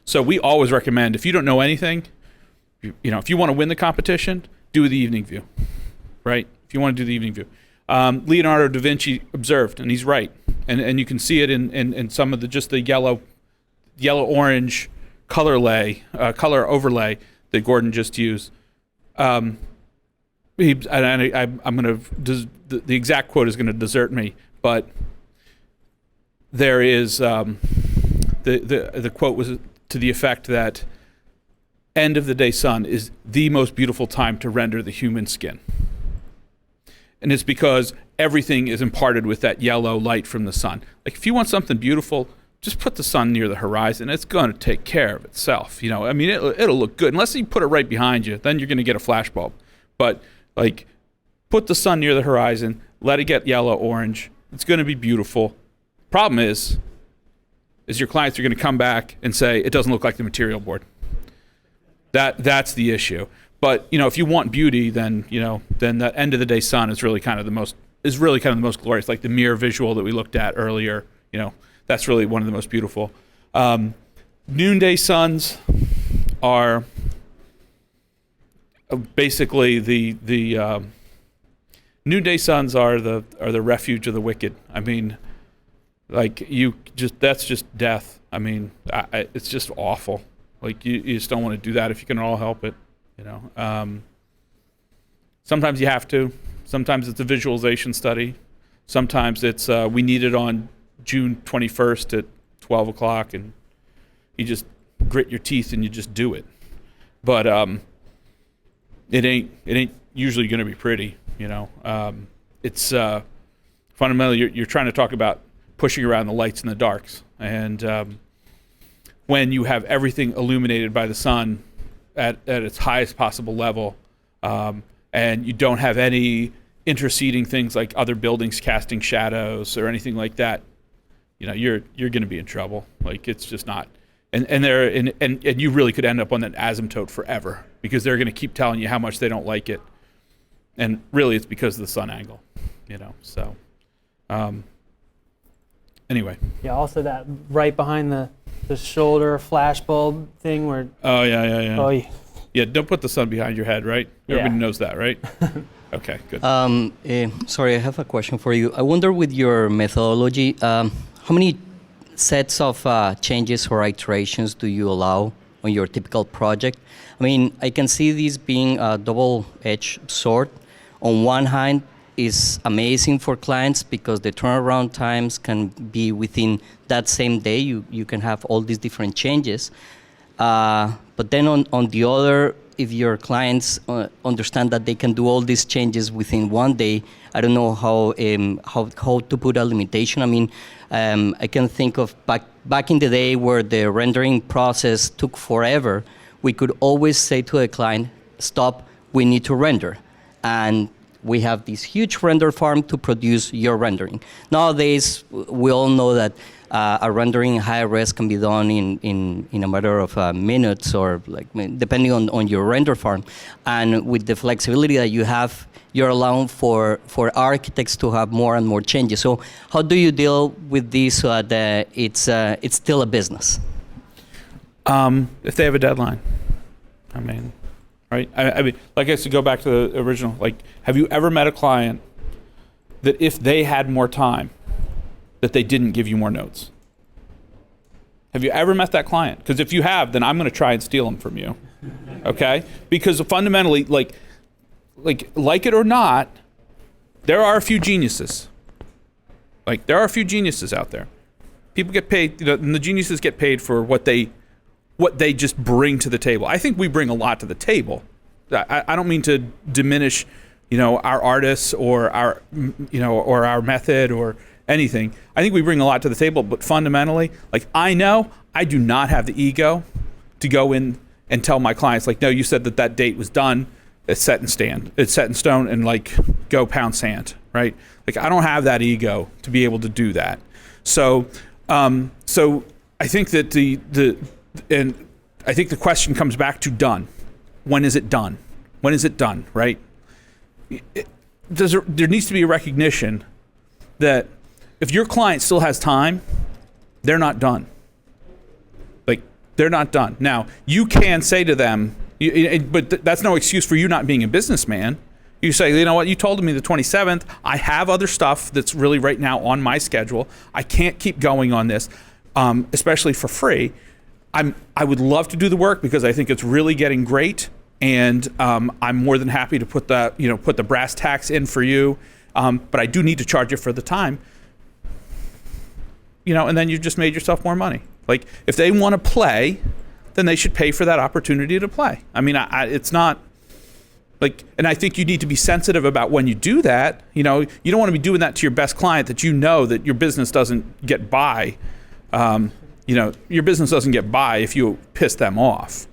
Speaker 3: So we always recommend, if you don't know anything, if you want to win the competition, do the evening view. Right? If you want to do the evening view. Leonardo da Vinci observed, and he's right. And you can see it in some of the yellow-orange color overlay that Gordon just used. I'm gonna the exact quote is gonna desert me, but there is the quote was to the effect that end of the day sun is the most beautiful time to render the human skin. And it's because everything is imparted with that yellow light from the sun. Like if you want something beautiful, just put the sun near the horizon. It's going to take care of itself. I mean, it'll look good. Unless you put it right behind you, then you're going to get a flashbulb. But like, put the sun near the horizon, let it get yellow, orange. It's going to be beautiful. Problem is your clients are going to come back and say it doesn't look like the material board. That's the issue. But if you want beauty, then then that end of the day sun is really kind of the most glorious. Like the mirror visual that we looked at earlier. That's really one of the most beautiful. Noonday suns are basically the noonday suns are the refuge of the wicked. I mean, like that's just death. I mean, it's just awful. Like you just don't want to do that if you can all help it. Sometimes you have to. Sometimes it's a visualization study. Sometimes it's we need it on June 21st at 12 o'clock, and you just grit your teeth and you just do it. But it ain't usually going to be pretty. It's fundamentally you're trying to talk about pushing around the lights and the darks, and when you have everything illuminated by the sun at its highest possible level, and you don't have any interceding things like other buildings casting shadows or anything like that, you're going to be in trouble. Like it's just not, and you really could end up on that asymptote forever because they're going to keep telling you how much they don't like it, and really it's because of the sun angle, So, anyway.
Speaker 1: Yeah. Also, that right behind the shoulder flash bulb thing where.
Speaker 3: Oh yeah.
Speaker 1: Oh yeah.
Speaker 3: Yeah, don't put the sun behind your head, right? Everybody knows that, right? Okay, good.
Speaker 5: Sorry, I have a question for you. I wonder with your methodology, how many sets of changes or iterations do you allow on your typical project? I mean, I can see this being a double-edged sword. On one hand, is amazing for clients because the turnaround times can be within that same day. You can have all these different changes. But then on the other, if your clients understand that they can do all these changes within one day, I don't know how to put a limitation. I mean, I can think of back in the day where the rendering process took forever. We could always say to a client, stop, we need to render. And we have this huge render farm to produce your rendering. Nowadays, we all know that a rendering high res can be done in a matter of minutes or depending on your render farm. And with the flexibility that you have, you're allowing for architects to have more and more changes. So how do you deal with this so that it's still a business?
Speaker 3: If they have a deadline, I mean, right? I mean, like I said, to go back to the original, have you ever met a client that if they had more time, that they didn't give you more notes? Have you ever met that client? Because if you have, then I'm going to try and steal them from you, okay? Because fundamentally, like it or not, there are a few geniuses. There are a few geniuses out there. People get paid, and the geniuses get paid for what they just bring to the table. I think we bring a lot to the table. I don't mean to diminish, our artists or our method or anything. I think we bring a lot to the table, but fundamentally, I know I do not have the ego to go in and tell my clients, no, you said that date was done. It's set in stone, and go pound sand, right? I don't have that ego to be able to do that. So I think that I think the question comes back to done. When is it done? When is it done, right? There needs to be a recognition that if your client still has time, they're not done. They're not done. Now, you can say to them, but that's no excuse for you not being a businessman. You say, you know what, you told me the 27th. I have other stuff that's really right now on my schedule. I can't keep going on this, especially for free. I would love to do the work because I think it's really getting great, and I'm more than happy to put the brass tacks in for you. But I do need to charge you for the time. And then you've just made yourself more money. Like, if they want to play, then they should pay for that opportunity to play. I mean, it's not like, and I think you need to be sensitive about when you do that. You don't want to be doing that to your best client that that your business doesn't get by. Your business doesn't get by if you piss them off,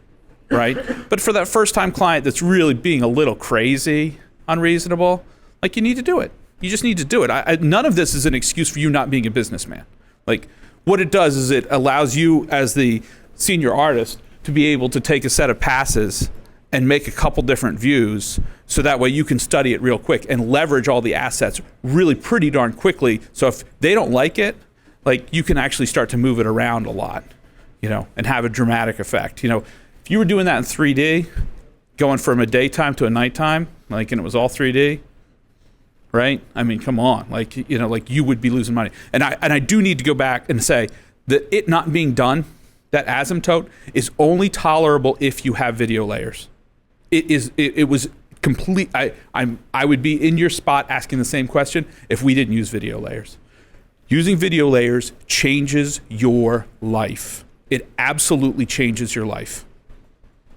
Speaker 3: right? But for that first-time client that's really being a little crazy, unreasonable, like, you need to do it. You just need to do it. None of this is an excuse for you not being a businessman. Like, what it does is it allows you as the senior artist to be able to take a set of passes and make a couple different views, so that way you can study it real quick and leverage all the assets really pretty darn quickly. So if they don't like it, like, you can actually start to move it around a lot, and have a dramatic effect. If you were doing that in 3D, going from a daytime to a nighttime, and it was all 3D, right? I mean, come on, you would be losing money. And I do need to go back and say that it not being done, that asymptote, is only tolerable if you have video layers. It was complete. I would be in your spot asking the same question if we didn't use video layers. Using video layers changes your life. It absolutely changes your life.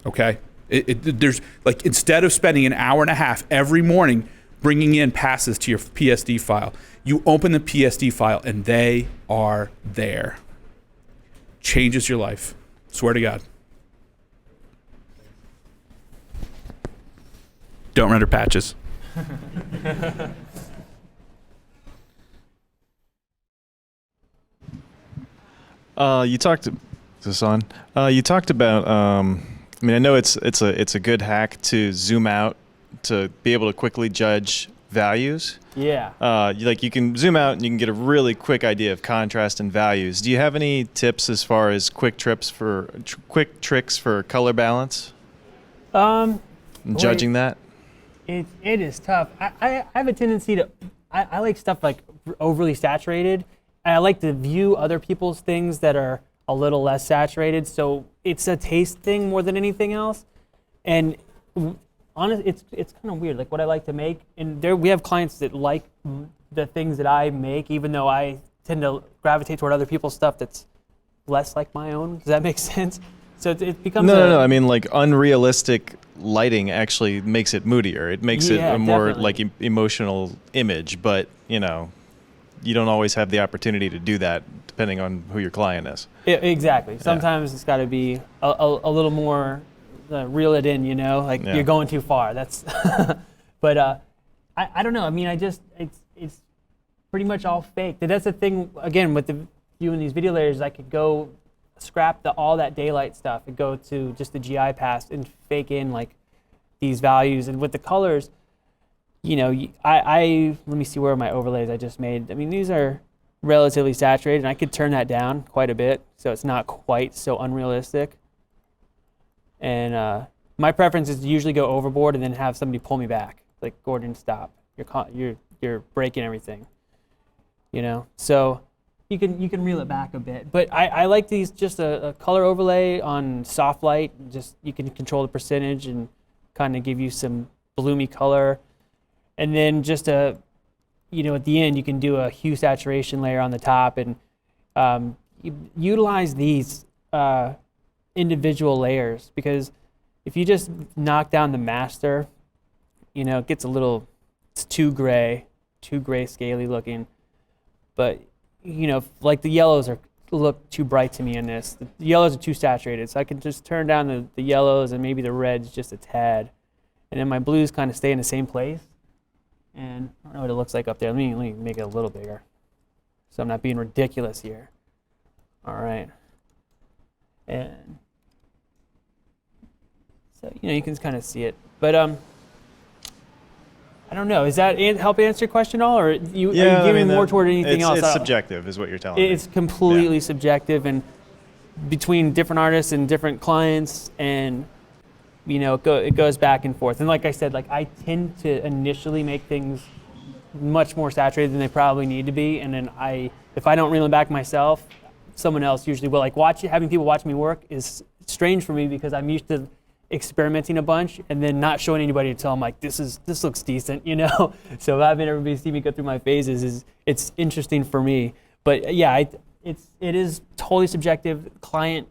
Speaker 3: Okay? There's instead of spending an hour and a half every morning bringing in passes to your PSD file, you open the PSD file and they are there. Changes your life. Swear to God. Don't render patches.
Speaker 11: You talked. Is this on? You talked about. I know it's a good hack to zoom out to be able to quickly judge values.
Speaker 1: Yeah.
Speaker 11: You can zoom out and you can get a really quick idea of contrast and values. Do you have any tips as far as quick tricks for color balance? Judging that.
Speaker 1: It is tough. I have a tendency to. I like stuff like overly saturated. I like to view other people's things that are a little less saturated. So it's a taste thing more than anything else. And honestly, it's kind of weird. Like, what I like to make, and we have clients that like the things that I make, even though I tend to gravitate toward other people's stuff that's less like my own. Does that make sense? So it becomes
Speaker 11: no. I mean, like, unrealistic lighting actually makes it moodier. It makes it a more
Speaker 1: definitely.
Speaker 11: Emotional image, but you don't always have the opportunity to do that depending on who your client is.
Speaker 1: Exactly. Sometimes it's got to be a little more reel it in, you're going too far. That's, but I don't know. I mean, it's pretty much all fake. That's the thing, again, with viewing these video layers, I could go scrap all that daylight stuff and go to just the GI pass and fake in like these values. And with the colors, I let me see where my overlays I just made. I mean, these are relatively saturated, and I could turn that down quite a bit so it's not quite so unrealistic. And my preference is to usually go overboard and then have somebody pull me back, like, Gordon, stop. You're breaking everything. So you can reel it back a bit. But I like these, just a color overlay on soft light. Just you can control the percentage and kind of give you some bloomy color. And then just at the end, you can do a hue saturation layer on the top and utilize these individual layers, because if you just knock down the master, it gets it's too gray scaly looking. But, like the yellows look too bright to me in this. The yellows are too saturated, so I can just turn down the yellows and maybe the reds just a tad. And then my blues kind of stay in the same place. And I don't know what it looks like up there. Let me make it a little bigger, so I'm not being ridiculous here. All right. And so, you can kind of see it. But I don't know. Is that help answer your question at all, or are you giving more toward anything else?
Speaker 11: It's subjective, is what you're telling me.
Speaker 1: It's completely subjective, and between different artists and different clients, and it goes back and forth. And like I said, like I tend to initially make things much more saturated than they probably need to be, and then if I don't reel them back myself, someone else usually will. Like having people watch me work is strange for me because I'm used to experimenting a bunch and then not showing anybody until I'm like, this looks decent, So having everybody see me go through my phases it's interesting for me. But yeah, it is totally subjective. Client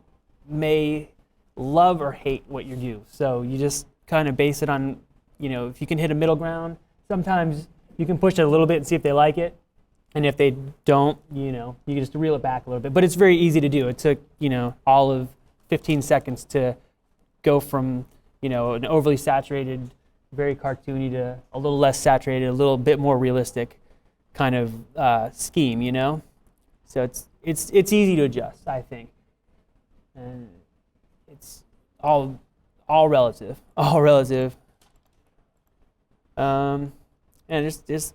Speaker 1: may love or hate what you do, so you just kind of base it on, if you can hit a middle ground. Sometimes you can push it a little bit and see if they like it, and if they don't, you can just reel it back a little bit. But it's very easy to do. It took all of 15 seconds to go from an overly saturated, very cartoony to a little less saturated, a little bit more realistic kind of scheme, So it's easy to adjust, I think, and it's all relative, And there's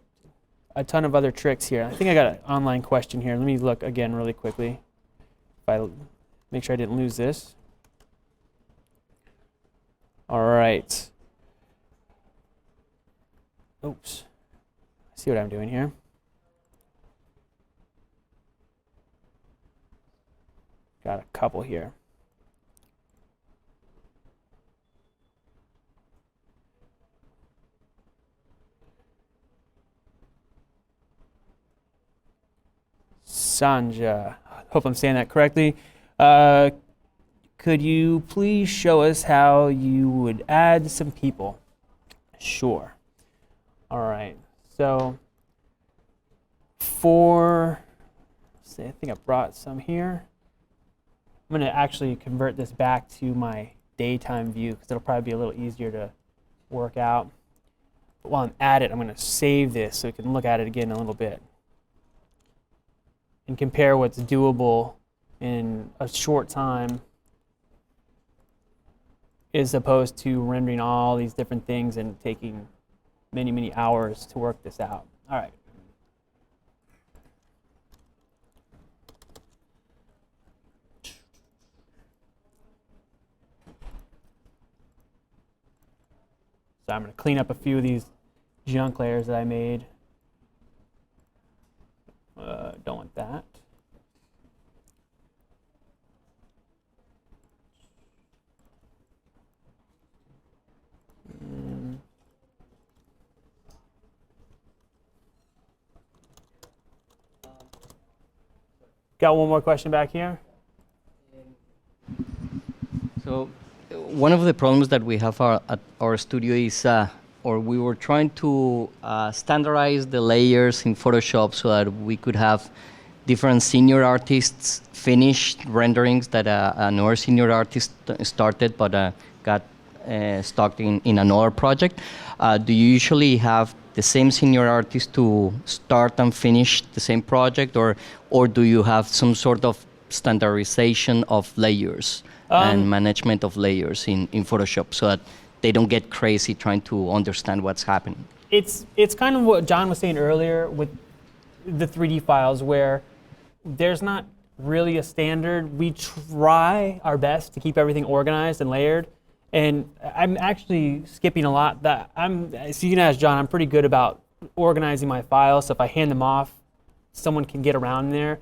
Speaker 1: a ton of other tricks here. I think I got an online question here. Let me look again really quickly. If I make sure I didn't lose this. All right. Oops. See what I'm doing here. Got a couple here. Sanja, hope I'm saying that correctly. Could you please show us how you would add some people? Sure. All right. So I think I brought some here. I'm going to actually convert this back to my daytime view because it'll probably be a little easier to work out. But while I'm at it, I'm going to save this so we can look at it again in a little bit and compare what's doable in a short time as opposed to rendering all these different things and taking many, many hours to work this out. All right. So I'm going to clean up a few of these junk layers that I made. Don't want that. Got one more question back here?
Speaker 5: So one of the problems that we have at our studio is, or we were trying to standardize the layers in Photoshop so that we could have different senior artists finish renderings that another senior artist started but got stuck in another project. Do you usually have the same senior artist to start and finish the same project, or do you have some sort of standardization of layers and management of layers in Photoshop so that they don't get crazy trying to understand what's happening?
Speaker 1: It's kind of what John was saying earlier with the 3D files, where there's not really a standard. We try our best to keep everything organized and layered. And I'm actually skipping a lot. So you can ask John, I'm pretty good about organizing my files. So if I hand them off, someone can get around there.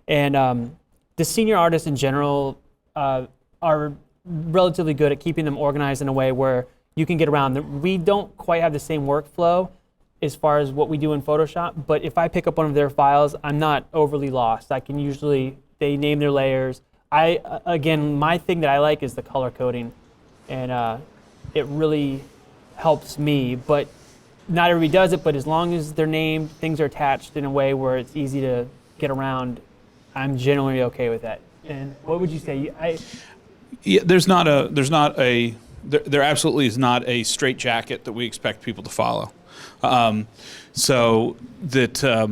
Speaker 1: And the senior artists in general are relatively good at keeping them organized in a way where you can get around them. We don't quite have the same workflow as far as what we do in Photoshop, but if I pick up one of their files, I'm not overly lost. I can usually, they name their layers. Again, my thing that I like is the color coding, and it really helps me, but not everybody does it, but as long as they're named, things are attached in a way where it's easy to get around, I'm generally okay with that. And what would you say?
Speaker 3: There absolutely is not a straight jacket that we expect people to follow. So that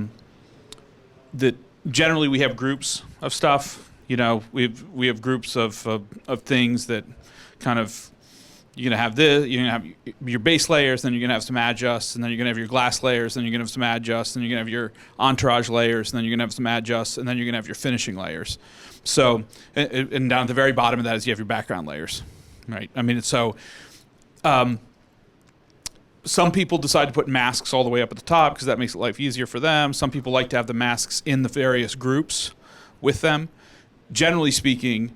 Speaker 3: generally we have groups of stuff. We have groups of things that kind of, you're gonna have this, you're gonna have your base layers, then you're gonna have some adjusts, and then you're gonna have your glass layers, then you're gonna have some adjusts, and you're gonna have your entourage layers, and then you're gonna have some adjusts, and then you're gonna have your finishing layers. So, and down at the very bottom of that is you have your background layers. right? I mean, so some people decide to put masks all the way up at the top because that makes life easier for them. Some people like to have the masks in the various groups with them. Generally speaking,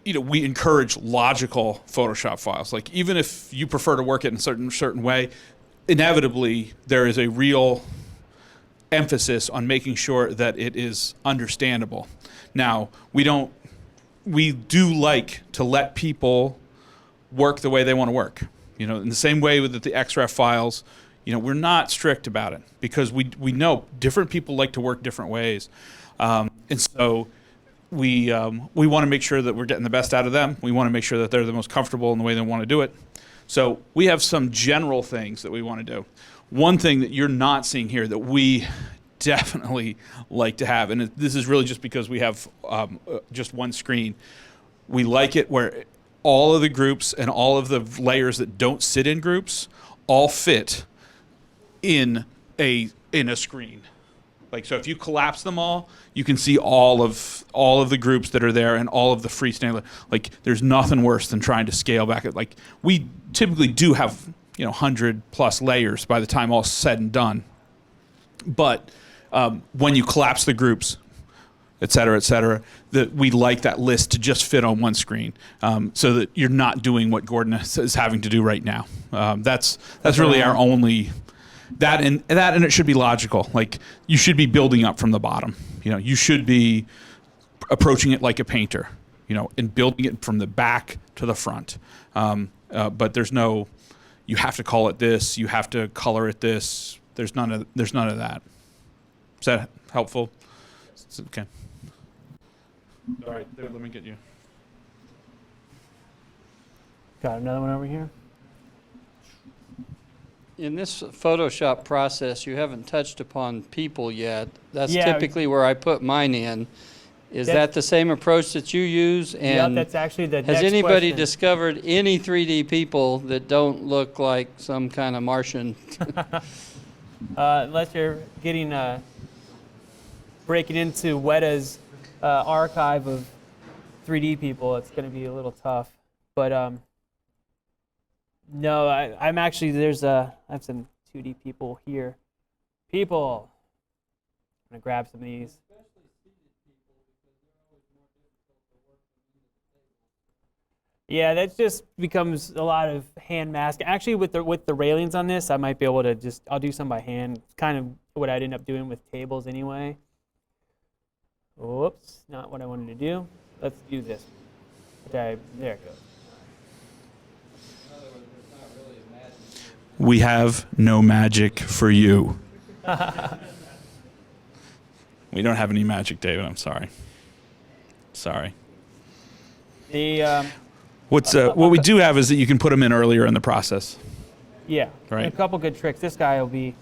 Speaker 3: we encourage logical Photoshop files. Like, even if you prefer to work it in a certain way, inevitably there is a real emphasis on making sure that it is understandable. Now, we do like to let people work the way they want to work. In the same way with the XREF files, we're not strict about it because we know different people like to work different ways. And so we want to make sure that we're getting the best out of them. We want to make sure that they're the most comfortable in the way they want to do it. So we have some general things that we want to do. One thing that you're not seeing here that we definitely like to have, and this is really just because we have just one screen, we like it where all of the groups and all of the layers that don't sit in groups all fit in a screen. Like, so if you collapse them all, you can see all of the groups that are there and all of the freestanding. Like, there's nothing worse than trying to scale back. Like, we typically do have 100+ layers by the time all's said and done. But when you collapse the groups, et cetera, that we like that list to just fit on one screen, so that you're not doing what Gordon is having to do right now. That's really our only and it should be logical. Like, you should be building up from the bottom. You should be approaching it like a painter, and building it from the back to the front. But there's no, you have to call it this, you have to color it this. There's none of that. Is that helpful? Okay. All right, let me get you.
Speaker 1: Got another one over here.
Speaker 2: In this Photoshop process, you haven't touched upon people yet. That's
Speaker 1: Yeah.
Speaker 2: typically where I put mine in. Is that the same approach that you use? And
Speaker 1: that's actually the
Speaker 2: has
Speaker 1: next
Speaker 2: anybody
Speaker 1: question.
Speaker 2: discovered any 3D people that don't look like some kind of Martian?
Speaker 1: Unless you're getting breaking into Weta's archive of 3D people, it's going to be a little tough. But no, I'm actually I have some 2D people here. People, I'm going to grab some of these. Yeah, that just becomes a lot of hand masking. Actually, with the railings on this, I might be able to I'll do some by hand. It's kind of what I'd end up doing with tables anyway. Whoops, not what I wanted to do. Let's do this. Okay, there it goes.
Speaker 3: We have no magic for you. We don't have any magic, David. I'm sorry. Sorry.
Speaker 1: The
Speaker 3: what we do have is that you can put them in earlier in the process.
Speaker 1: yeah,
Speaker 3: Right.
Speaker 1: a couple good tricks. This guy will be.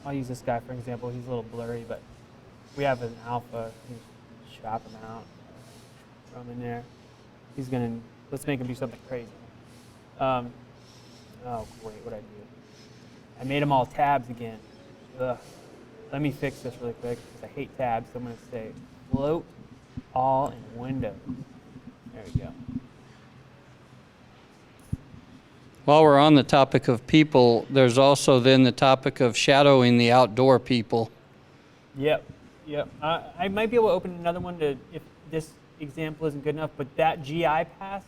Speaker 1: I'll use this guy for example. He's a little blurry, but we have an alpha. Just chop him out. Throw him in there. He's gonna. Let's make him do something crazy. Oh great, what I do? I made them all tabs again. Ugh. Let me fix this really quick because I hate tabs. So I'm gonna say float all in Windows. There we go.
Speaker 2: While we're on the topic of people, there's also then the topic of shadowing the outdoor people.
Speaker 1: Yep. I might be able to open another one if this example isn't good enough, but that GI path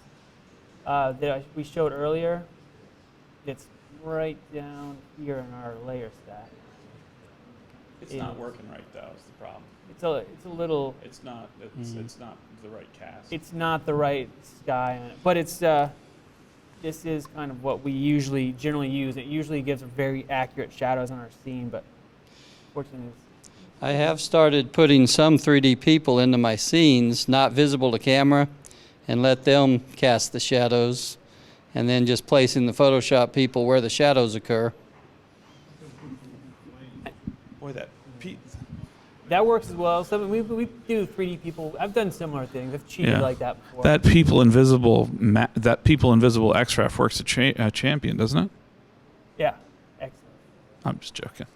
Speaker 1: that we showed earlier, it's right down here in our layer stack.
Speaker 3: It's not working right, though, is the problem.
Speaker 1: It's a little.
Speaker 3: It's not the right cast.
Speaker 1: It's not the right sky on it, but it's this is kind of what we generally use. It usually gives very accurate shadows on our scene, but fortunately,
Speaker 2: I have started putting some 3D people into my scenes, not visible to camera, and let them cast the shadows, and then just placing the Photoshop people where the shadows occur.
Speaker 3: Boy,
Speaker 1: that works as well. So we do 3D people. I've done similar things. I've cheated like that before.
Speaker 3: That people invisible XREF works at Champion, doesn't it?
Speaker 1: Yeah, excellent.
Speaker 3: I'm just joking.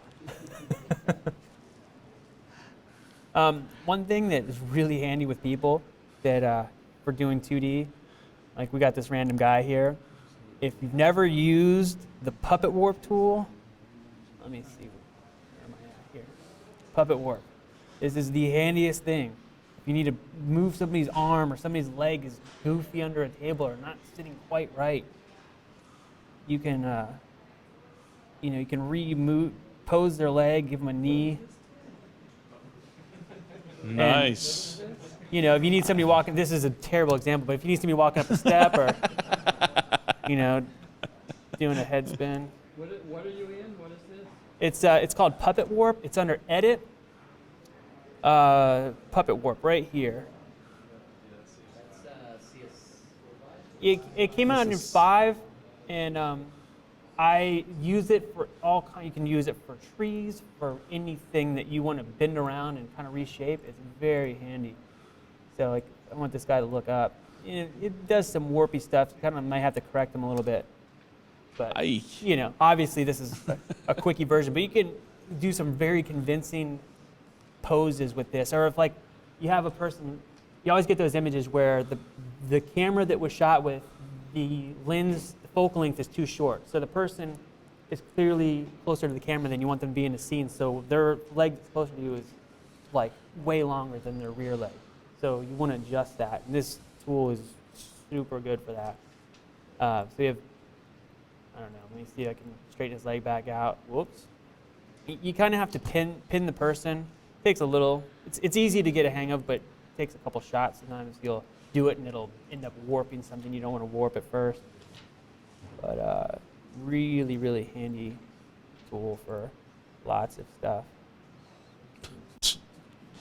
Speaker 1: One thing that is really handy with people that for doing 2D Like we got this random guy here. If you've never used the puppet warp tool, let me see, where am I at here? Puppet warp. This is the handiest thing. If you need to move somebody's arm or somebody's leg is goofy under a table or not sitting quite right, you can, you can pose their leg, give them a knee.
Speaker 3: Nice.
Speaker 1: And, if you need somebody walking, this is a terrible example, but if you need somebody walking up a step or, doing a head spin.
Speaker 2: What are you in? What is this?
Speaker 1: It's called Puppet Warp. It's under Edit. Puppet Warp right here. It came out in 5, and I use it for all kinds. You can use it for trees, for anything that you want to bend around and kind of reshape. It's very handy. So like, I want this guy to look up. It does some warpy stuff. You kind of might have to correct him a little bit. But obviously this is a quickie version. But you can do some very convincing poses with this. Or if like you have a person, you always get those images where the camera that was shot with the lens, the focal length is too short. So the person is clearly closer to the camera than you want them to be in the scene. So their leg that's closer to you is like way longer than their rear leg. So you want to adjust that. And this tool is super good for that. So you have, I don't know, let me see if I can straighten his leg back out. Whoops. You kind of have to pin the person. It takes a little, it's easy to get a hang of, but it takes a couple shots. Sometimes you'll do it and it'll end up warping something you don't want to warp at first. But really, really handy tool for lots of stuff.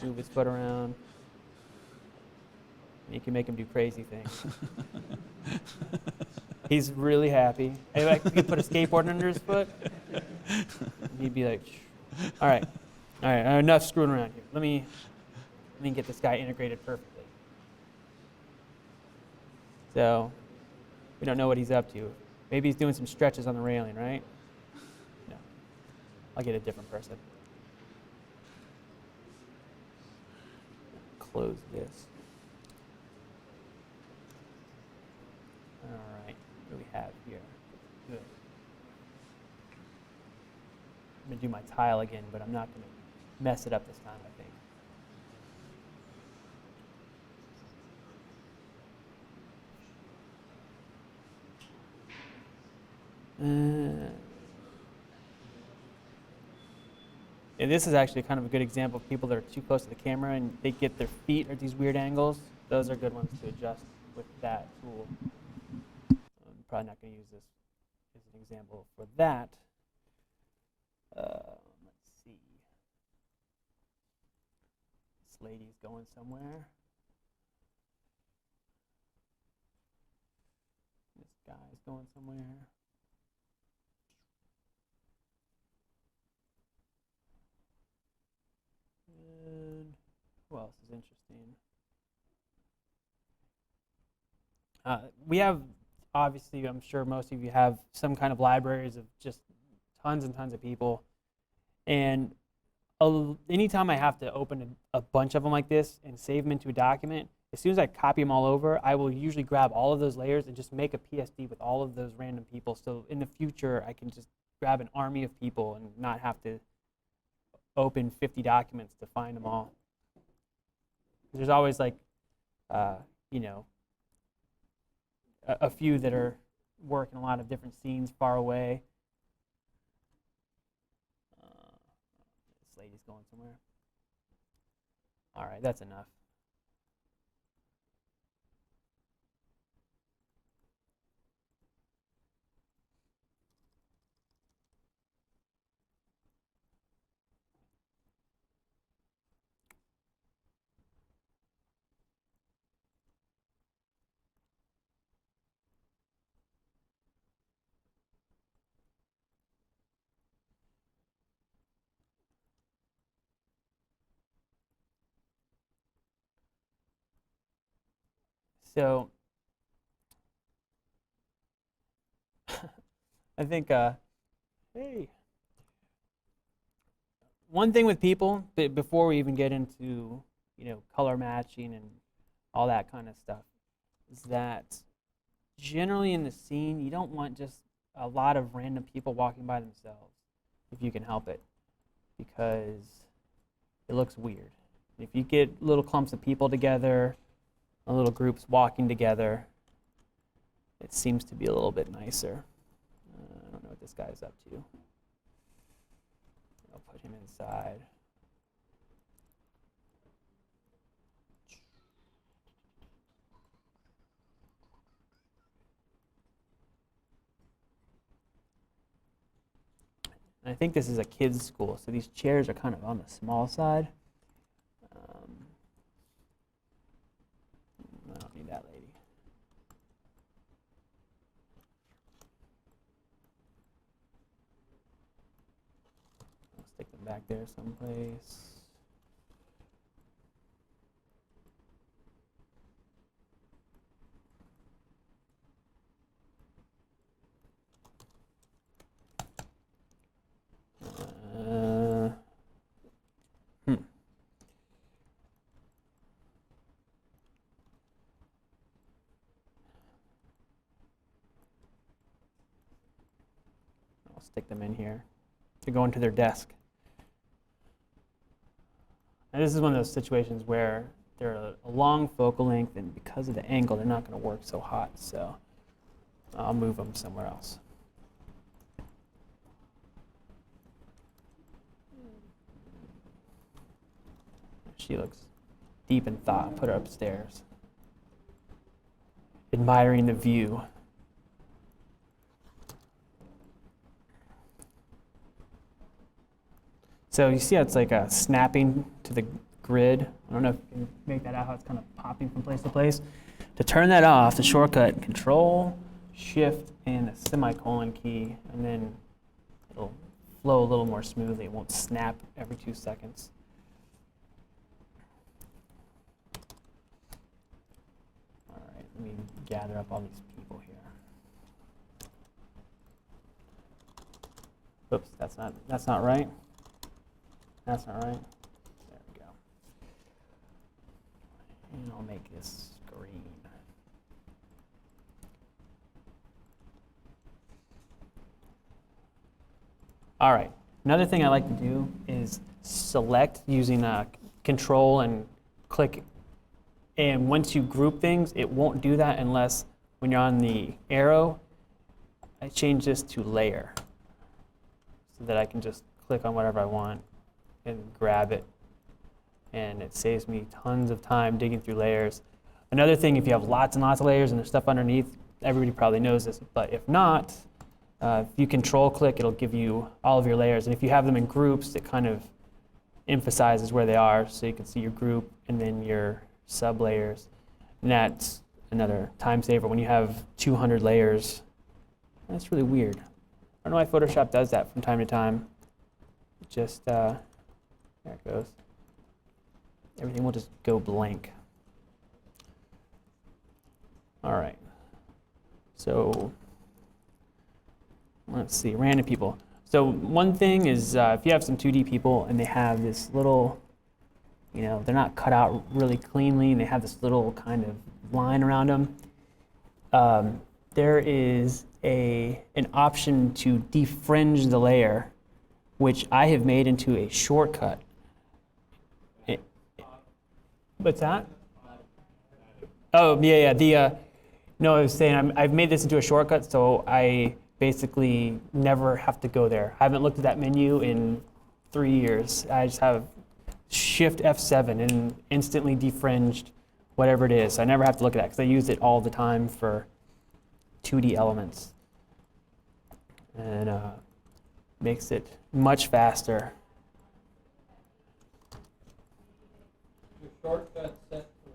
Speaker 1: Move his foot around. You can make him do crazy things. He's really happy. If I could put a skateboard under his foot, he'd be like, all right, enough screwing around here. Let me get this guy integrated perfectly. So we don't know what he's up to. Maybe he's doing some stretches on the railing, right? No. I'll get a different person. Close this. All right, what do we have here? Good. I'm going to do my tile again, but I'm not going to mess it up this time, I think. And this is actually kind of a good example of people that are too close to the camera and they get their feet at these weird angles. Those are good ones to adjust with that tool. I'm probably not going to use this as an example for that. Let's see. This lady's going somewhere. This guy's going somewhere. And who else is interesting? We have, obviously, I'm sure most of you have some kind of libraries of just tons and tons of people. And anytime I have to open a bunch of them like this and save them into a document, as soon as I copy them all over, I will usually grab all of those layers and just make a PSD with all of those random people. So in the future, I can just grab an army of people and not have to open 50 documents to find them all. There's always like, a few that are working a lot of different scenes far away. This lady's going somewhere. All right, that's enough. So I think, hey, one thing with people, before we even get into, color matching and all that kind of stuff, is that generally in the scene, you don't want just a lot of random people walking by themselves, if you can help it, because it looks weird. If you get little clumps of people together, little groups walking together, it seems to be a little bit nicer. I don't know what this guy's up to. I'll put him inside. And I think this is a kids' school, so these chairs are kind of on the small side. I don't need that lady. I'll stick them back there someplace. Stick them in here to go into their desk. And this is one of those situations where they're a long focal length, and because of the angle, they're not going to work so hot. So I'll move them somewhere else. She looks deep in thought. Put her upstairs, admiring the view. So you see how it's like snapping to the grid. I don't know if you can make that out, how it's kind of popping from place to place. To turn that off, the shortcut, Control, Shift, and a semicolon key, and then it'll flow a little more smoothly. It won't snap every 2 seconds. All right, let me gather up all these people here. Oops, that's not right. That's not right. There we go. And I'll make this green. All right. Another thing I like to do is select using Control and click. And once you group things, it won't do that unless when you're on the arrow, I change this to layer so that I can just click on whatever I want and grab it, and it saves me tons of time digging through layers. Another thing, if you have lots and lots of layers and there's stuff underneath, everybody probably knows this, but if not, if you Control click, it'll give you all of your layers, and if you have them in groups, it kind of emphasizes where they are, so you can see your group and then your sub layers, and that's another time saver. When you have 200 layers, that's really weird. I don't know why Photoshop does that from time to time. Just there it goes. Everything will just go blank. All right. So let's see, random people. So one thing is if you have some 2D people and they have this little, they're not cut out really cleanly and they have this little kind of line around them, there is an option to defringe the layer, which I have made into a shortcut. What's that? Oh, yeah. No, I was saying I've made this into a shortcut, so I basically never have to go there. I haven't looked at that menu in 3 years. I just have Shift F7 and instantly defringed whatever it is. I never have to look at that because I use it all the time for 2D elements. And makes it much faster.
Speaker 2: Shortcut set to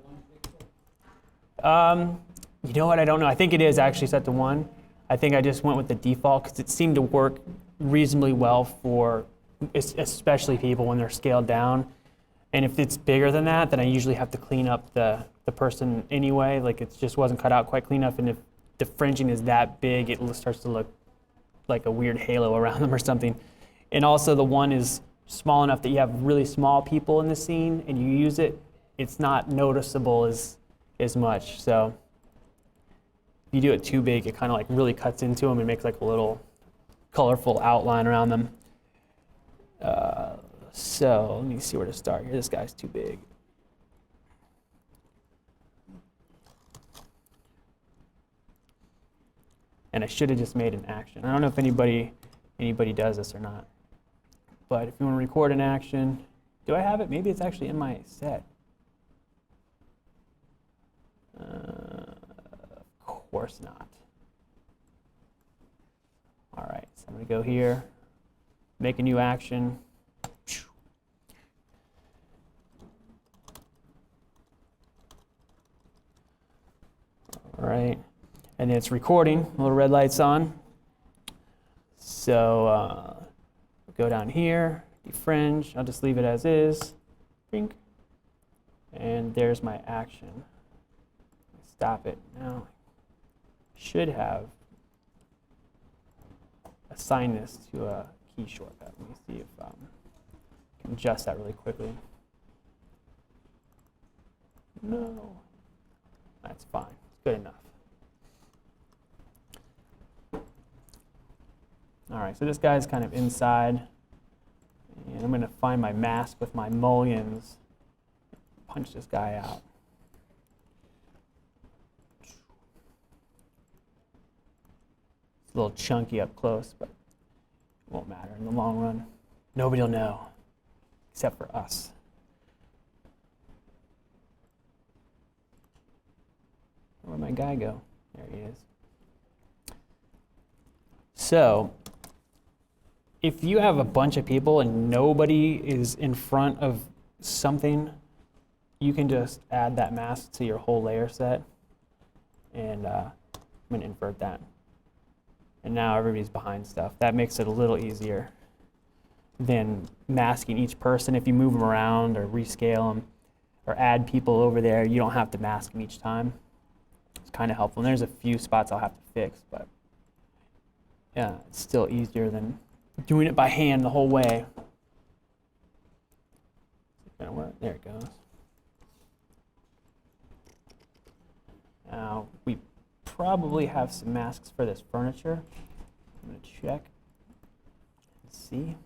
Speaker 2: 1 pixel?
Speaker 1: You know what? I don't know. I think it is actually set to 1. I think I just went with the default because it seemed to work reasonably well for especially people when they're scaled down. And if it's bigger than that, then I usually have to clean up the person anyway. Like it just wasn't cut out quite clean enough. And if the fringing is that big, it starts to look like a weird halo around them or something. And also the 1 is small enough that you have really small people in the scene and you use it, it's not noticeable as much. So If you do it too big, it kind of like really cuts into them and makes like a little colorful outline around them. So let me see where to start here. This guy's too big. And I should have just made an action. I don't know if anybody does this or not. But if you want to record an action, do I have it? Maybe it's actually in my set. Of course not. All right, so I'm going to go here, make a new action. All right, and it's recording, little red light's on. So go down here, defringe, I'll just leave it as is. Bink. And there's my action. Stop it. Now, should have assigned this to a key shortcut. Let me see if I can adjust that really quickly. No, that's fine. It's good enough. All right, so this guy's kind of inside. And I'm going to find my mask with my mullions. Punch this guy out. It's a little chunky up close, but it won't matter in the long run. Nobody will know, except for us. Where'd my guy go? There he is. So, if you have a bunch of people and nobody is in front of something, you can just add that mask to your whole layer set. And I'm going to invert that. And now everybody's behind stuff. That makes it a little easier than masking each person. If you move them around or rescale them or add people over there, you don't have to mask them each time. It's kind of helpful. And there's a few spots I'll have to fix, but yeah, it's still easier than doing it by hand the whole way. Gonna work. There it goes. Now, we probably have some masks for this furniture. I'm going to check and see.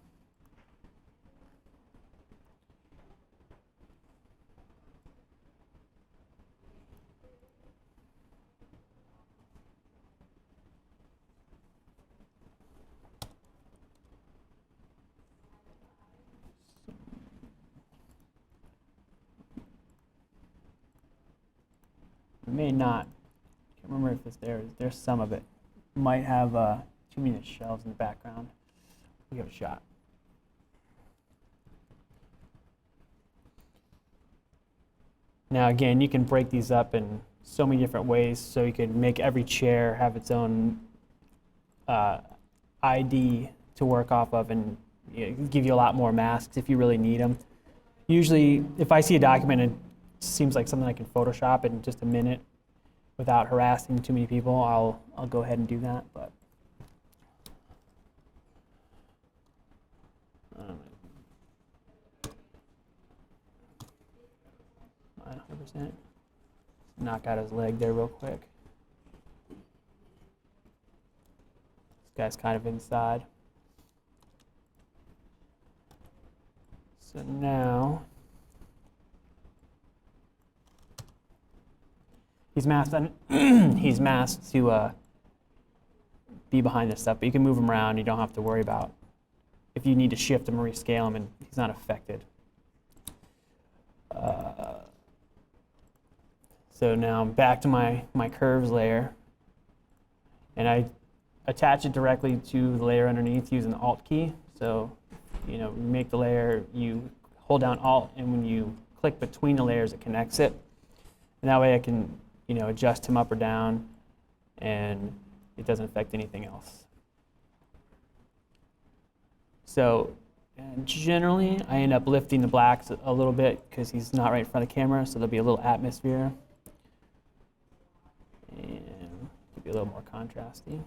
Speaker 1: May not. Can't remember if it's there. There's some of it. Might have too many shelves in the background. We'll give it a shot. Now again, you can break these up in so many different ways. So you can make every chair have its own ID to work off of, and give you a lot more masks if you really need them. Usually, if I see a document and seems like something I can Photoshop in just a minute without harassing too many people, I'll go ahead and do that. But not 100%. Knock out his leg there real quick. This guy's kind of inside. So now he's masked to be behind this stuff, but you can move him around. You don't have to worry about if you need to shift him or rescale him, and he's not affected. So now I'm back to my curves layer, and I attach it directly to the layer underneath using the Alt key. So, you make the layer, you hold down Alt, and when you click between the layers, it connects it. And that way I can, adjust him up or down, and it doesn't affect anything else. So generally, I end up lifting the blacks a little bit because he's not right in front of the camera, so there'll be a little atmosphere. And give you a little more contrasty.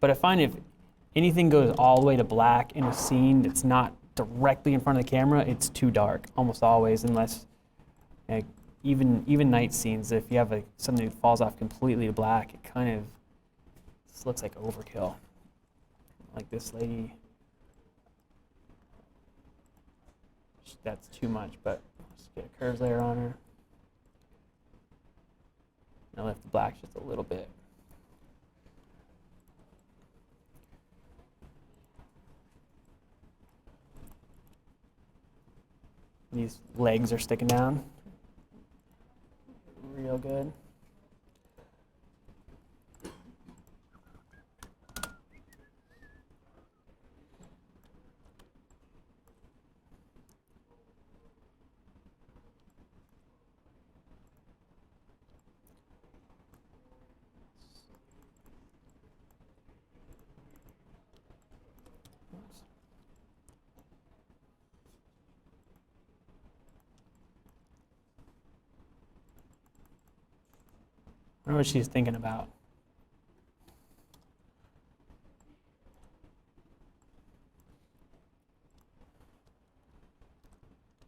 Speaker 1: But I find if anything goes all the way to black in a scene that's not directly in front of the camera, it's too dark, almost always, unless even night scenes, if you have something that falls off completely black, it kind of just looks like overkill. Like this lady, that's too much, but let's get a curves layer on her. And I lift the black just a little bit. These legs are sticking down real good. I wonder what she's thinking about.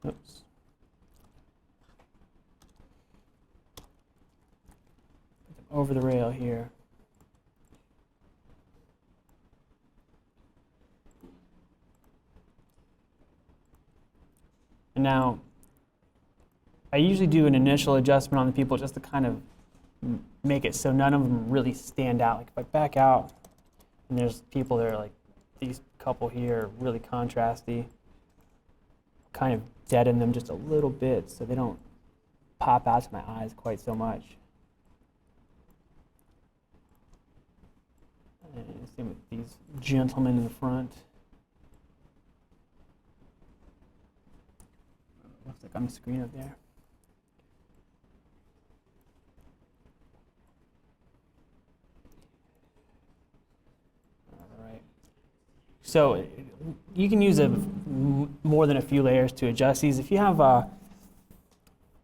Speaker 1: Oops. Over the rail here. And now, I usually do an initial adjustment on the people just to kind of make it so none of them really stand out. Like if I back out and there's people that are like, these couple here are really contrasty, kind of deaden them just a little bit so they don't pop out to my eyes quite so much. And same with these gentlemen in the front. Looks like on the screen up there. So you can use more than a few layers to adjust these. If you have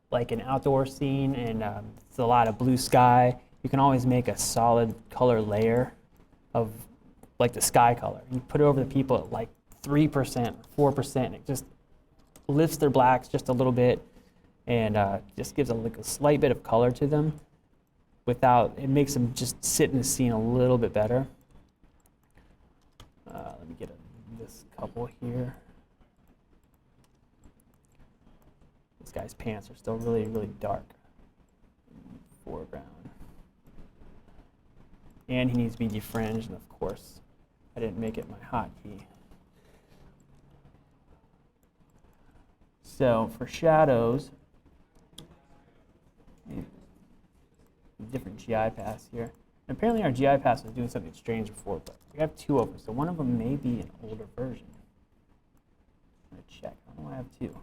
Speaker 1: like an outdoor scene and it's a lot of blue sky, you can always make a solid color layer of like the sky color. You put it over the people at like 3%, 4%. It just lifts their blacks just a little bit and just gives like a slight bit of color to them. It makes them just sit in the scene a little bit better. Let me get this couple here. This guy's pants are still really, really dark. Foreground. And he needs to be defringed, and of course, I didn't make it my hotkey. So for shadows, different GI pass here. And apparently our GI pass was doing something strange before, but we have two of them, so one of them may be an older version. I'm gonna check. I don't know why I have two.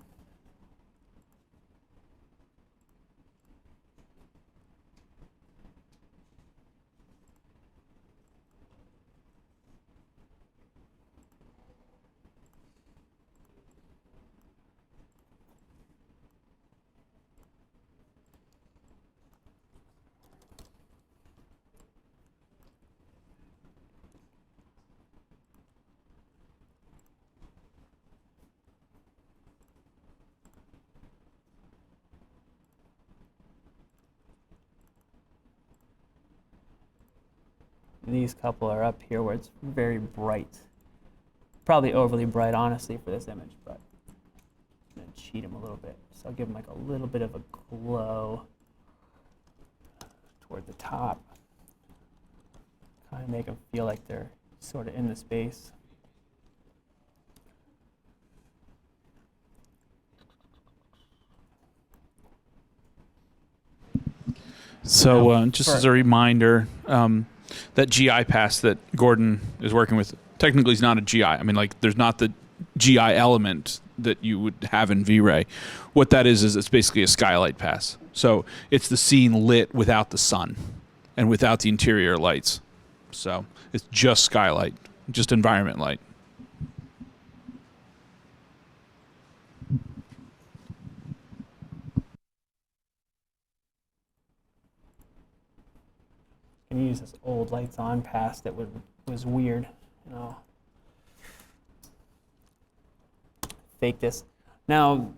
Speaker 1: These couple are up here where it's very bright. Probably overly bright, honestly, for this image, but I'm going to cheat them a little bit. So I'll give them like a little bit of a glow toward the top. Kind of make them feel like they're sort of in the space.
Speaker 3: So just as a reminder, that GI pass that Gordon is working with technically is not a GI. I mean, like, there's not the GI element that you would have in V-Ray. What that is it's basically a skylight pass. So it's the scene lit without the sun and without the interior lights. So it's just skylight, just environment light.
Speaker 1: Can use this old lights on pass that was weird, you know. Fake this. Now,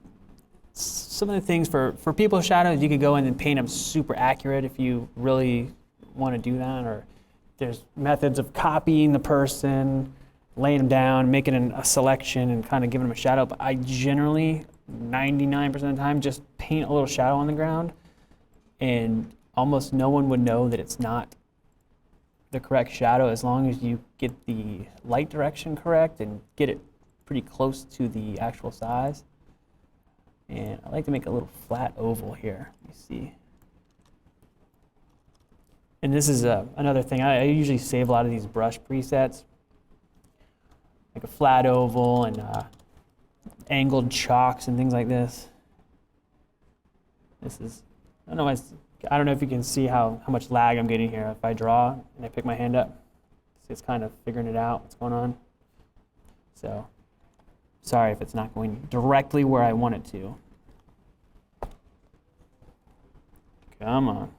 Speaker 1: some of the things for people's shadows, you could go in and paint them super accurate if you really want to do that, or there's methods of copying the person, laying them down, making a selection and kind of giving them a shadow. But I generally, 99% of the time, just paint a little shadow on the ground, and almost no one would know that it's not the correct shadow as long as you get the light direction correct and get it pretty close to the actual size. And I like to make a little flat oval here. Let me see. And this is another thing. I usually save a lot of these brush presets, like a flat oval and angled chalks and things like this. This is, I don't know if you can see how much lag I'm getting here. If I draw and I pick my hand up, see, it's kind of figuring it out, what's going on. So, sorry if it's not going directly where I want it to. Come on.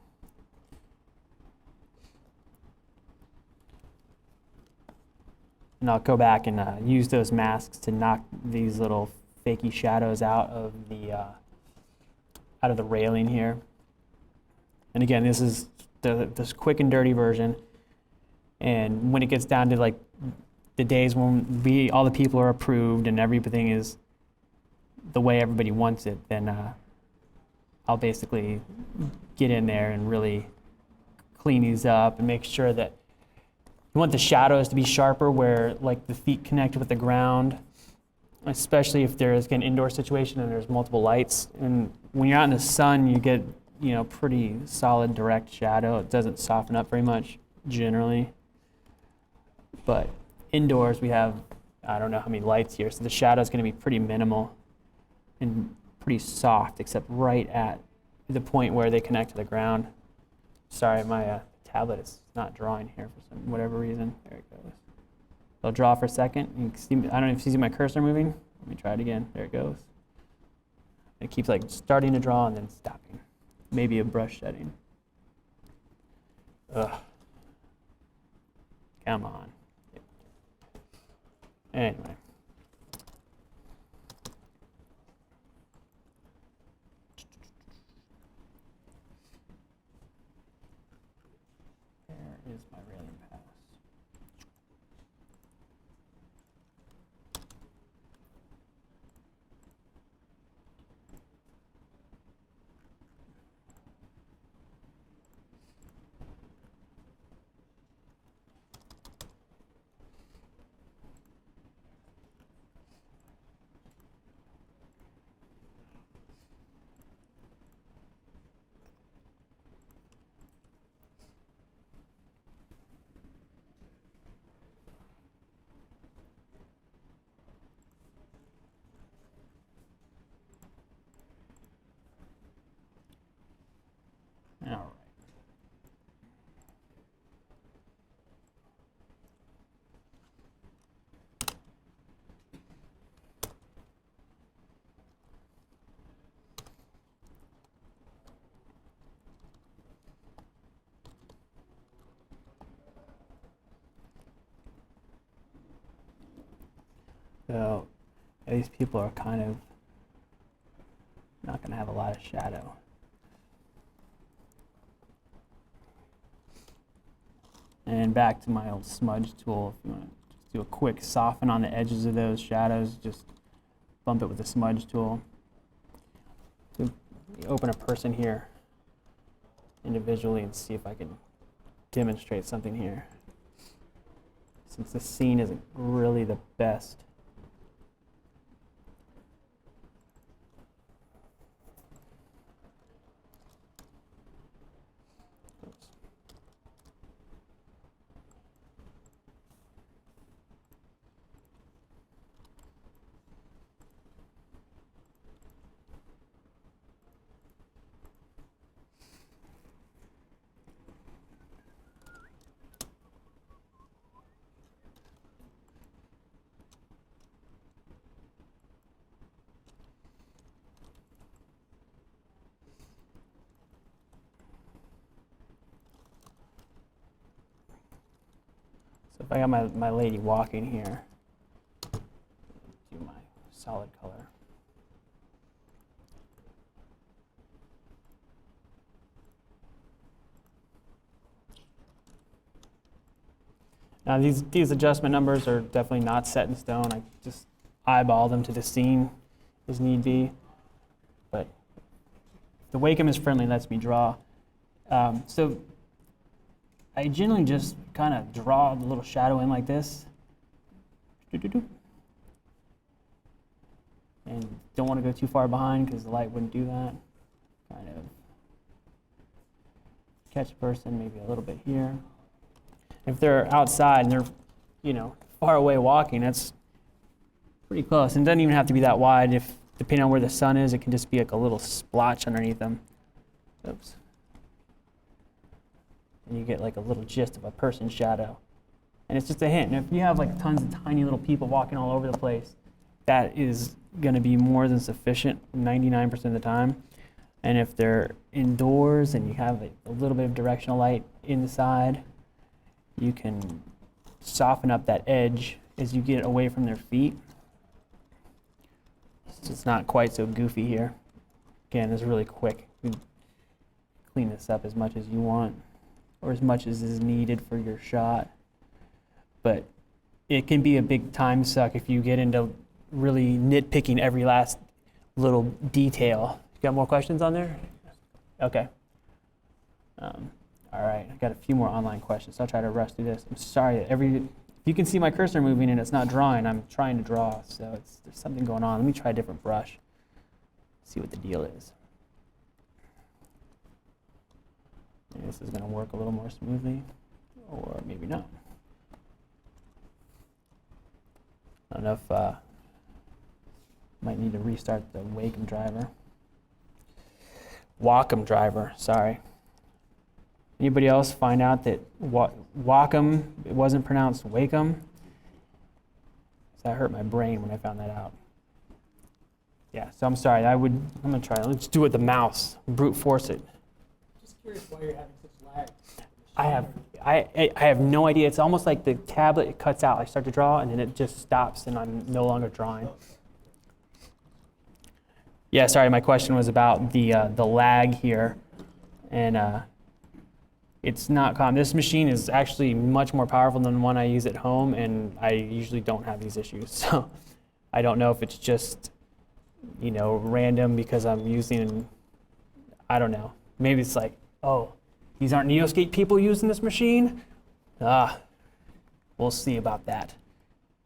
Speaker 1: And I'll go back and use those masks to knock these little fakey shadows out of the railing here. And again, this is this quick and dirty version. And when it gets down to like the days when all the people are approved and everything is the way everybody wants it, then I'll basically get in there and really clean these up and make sure that you want the shadows to be sharper where like the feet connect with the ground, especially if there's an indoor situation and there's multiple lights. And when you're out in the sun, you get, pretty solid direct shadow. It doesn't soften up very much generally. But indoors we have, I don't know how many lights here, so the shadow is going to be pretty minimal and pretty soft, except right at the point where they connect to the ground. Sorry, my tablet is not drawing here for whatever reason. There it goes. I'll draw for a second. You can see, I don't know if you see my cursor moving. Let me try it again. There it goes. It keeps like starting to draw and then stopping. Maybe a brush setting. Ugh. Come on. Anyway. Where is my railing pass? All right. So these people are kind of not going to have a lot of shadow. And back to my old smudge tool. If you want to just do a quick soften on the edges of those shadows, just bump it with the smudge tool. So open a person here individually and see if I can demonstrate something here. Since the scene isn't really the best. So if I got my lady walking here, do my solid color. Now these adjustment numbers are definitely not set in stone. I just eyeball them to the scene as need be. But the Wacom is friendly, lets me draw. So I generally just kind of draw the little shadow in like this. And don't want to go too far behind because the light wouldn't do that. Kind of catch a person maybe a little bit here. If they're outside and they're, you know, far away walking, that's pretty close. And it doesn't even have to be that wide. If depending on where the sun is, it can just be like a little splotch underneath them. Oops. And you get like a little gist of a person's shadow. And it's just a hint. And if you have like tons of tiny little people walking all over the place, that is going to be more than sufficient 99% of the time. And if they're indoors and you have a little bit of directional light inside, you can soften up that edge as you get away from their feet. So it's not quite so goofy here. Again, it's really quick. You can clean this up as much as you want, or as much as is needed for your shot. But it can be a big time suck if you get into really nitpicking every last little detail. You got more questions on there? Okay. All right, I got a few more online questions, so I'll try to rush through this. I'm sorry, if you can see my cursor moving and it's not drawing, I'm trying to draw, so there's something going on. Let me try a different brush, see what the deal is. Maybe this is going to work a little more smoothly, or maybe not. I don't know if might need to restart the Wacom driver. Wacom driver, sorry. Anybody else find out that Wacom, it wasn't pronounced Wacom? That hurt my brain when I found that out. Yeah, so I'm sorry. I'm gonna try. Let's do it with the mouse. Brute force it.
Speaker 8: Just curious why you're having such lag.
Speaker 1: I have no idea. It's almost like the tablet, it cuts out. I start to draw and then it just stops and I'm no longer drawing. Yeah, sorry, my question was about the lag here. And it's not common. This machine is actually much more powerful than the one I use at home, and I usually don't have these issues. So I don't know if it's just, you know, random because I'm using, I don't know. Maybe it's like, oh, these aren't Neoscape people using this machine? We'll see about that.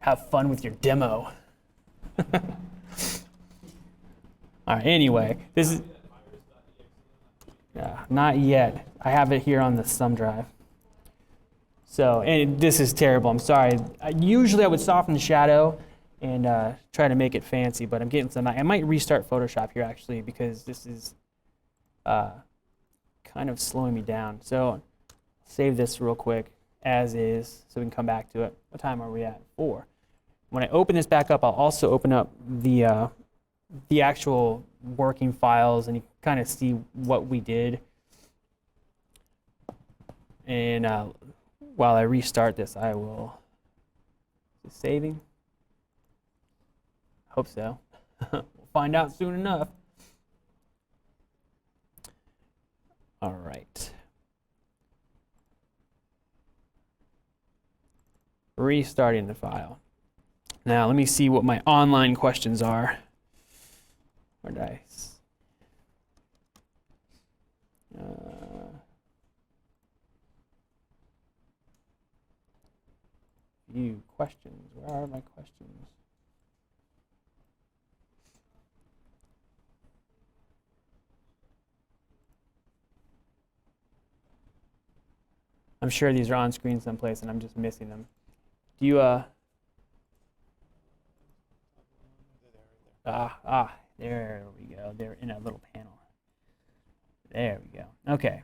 Speaker 1: Have fun with your demo. All right, anyway, this is, not yet. I have it here on the thumb drive. So, and this is terrible, I'm sorry. Usually I would soften the shadow and try to make it fancy, but I'm getting some, I might restart Photoshop here actually because this is kind of slowing me down. So, save this real quick as is so we can come back to it. What time are we at? 4. When I open this back up, I'll also open up the actual working files and you can kind of see what we did. And while I restart this, I will, is it saving? Hope so. We'll find out soon enough. All right. Restarting the file. Now let me see what my online questions are. Where did I? View questions. Where are my questions? I'm sure these are on screen someplace and I'm just missing them. Do you there we go. They're in a little panel. There we go. Okay.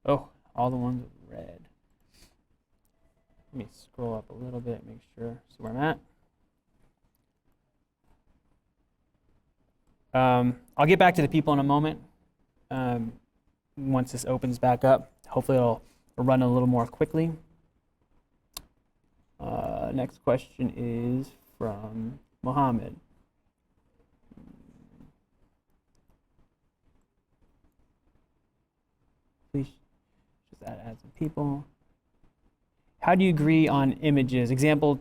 Speaker 1: Oh, all the ones with red. Let me scroll up a little bit, make sure. See where I'm at. I'll get back to the people in a moment. Once this opens back up, hopefully it'll run a little more quickly. Next question is from Mohammed. Please, that adds some people. How do you agree on images? Example,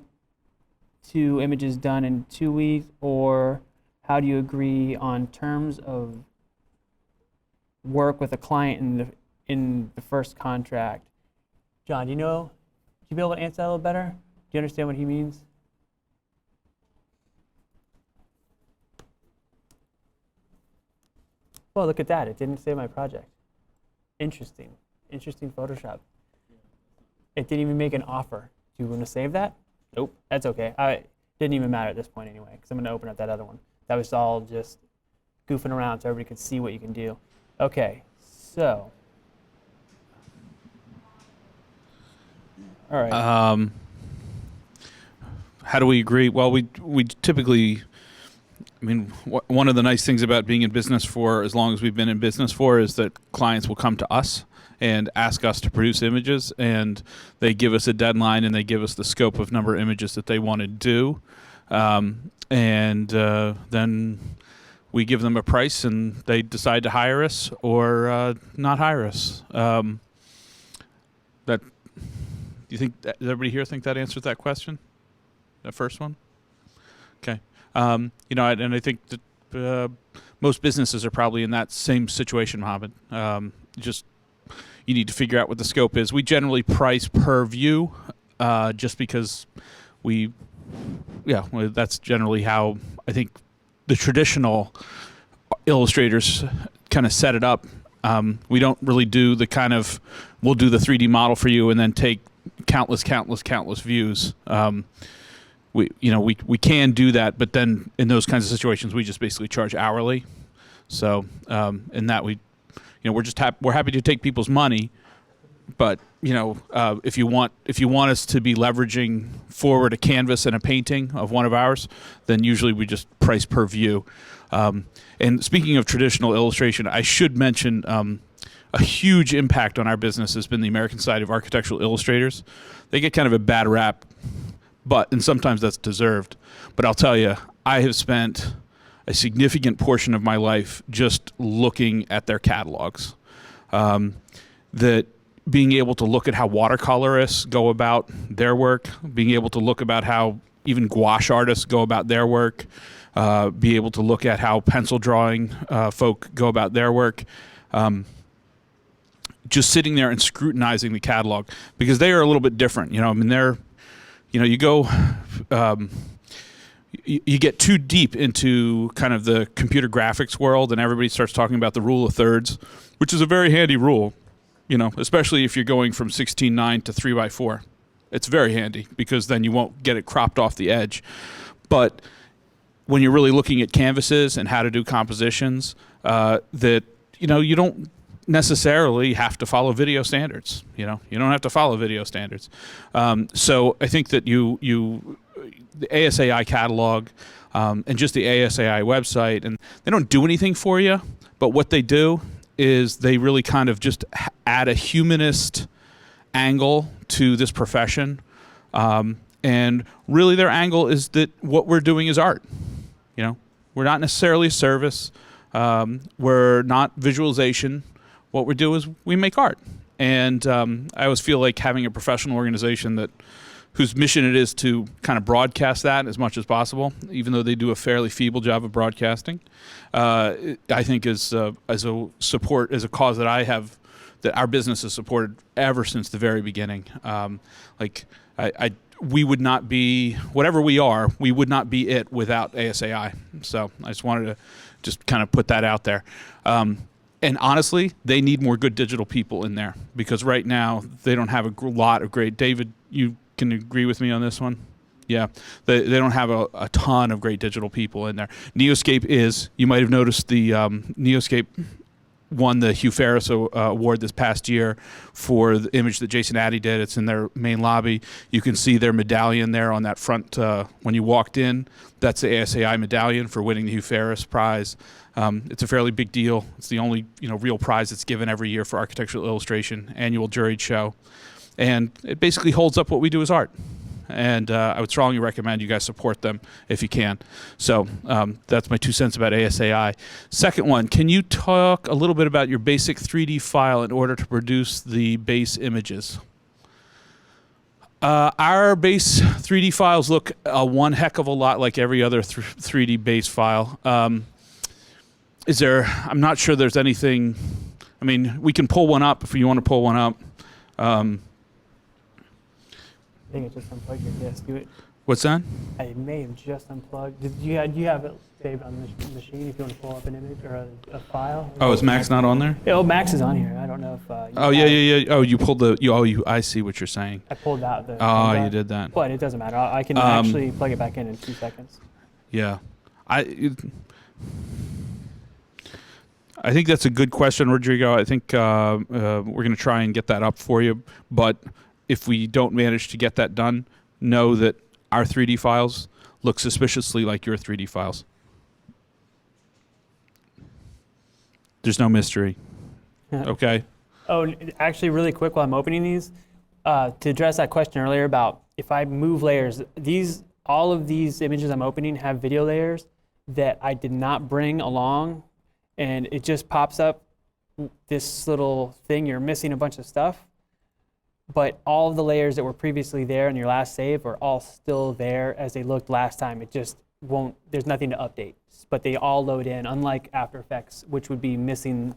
Speaker 1: 2 images done in 2 weeks, or how do you agree on terms of work with a client in the first contract? John, do you know? Would you be able to answer that a little better? Do you understand what he means? Well, look at that. It didn't save my project. Interesting. Interesting Photoshop. It didn't even make an offer. Do you want to save that? Nope. That's okay. It didn't even matter at this point anyway, because I'm going to open up that other one. That was all just goofing around so everybody could see what you can do. Okay, so. All right.
Speaker 3: How do we agree? Well, we typically, I mean, one of the nice things about being in business for as long as we've been in business for is that clients will come to us and ask us to produce images, and they give us a deadline and they give us the scope of number of images that they want to do. Then we give them a price and they decide to hire us or not hire us. Do you think, does everybody here think that answers that question? The first one? Okay. And I think that most businesses are probably in that same situation, Mohammed. You need to figure out what the scope is. We generally price per view, just because that's generally how I think the traditional illustrators kind of set it up. We don't really do the kind of, we'll do the 3D model for you and then take countless views. We can do that, but then in those kinds of situations, we just basically charge hourly. So in that we're happy to take people's money, but if you want us to be leveraging forward a canvas and a painting of one of ours, then usually we just price per view. And speaking of traditional illustration, I should mention a huge impact on our business has been the American Society of Architectural Illustrators. They get kind of a bad rap, and sometimes that's deserved. But I'll tell you, I have spent a significant portion of my life just looking at their catalogs. That being able to look at how watercolorists go about their work, being able to look about how even gouache artists go about their work, be able to look at how pencil drawing folk go about their work. Just sitting there and scrutinizing the catalog, because they are a little bit different. You get too deep into kind of the computer graphics world, and everybody starts talking about the rule of thirds, which is a very handy rule, especially if you're going from 16:9 to 3x4. It's very handy because then you won't get it cropped off the edge. But when you're really looking at canvases and how to do compositions, you don't necessarily have to follow video standards. You don't have to follow video standards. So I think that the ASAI catalog and just the ASAI website, and they don't do anything for you, but what they do is they really kind of just add a humanist angle to this profession. And really their angle is that what we're doing is art. We're not necessarily a service. We're not visualization. What we do is we make art. And I always feel like having a professional organization whose mission it is to kind of broadcast that as much as possible, even though they do a fairly feeble job of broadcasting, I think is a cause that I have, that our business has supported ever since the very beginning. We would not be, whatever we are, we would not be it without ASAI. So I just wanted to just kind of put that out there. And honestly, they need more good digital people in there, because right now they don't have a lot of great. David, you can agree with me on this one? Yeah, they don't have a ton of great digital people in there. Neoscape you might have noticed the Neoscape won the Hugh Ferris Award this past year for the image that Jason Addy did. It's in their main lobby. You can see their medallion there on that front when you walked in. That's the ASAI medallion for winning the Hugh Ferris Prize. It's a fairly big deal. It's the only real prize that's given every year for architectural illustration, annual juried show. And it basically holds up what we do as art. and I would strongly recommend you guys support them if you can. So that's my 2 cents about ASAI. Second one, can you talk a little bit about your basic 3D file in order to produce the base images? Our base 3D files look one heck of a lot like every other 3D base file. I'm not sure there's anything, I mean, we can pull one up if you want to pull one up.
Speaker 1: I think it just unplugged your disk.
Speaker 3: What's that?
Speaker 1: I may have just unplugged. Do you have it saved on the machine if you want to pull up an image or a file?
Speaker 3: Oh, is Max not on there?
Speaker 1: Yeah, oh, Max is on here. I don't know if.
Speaker 3: Oh yeah. Oh, you pulled the. I see what you're saying.
Speaker 1: I pulled out the.
Speaker 3: Oh, you did that.
Speaker 1: But it doesn't matter. I can actually plug it back in 2 seconds.
Speaker 3: Yeah, I think that's a good question, Rodrigo. I think we're going to try and get that up for you. But if we don't manage to get that done, know that our 3D files look suspiciously like your 3D files. There's no mystery. Okay?
Speaker 1: Oh, actually, really quick while I'm opening these, to address that question earlier about if I move layers, all of these images I'm opening have video layers that I did not bring along, and it just pops up this little thing, you're missing a bunch of stuff, but all of the layers that were previously there in your last save are all still there as they looked last time. It just won't, there's nothing to update, but they all load in, unlike After Effects, which would be missing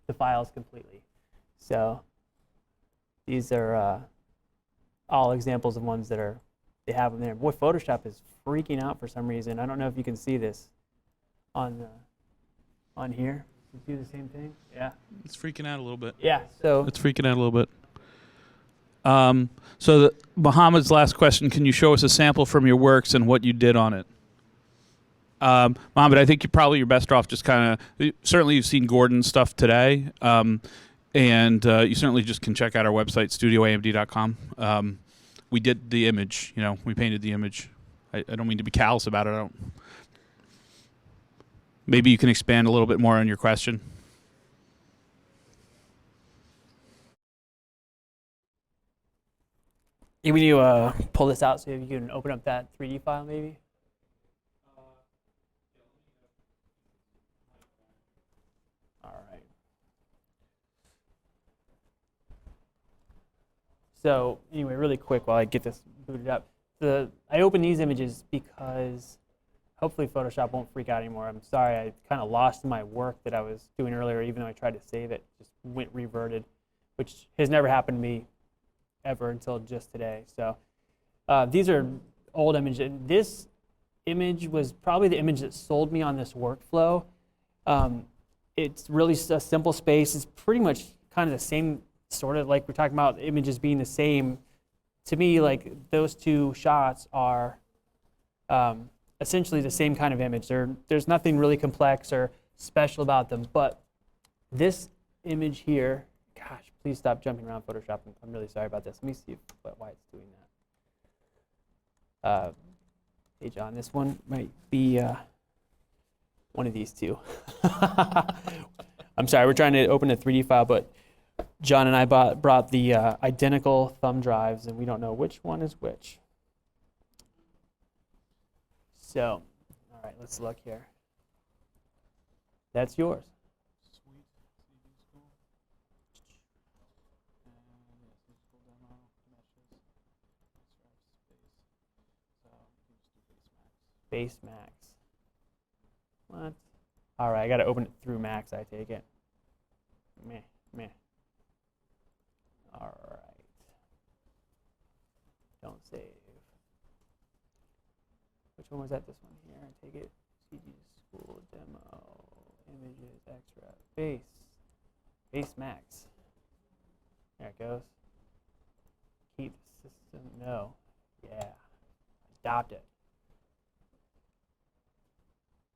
Speaker 1: the files completely. So these are all examples of ones that they have them there. Boy, Photoshop is freaking out for some reason. I don't know if you can see this on here. You do the same thing? Yeah.
Speaker 3: It's freaking out a little bit.
Speaker 1: Yeah, so.
Speaker 3: It's freaking out a little bit. So Mohammed's last question, can you show us a sample from your works and what you did on it? Mohammed, I think you're best off just kind of, certainly you've seen Gordon's stuff today, and you certainly just can check out our website, studioamd.com. We did the image, we painted the image. I don't mean to be callous about it. Maybe you can expand a little bit more on your question.
Speaker 1: When you pull this out, so if you can open up that 3D file, maybe. All right. So anyway, really quick while I get this booted up, I open these images because hopefully Photoshop won't freak out anymore. I'm sorry, I kind of lost my work that I was doing earlier, even though I tried to save it, just went reverted, which has never happened to me ever until just today. So these are old images. This image was probably the image that sold me on this workflow. It's really a simple space. It's pretty much kind of the same, sort of like we're talking about images being the same. To me, like those two shots are essentially the same kind of image. There's nothing really complex or special about them, but this image here, gosh, please stop jumping around Photoshop. I'm really sorry about this. Let me see why it's doing that. Hey, John, this one might be one of these two. I'm sorry, we're trying to open a 3D file, but John and I brought the identical thumb drives, and we don't know which one is which. So, all right, let's look here. That's yours. Base Max. What? All right, I got to open it through Max, I take it. Meh. All right. Don't save. Which one was that? This one here. I take it. CG School Demo. Images, extra. Base Max. There it goes. Keep the system. No. Yeah. Adopt it.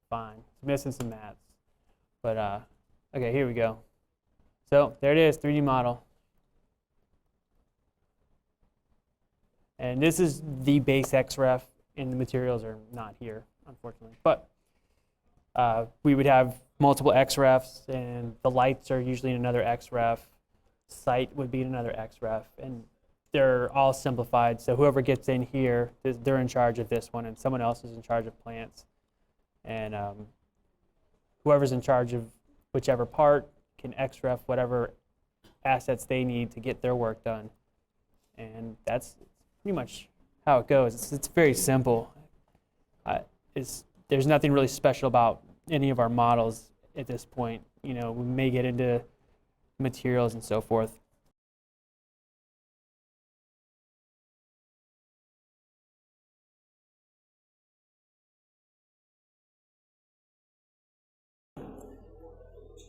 Speaker 1: Fine. It's missing some maths. But, okay, here we go. So, there it is, 3D model. And this is the base XREF, and the materials are not here, unfortunately. But we would have multiple XREFs, and the lights are usually in another XREF. Sight would be in another XREF. And they're all simplified. So whoever gets in here, they're in charge of this one, and someone else is in charge of plants. And whoever's in charge of whichever part can XREF whatever assets they need to get their work done. And that's pretty much how it goes. It's very simple. There's nothing really special about any of our models at this point. You know, we may get into materials and so forth.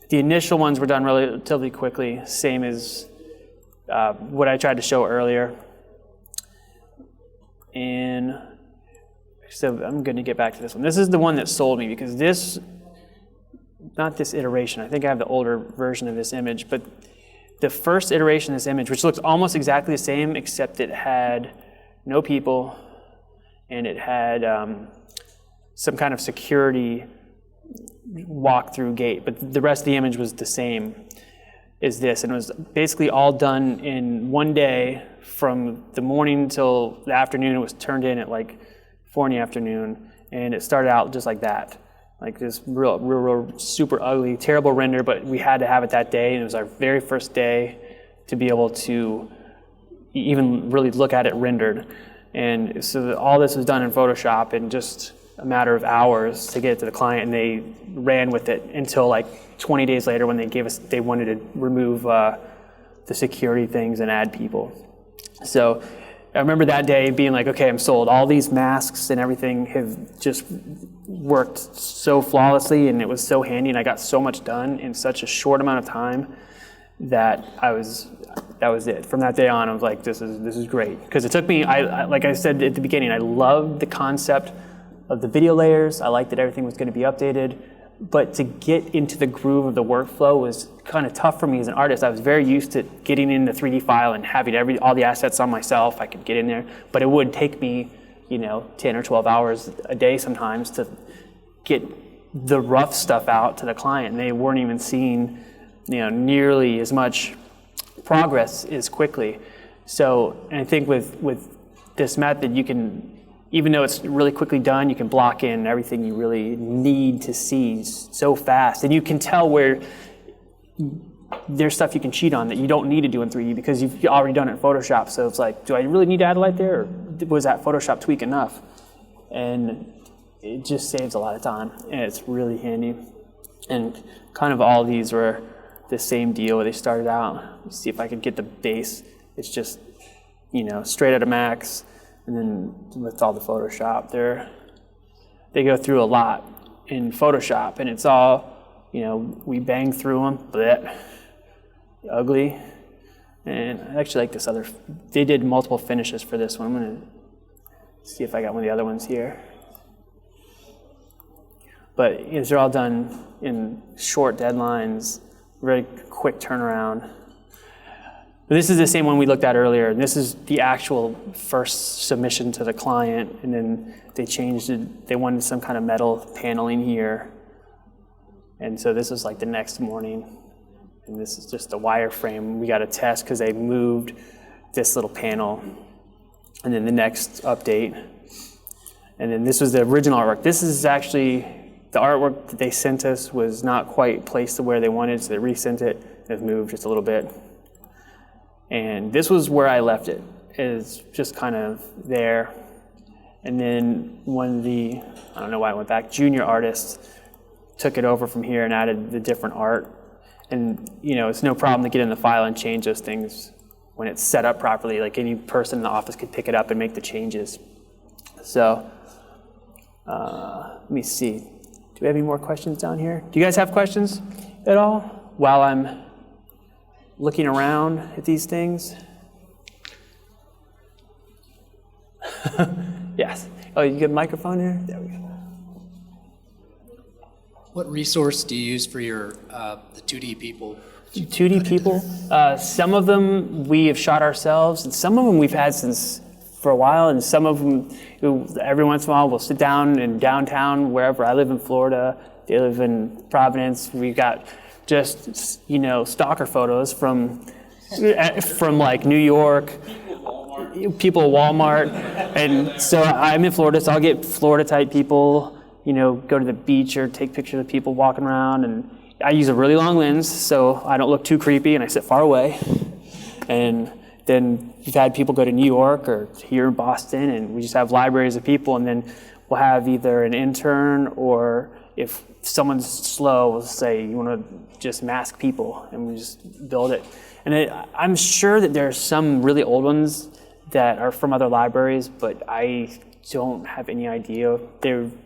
Speaker 1: The initial ones were done relatively quickly, same as what I tried to show earlier. And so I'm going to get back to this one. This is the one that sold me, because this, not this iteration, I think I have the older version of this image, but the first iteration of this image, which looks almost exactly the same, except it had no people and it had some kind of security walk-through gate, but the rest of the image was the same as this, and it was basically all done in one day from the morning till the afternoon. It was turned in at like 4 in the afternoon, and it started out just like that, like this real super ugly, terrible render, but we had to have it that day, and it was our very first day to be able to even really look at it rendered. And so all this was done in Photoshop in just a matter of hours to get it to the client, and they ran with it until like 20 days later when they wanted to remove the security things and add people. So I remember that day being like, okay, I'm sold. All these masks and everything have just worked so flawlessly, and it was so handy, and I got so much done in such a short amount of time that that was it. From that day on, I was like, this is great. Because it took me, like I said at the beginning, I loved the concept of the video layers. I liked that everything was going to be updated, but to get into the groove of the workflow was kind of tough for me as an artist. I was very used to getting in the 3D file and having all the assets on myself. I could get in there, but it would take me, 10 or 12 hours a day sometimes to get the rough stuff out to the client, and they weren't even seeing, nearly as much progress as quickly. So, and I think with this method, you can, even though it's really quickly done, you can block in everything you really need to see so fast. And you can tell where there's stuff you can cheat on that you don't need to do in 3D because you've already done it in Photoshop. So it's like, do I really need to add a light there, or was that Photoshop tweak enough? And it just saves a lot of time, and it's really handy. And kind of all these were the same deal where they started out. Let's see if I could get the base. It's just, straight out of Max. And then with all the Photoshop, they go through a lot in Photoshop, and it's all, we bang through them, bleh, ugly. And I actually like this other, they did multiple finishes for this one. I'm gonna see if I got one of the other ones here. But these are all done in short deadlines, very quick turnaround. This is the same one we looked at earlier, and this is the actual first submission to the client, and then they changed it. They wanted some kind of metal paneling here. And so this is like the next morning, and this is just a wireframe. We got a test because they moved this little panel, and then the next update. And then this was the original artwork. This is actually, the artwork that they sent us was not quite placed to where they wanted, so they resent it. It moved just a little bit. And this was where I left it, is just kind of there. And then one of the, I don't know why I went back, junior artists took it over from here and added the different art. And it's no problem to get in the file and change those things when it's set up properly. Like any person in the office could pick it up and make the changes. So let me see. Do we have any more questions down here? Do you guys have questions at all while I'm looking around at these things? Yes. Oh, you get a microphone here? There we go.
Speaker 8: What resource do you use for your the 2D people?
Speaker 1: 2D people? Some of them we have shot ourselves, and some of them we've had since for a while, and some of them every once in a while we'll sit down in downtown, wherever. I live in Florida, they live in Providence. We've got just, stalker photos from like New York, people at Walmart, and so I'm in Florida, so I'll get Florida type people, you know, go to the beach or take pictures of people walking around, and I use a really long lens so I don't look too creepy and I sit far away. And then we've had people go to New York or here in Boston, and we just have libraries of people, and then we'll have either an intern, or if someone's slow, we'll say, you want to just mask people, and we just build it. And I'm sure that there are some really old ones that are from other libraries, but I don't have any idea.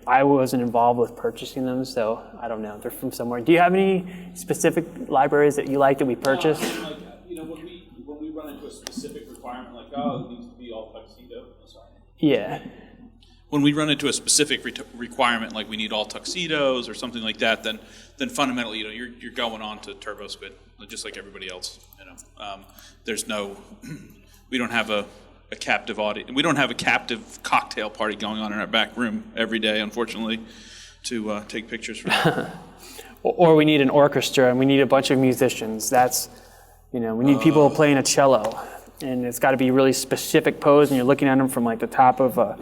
Speaker 1: I wasn't involved with purchasing them, so I don't know. They're from somewhere. Do you have any specific libraries that you like that we purchased?
Speaker 3: Like, you know, when we run into a specific requirement, like, oh, it needs to be all tuxedo. Sorry.
Speaker 1: Yeah.
Speaker 3: When we run into a specific requirement, like we need all tuxedos or something like that, then fundamentally, you know, you're going on to Turbo Squid, just like everybody else. You know, there's no, we don't have a captive audience. We don't have a captive cocktail party going on in our back room every day, unfortunately, to take pictures from.
Speaker 1: Or we need an orchestra and we need a bunch of musicians. That's, you know, we need people playing a cello, and it's got to be a really specific pose, and you're looking at them from like the top of a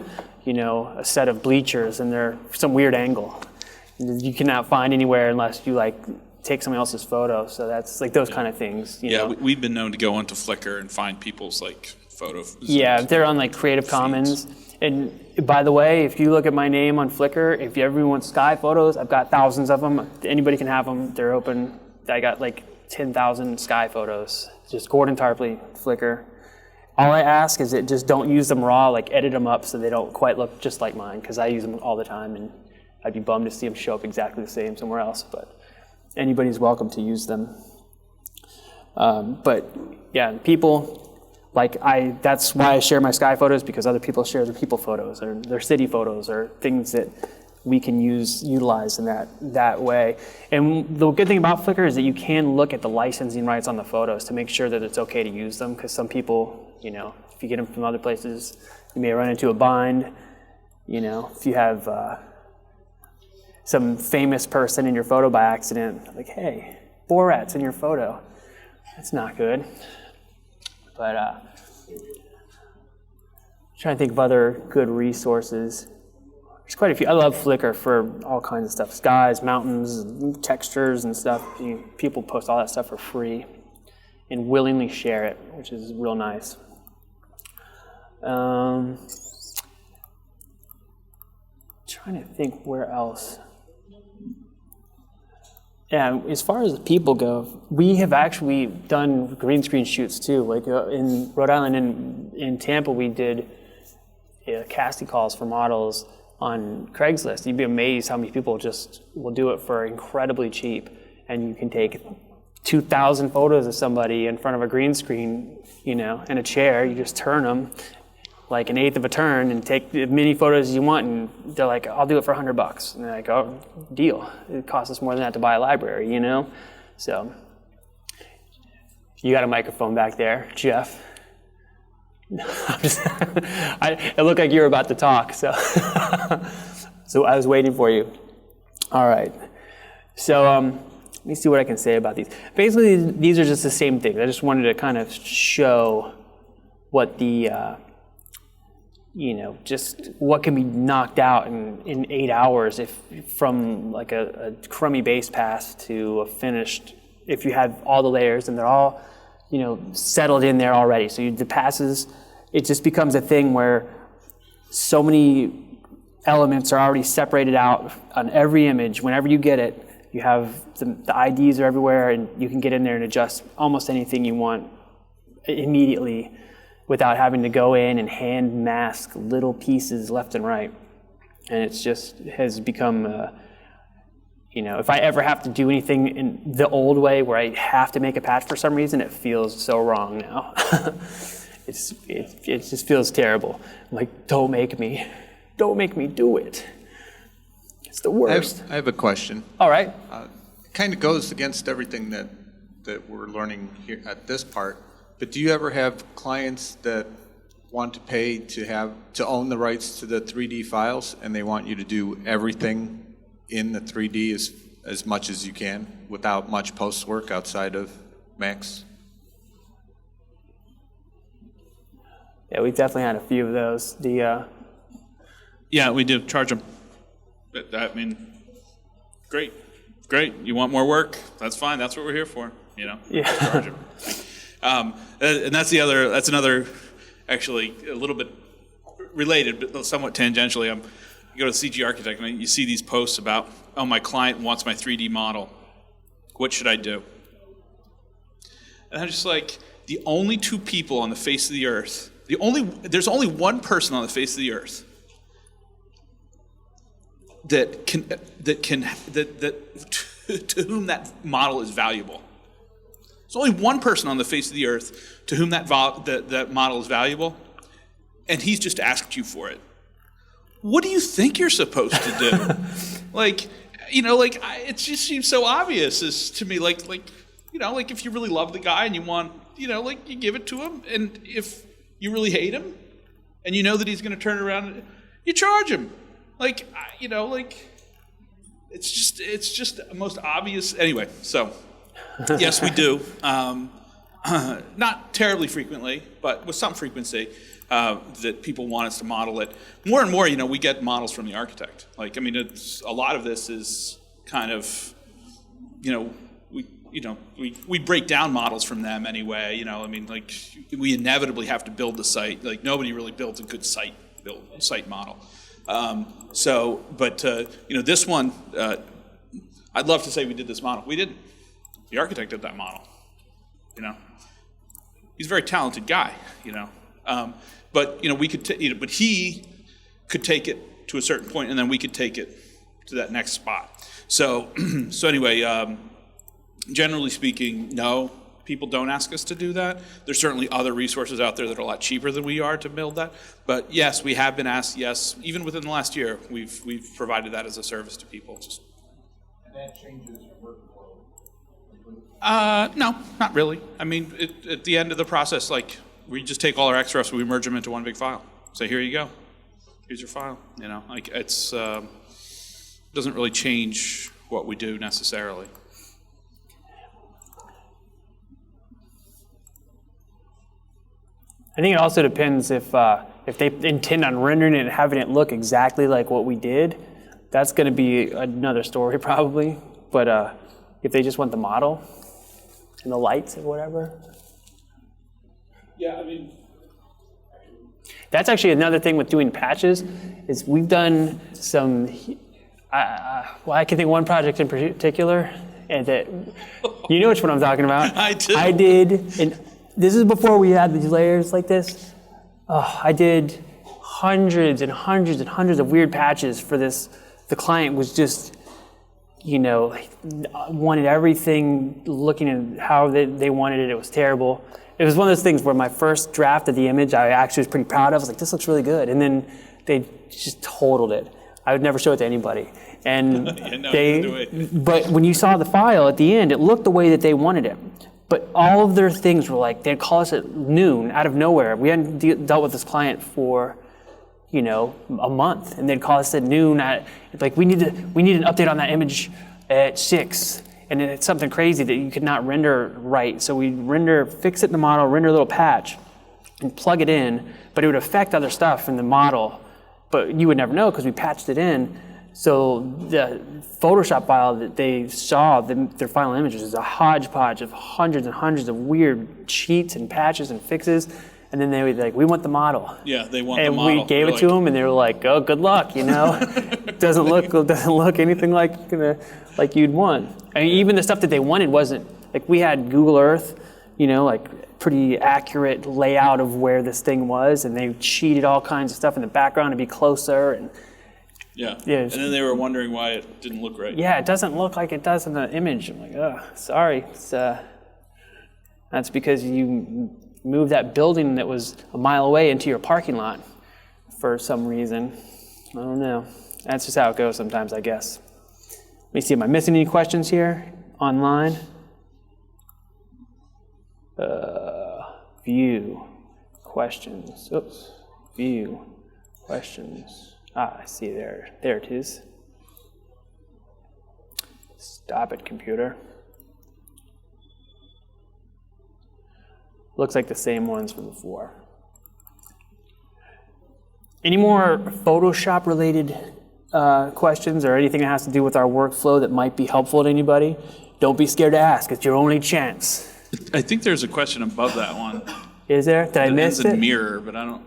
Speaker 1: set of bleachers, and they're some weird angle you cannot find anywhere unless you like take someone else's photo. So that's like those kind of things. You know?
Speaker 3: We've been known to go onto Flickr and find people's like photos.
Speaker 1: Yeah, they're on like Creative Commons. And by the way, if you look at my name on Flickr, if you ever want sky photos, I've got thousands of them. Anybody can have them. They're open. I got like 10,000 sky photos. Just Gordon Tarpley, Flickr. All I ask is that just don't use them raw, like edit them up so they don't quite look just like mine, because I use them all the time, and I'd be bummed to see them show up exactly the same somewhere else, but anybody's welcome to use them. But yeah, people, that's why I share my sky photos, because other people share their people photos or their city photos or things that we can utilize in that way. And the good thing about Flickr is that you can look at the licensing rights on the photos to make sure that it's okay to use them, because some people, you know, if you get them from other places, you may run into a bind. You know, if you have some famous person in your photo by accident, like, hey, Borat's in your photo. That's not good. But trying to think of other good resources. There's quite a few. I love Flickr for all kinds of stuff. Skies, mountains, textures and stuff. People post all that stuff for free and willingly share it, which is real nice. Trying to think where else. Yeah, as far as the people go, we have actually done green screen shoots too. Like in Rhode Island and in Tampa, we did casting calls for models on Craigslist. You'd be amazed how many people just will do it for incredibly cheap, and you can take 2,000 photos of somebody in front of a green screen, you know, in a chair. You just turn them like an eighth of a turn and take as many photos as you want, and they're like, I'll do it for $100. And they're like, oh, deal. It costs us more than that to buy a library, you know? So, you got a microphone back there, Jeff. It looked like you were about to talk, so. So I was waiting for you. All right. So let me see what I can say about these. Basically, these are just the same thing. I just wanted to kind of show what the, just what can be knocked out in 8 hours if from like a crummy base pass to a finished, if you have all the layers and they're all, settled in there already. So the passes, it just becomes a thing where so many elements are already separated out on every image. Whenever you get it, you have the IDs are everywhere, and you can get in there and adjust almost anything you want immediately without having to go in and hand mask little pieces left and right. And it's just has become, if I ever have to do anything in the old way where I have to make a patch for some reason, it feels so wrong now. It just feels terrible. I'm like, don't make me do it. It's the worst.
Speaker 12: I have a question.
Speaker 1: All right.
Speaker 12: It kind of goes against everything that we're learning here at this part. But do you ever have clients that want to pay to own the rights to the 3D files, and they want you to do everything in the 3D as much as you can without much post work outside of Max?
Speaker 1: Yeah, we've definitely had a few of those.
Speaker 3: Yeah, we do charge them. I mean, great. You want more work? That's fine. That's what we're here for.
Speaker 1: Yeah.
Speaker 3: Charge them. And that's another, actually a little bit related, but somewhat tangentially. You go to CG Architect and you see these posts about, oh, my client wants my 3D model. What should I do? And I'm just like, the only two people on the face of the earth, there's only one person on the face of the earth that to whom that model is valuable. There's only one person on the face of the earth to whom that model is valuable, and he's just asked you for it. What do you think you're supposed to do? It just seems so obvious as to me. Like if you really love the guy and you want, you give it to him, and if you really hate him, and you know that he's going to turn around, you charge him. It's just the most obvious. Anyway, so yes, we do. Not terribly frequently, but with some frequency, that people want us to model it. More and more, we get models from the architect. It's a lot of this is kind of, we break down models from them anyway. We inevitably have to build the site. Nobody really builds a good site model. This one, I'd love to say we did this model. We didn't. The architect did that model. He's a very talented guy. But we could, but he could take it to a certain point, and then we could take it to that next spot. So anyway, generally speaking, no, people don't ask us to do that. There's certainly other resources out there that are a lot cheaper than we are to build that. But yes, we have been asked. Yes, even within the last year, we've provided that as a service to people.
Speaker 8: And that changes your workflow.
Speaker 3: No, not really. At the end of the process, we just take all our XRFs, we merge them into one big file. Say, here you go. Here's your file. It's doesn't really change what we do necessarily.
Speaker 1: I think it also depends if they intend on rendering it and having it look exactly like what we did. That's going to be another story probably. But if they just want the model and the lights or whatever.
Speaker 3: Yeah,
Speaker 1: that's actually another thing with doing patches is we've done some. I can think of one project in particular, and that you know which one I'm talking about.
Speaker 3: I do.
Speaker 1: I did, and this is before we had these layers like this. I did hundreds and hundreds and hundreds of weird patches for this. The client was just, wanted everything looking at how they wanted it. It was terrible. It was one of those things where my first draft of the image I actually was pretty proud of. I was like, this looks really good. And then they just totaled it. I would never show it to anybody. And but when you saw the file at the end, it looked the way that they wanted it. But all of their things were they'd call us at noon out of nowhere. We hadn't dealt with this client for, a month. And they'd call us at noon we need an update on that image at 6. And it's something crazy that you could not render right. So we fix it in the model, render a little patch, and plug it in, but it would affect other stuff in the model. But you would never know because we patched it in. So the Photoshop file that they saw, their final images, is a hodgepodge of hundreds and hundreds of weird cheats and patches and fixes. And then they would be like, we want the model.
Speaker 3: Yeah, they want the
Speaker 1: and
Speaker 3: model.
Speaker 1: we gave it to them, and they were like, oh, good luck, doesn't look anything like you'd want. Even the stuff that they wanted wasn't, we had Google Earth, pretty accurate layout of where this thing was, and they cheated all kinds of stuff in the background to be closer. And
Speaker 3: and then they were wondering why it didn't look right.
Speaker 1: Yeah, it doesn't look like it does in the image. I'm like, oh, sorry. That's because you moved that building that was a mile away into your parking lot for some reason. I don't know. That's just how it goes sometimes, I guess. Let me see, am I missing any questions here online? View, questions. Oops, view, questions. I see there. There it is. Stop it, computer. Looks like the same ones from before. Any more Photoshop related questions or anything that has to do with our workflow that might be helpful to anybody? Don't be scared to ask. It's your only chance.
Speaker 3: I think there's a question above that one.
Speaker 1: Is there? Did I miss it?
Speaker 3: Mirror, but I don't.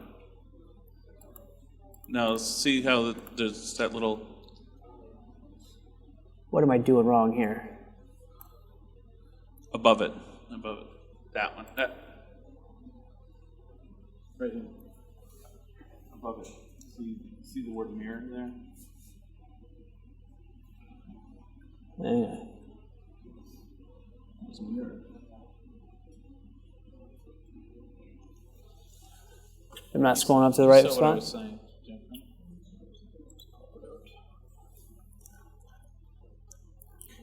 Speaker 3: No, see how there's that little.
Speaker 1: What am I doing wrong here?
Speaker 3: Above it. That one. Right here. Above it. See the word mirror there?
Speaker 1: Yeah.
Speaker 3: There's a mirror.
Speaker 1: I'm not scrolling up to the right
Speaker 3: So what I
Speaker 1: spot.
Speaker 3: was saying.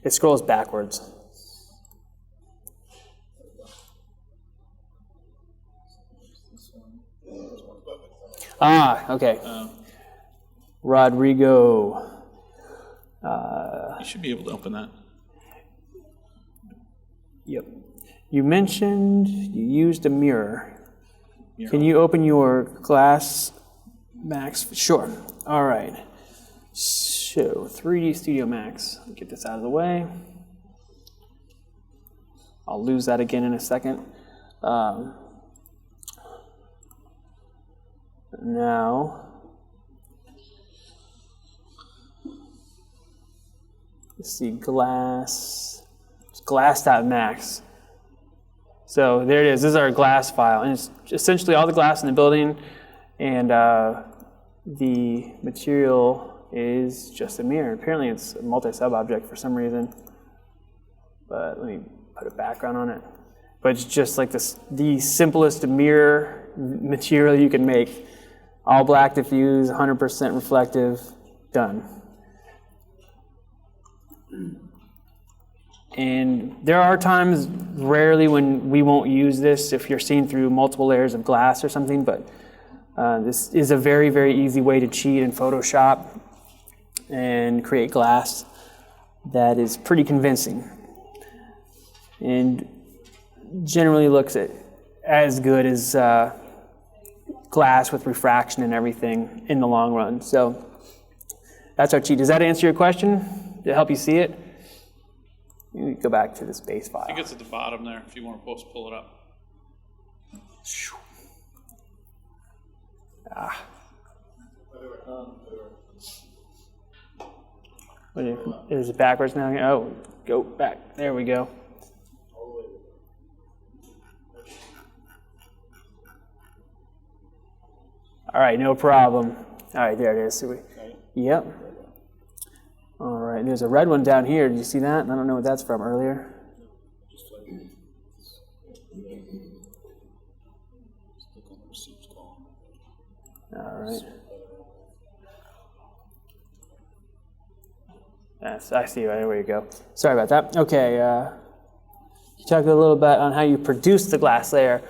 Speaker 1: It scrolls backwards. Ah, okay. Rodrigo.
Speaker 3: You should be able to open that.
Speaker 1: Yep. You mentioned you used a mirror. Can you open your Glass Max? Sure. All right. So 3D Studio Max. Get this out of the way. I'll lose that again in a second. Now, let's see, glass.max. So there it is. This is our glass file, and it's essentially all the glass in the building, and the material is just a mirror. Apparently it's a multi-sub object for some reason, but let me put a background on it. But it's just like the simplest mirror material you can make. All black diffuse, 100% reflective, done. And there are times, rarely, when we won't use this if you're seeing through multiple layers of glass or something, but this is a very, very easy way to cheat in Photoshop and create glass that is pretty convincing and generally looks as good as glass with refraction and everything in the long run. So that's our cheat. Does that answer your question? Did it help you see it? Let me go back to this base file.
Speaker 3: I think it's at the bottom there if you want to pull it up.
Speaker 1: Ah. Is it backwards now? Oh, go back. There we go. All right, no problem. All right, there it is. Yep. All right, there's a red one down here. Did you see that? I don't know what that's from earlier. All right. Yes, I see. There we go. Sorry about that. Okay. You talked a little bit on how you produce the glass layer.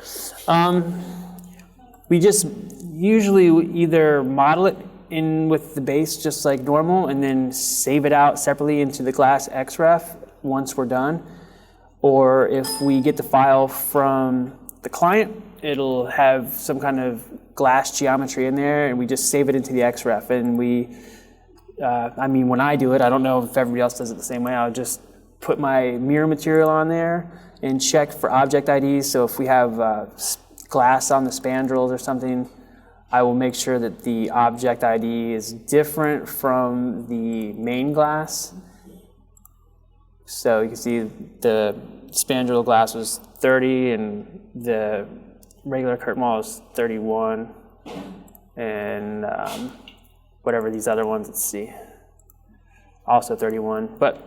Speaker 1: We just usually either model it in with the base just like normal and then save it out separately into the glass XREF once we're done. Or if we get the file from the client, it'll have some kind of glass geometry in there and we just save it into the XREF. And when I do it, I don't know if everybody else does it the same way, I'll just put my mirror material on there and check for object IDs. So if we have glass on the spandrels or something, I will make sure that the object ID is different from the main glass. So you can see the spandrel glass was 30 and the regular curtain wall is 31. And whatever these other ones, let's see, also 31. But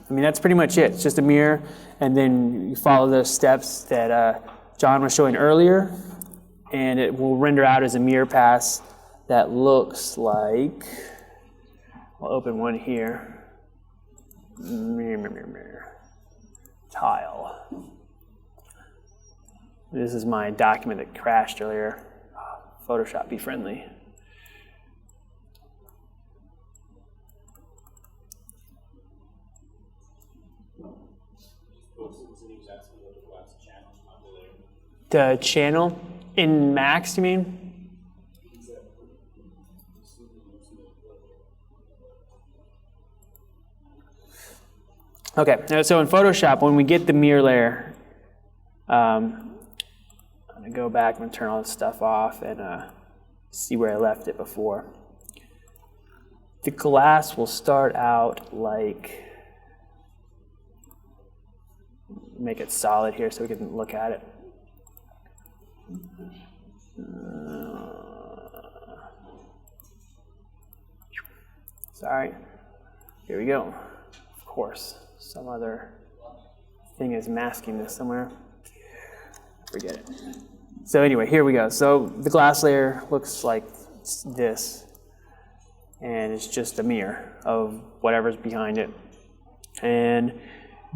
Speaker 1: I mean, that's pretty much it. It's just a mirror, and then you follow those steps that John was showing earlier, and it will render out as a mirror pass that looks like, I'll open one here, mirror. Tile. This is my document that crashed earlier. Photoshop, be friendly. The channel in Max, you mean? Okay, so in Photoshop, when we get the mirror layer, I'm gonna go back and turn all this stuff off and see where I left it before. The glass will start out like, make it solid here so we can look at it. Sorry, here we go. Of course, some other thing is masking this somewhere. Forget it. So anyway, here we go. So the glass layer looks like this, and it's just a mirror of whatever's behind it. And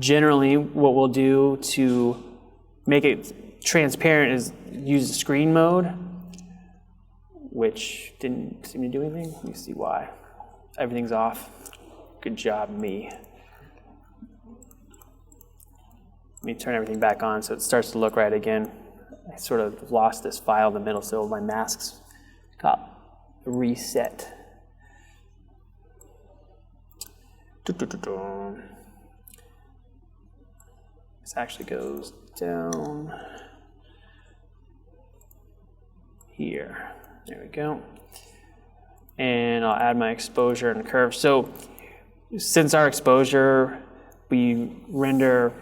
Speaker 1: generally, what we'll do to make it transparent is use screen mode, which didn't seem to do anything. Let me see why. Everything's off. Good job, me. Let me turn everything back on so it starts to look right again. I sort of lost this file in the middle, so my masks got reset. This actually goes down here. There we go. And I'll add my exposure and curve. So since our exposure, we render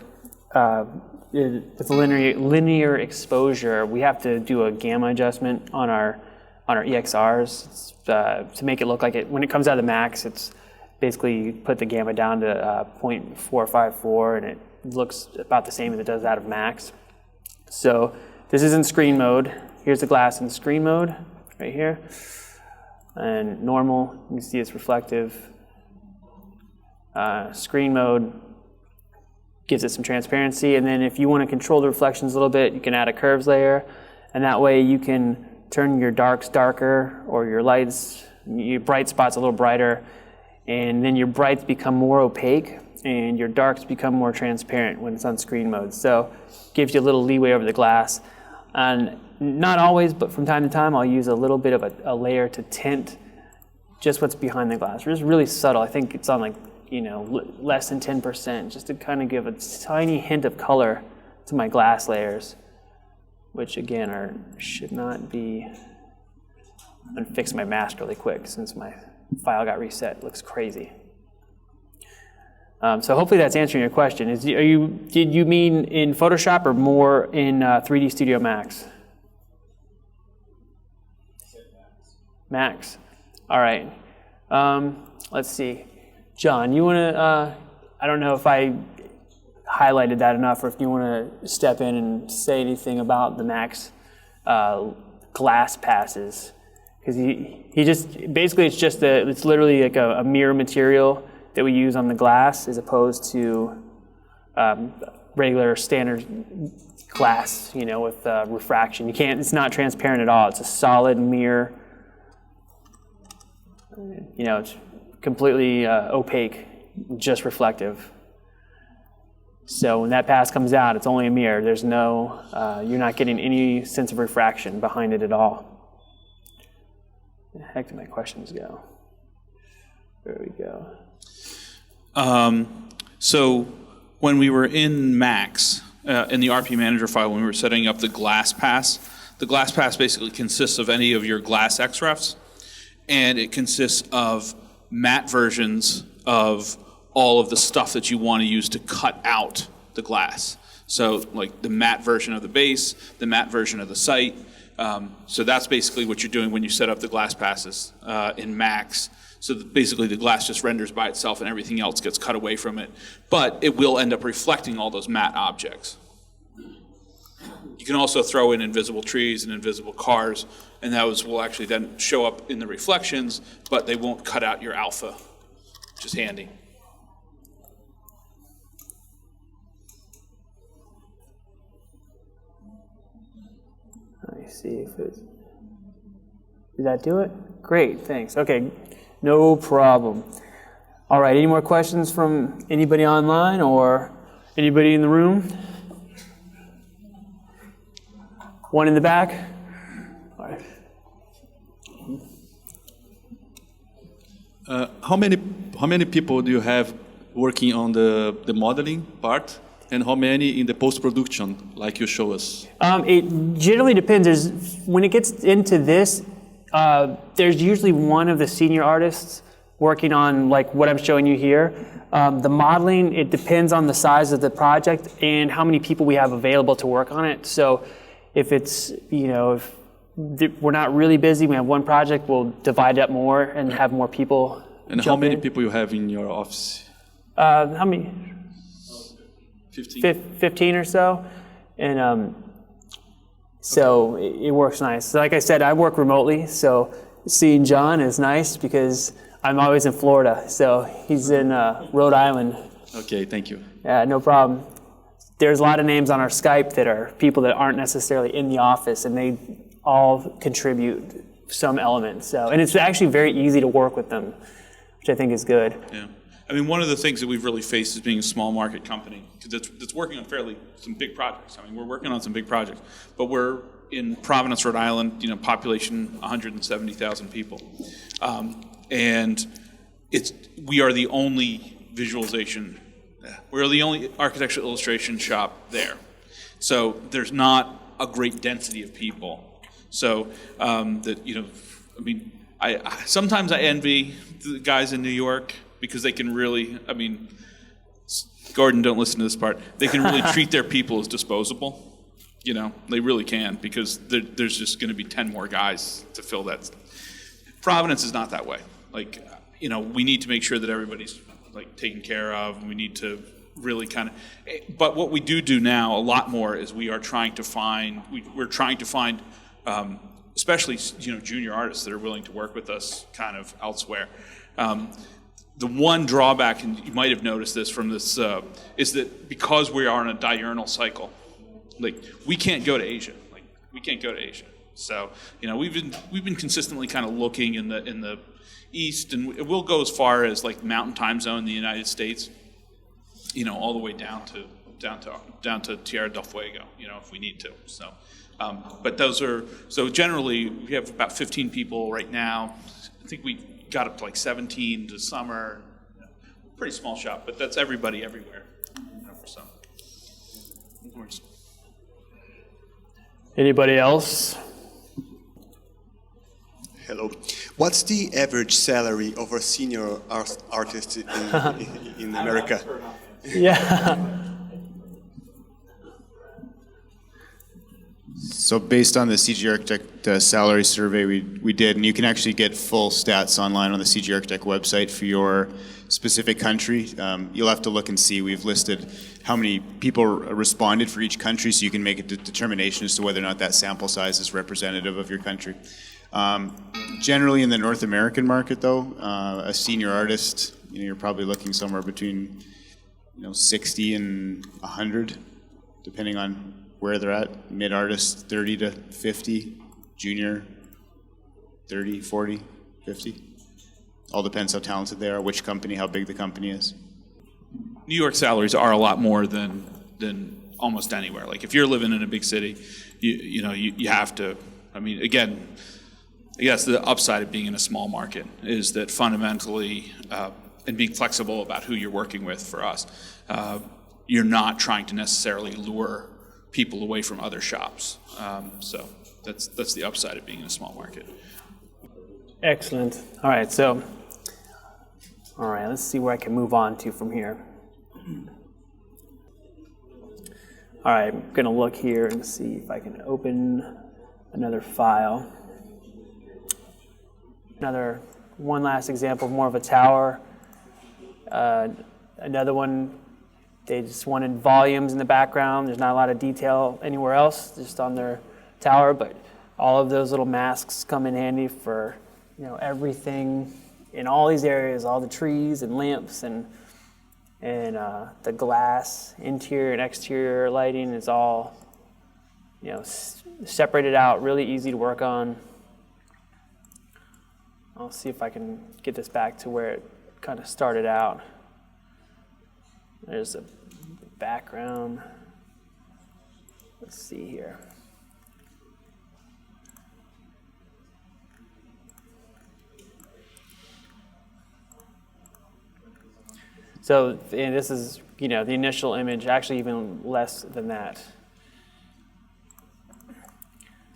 Speaker 1: with linear exposure, we have to do a gamma adjustment on our EXRs to make it look like it. When it comes out of the max, it's basically you put the gamma down to 0.454, and it looks about the same as it does out of max. So this is in screen mode. Here's the glass in screen mode right here. And normal, you can see it's reflective. Screen mode gives it some transparency, and then if you want to control the reflections a little bit, you can add a curves layer, and that way you can turn your darks darker or your lights, your bright spots a little brighter, and then your brights become more opaque and your darks become more transparent when it's on screen mode. So it gives you a little leeway over the glass. And not always, but from time to time, I'll use a little bit of a layer to tint just what's behind the glass. It's really subtle. I think it's on like, less than 10%, just to kind of give a tiny hint of color to my glass layers, which again should not be. I'm gonna fix my mask really quick since my file got reset. It looks crazy. So hopefully that's answering your question. Did you mean in Photoshop or more in 3D Studio Max? Max. All right. Let's see. John, you want to, I don't know if I highlighted that enough, or if you want to step in and say anything about the Max glass passes. Because he just, basically it's literally like a mirror material that we use on the glass as opposed to regular standard glass, with refraction. It's not transparent at all. It's a solid mirror. It's completely opaque, just reflective. So when that pass comes out, it's only a mirror. There's no, you're not getting any sense of refraction behind it at all. Where the heck did my questions go? There we go.
Speaker 3: So when we were in Max, in the RP Manager file, when we were setting up the glass pass basically consists of any of your glass XREFs, and it consists of matte versions of all of the stuff that you want to use to cut out the glass. So like the matte version of the base, the matte version of the site. So that's basically what you're doing when you set up the glass passes in Max. So basically the glass just renders by itself and everything else gets cut away from it. But it will end up reflecting all those matte objects. You can also throw in invisible trees and invisible cars, and those will actually then show up in the reflections, but they won't cut out your alpha, which is handy.
Speaker 1: Let me see if it, did that do it? Great, thanks. Okay, no problem. All right, any more questions from anybody online or anybody in the room? One in the back? All right.
Speaker 13: How many people do you have working on the modeling part, and how many in the post-production, like you show us?
Speaker 1: It generally depends. When it gets into this, there's usually one of the senior artists working on like what I'm showing you here. The modeling, it depends on the size of the project and how many people we have available to work on it. So if it's, if we're not really busy, we have one project, we'll divide up more and have more people.
Speaker 13: And how many people you have in your office?
Speaker 1: How many?
Speaker 13: 15.
Speaker 1: 15 or so. And so it works nice. So like I said, I work remotely, so seeing John is nice because I'm always in Florida. So he's in Rhode Island.
Speaker 13: Okay, thank you.
Speaker 1: Yeah, no problem. There's a lot of names on our Skype that are people that aren't necessarily in the office, and they all contribute some element. So, and it's actually very easy to work with them, which I think is good.
Speaker 3: Yeah. I mean, one of the things that we've really faced is being a small market company, because that's working on some big projects. I mean, we're working on some big projects, but we're in Providence, Rhode Island, population 170,000 people. And we are the only we're the only architectural illustration shop there. So there's not a great density of people. So sometimes I envy the guys in New York because they can really, Gordon, don't listen to this part, they can really treat their people as disposable. They really can, because there's just going to be 10 more guys to fill that. Providence is not that way. We need to make sure that everybody's taken care of, and we need to really but what we do now a lot more is we're trying to find especially junior artists that are willing to work with us kind of elsewhere. The one drawback, and you might have noticed this from this, is that because we are on a diurnal cycle, we can't go to Asia. We can't go to Asia. So we've been consistently kind of looking in the east, and we'll go as far as Mountain Time Zone in the United States, all the way down to Tierra del Fuego, if we need to. So, but so generally we have about 15 people right now. I think we got up to 17 to summer. Pretty small shop, but that's everybody everywhere. For some.
Speaker 1: Anybody else?
Speaker 14: Hello. What's the average salary of a senior artist in America?
Speaker 1: Yeah.
Speaker 15: So based on the CG Architect salary survey we did, and you can actually get full stats online on the CG Architect website for your specific country. You'll have to look and see. We've listed how many people responded for each country, so you can make a determination as to whether or not that sample size is representative of your country. Generally in the North American market, though, a senior artist, you're probably looking somewhere between 60 and 100, depending on where they're at. Mid artist 30 to 50, junior 30, 40, 50. All depends how talented they are, which company, how big the company is.
Speaker 3: New York salaries are a lot more than almost anywhere. If you're living in a big city, you have to. Again, I guess the upside of being in a small market is that fundamentally, and being flexible about who you're working with for us, you're not trying to necessarily lure people away from other shops. So that's the upside of being in a small market.
Speaker 1: Excellent. All right, let's see where I can move on to from here. All right, I'm going to look here and see if I can open another file. One last example, more of a tower. Another one, they just wanted volumes in the background. There's not a lot of detail anywhere else, just on their tower, but all of those little masks come in handy for everything in all these areas, all the trees and lamps and the glass, interior and exterior lighting is all separated out, really easy to work on. I'll see if I can get this back to where it kind of started out. There's a background. Let's see here. So and this is, the initial image, actually even less than that.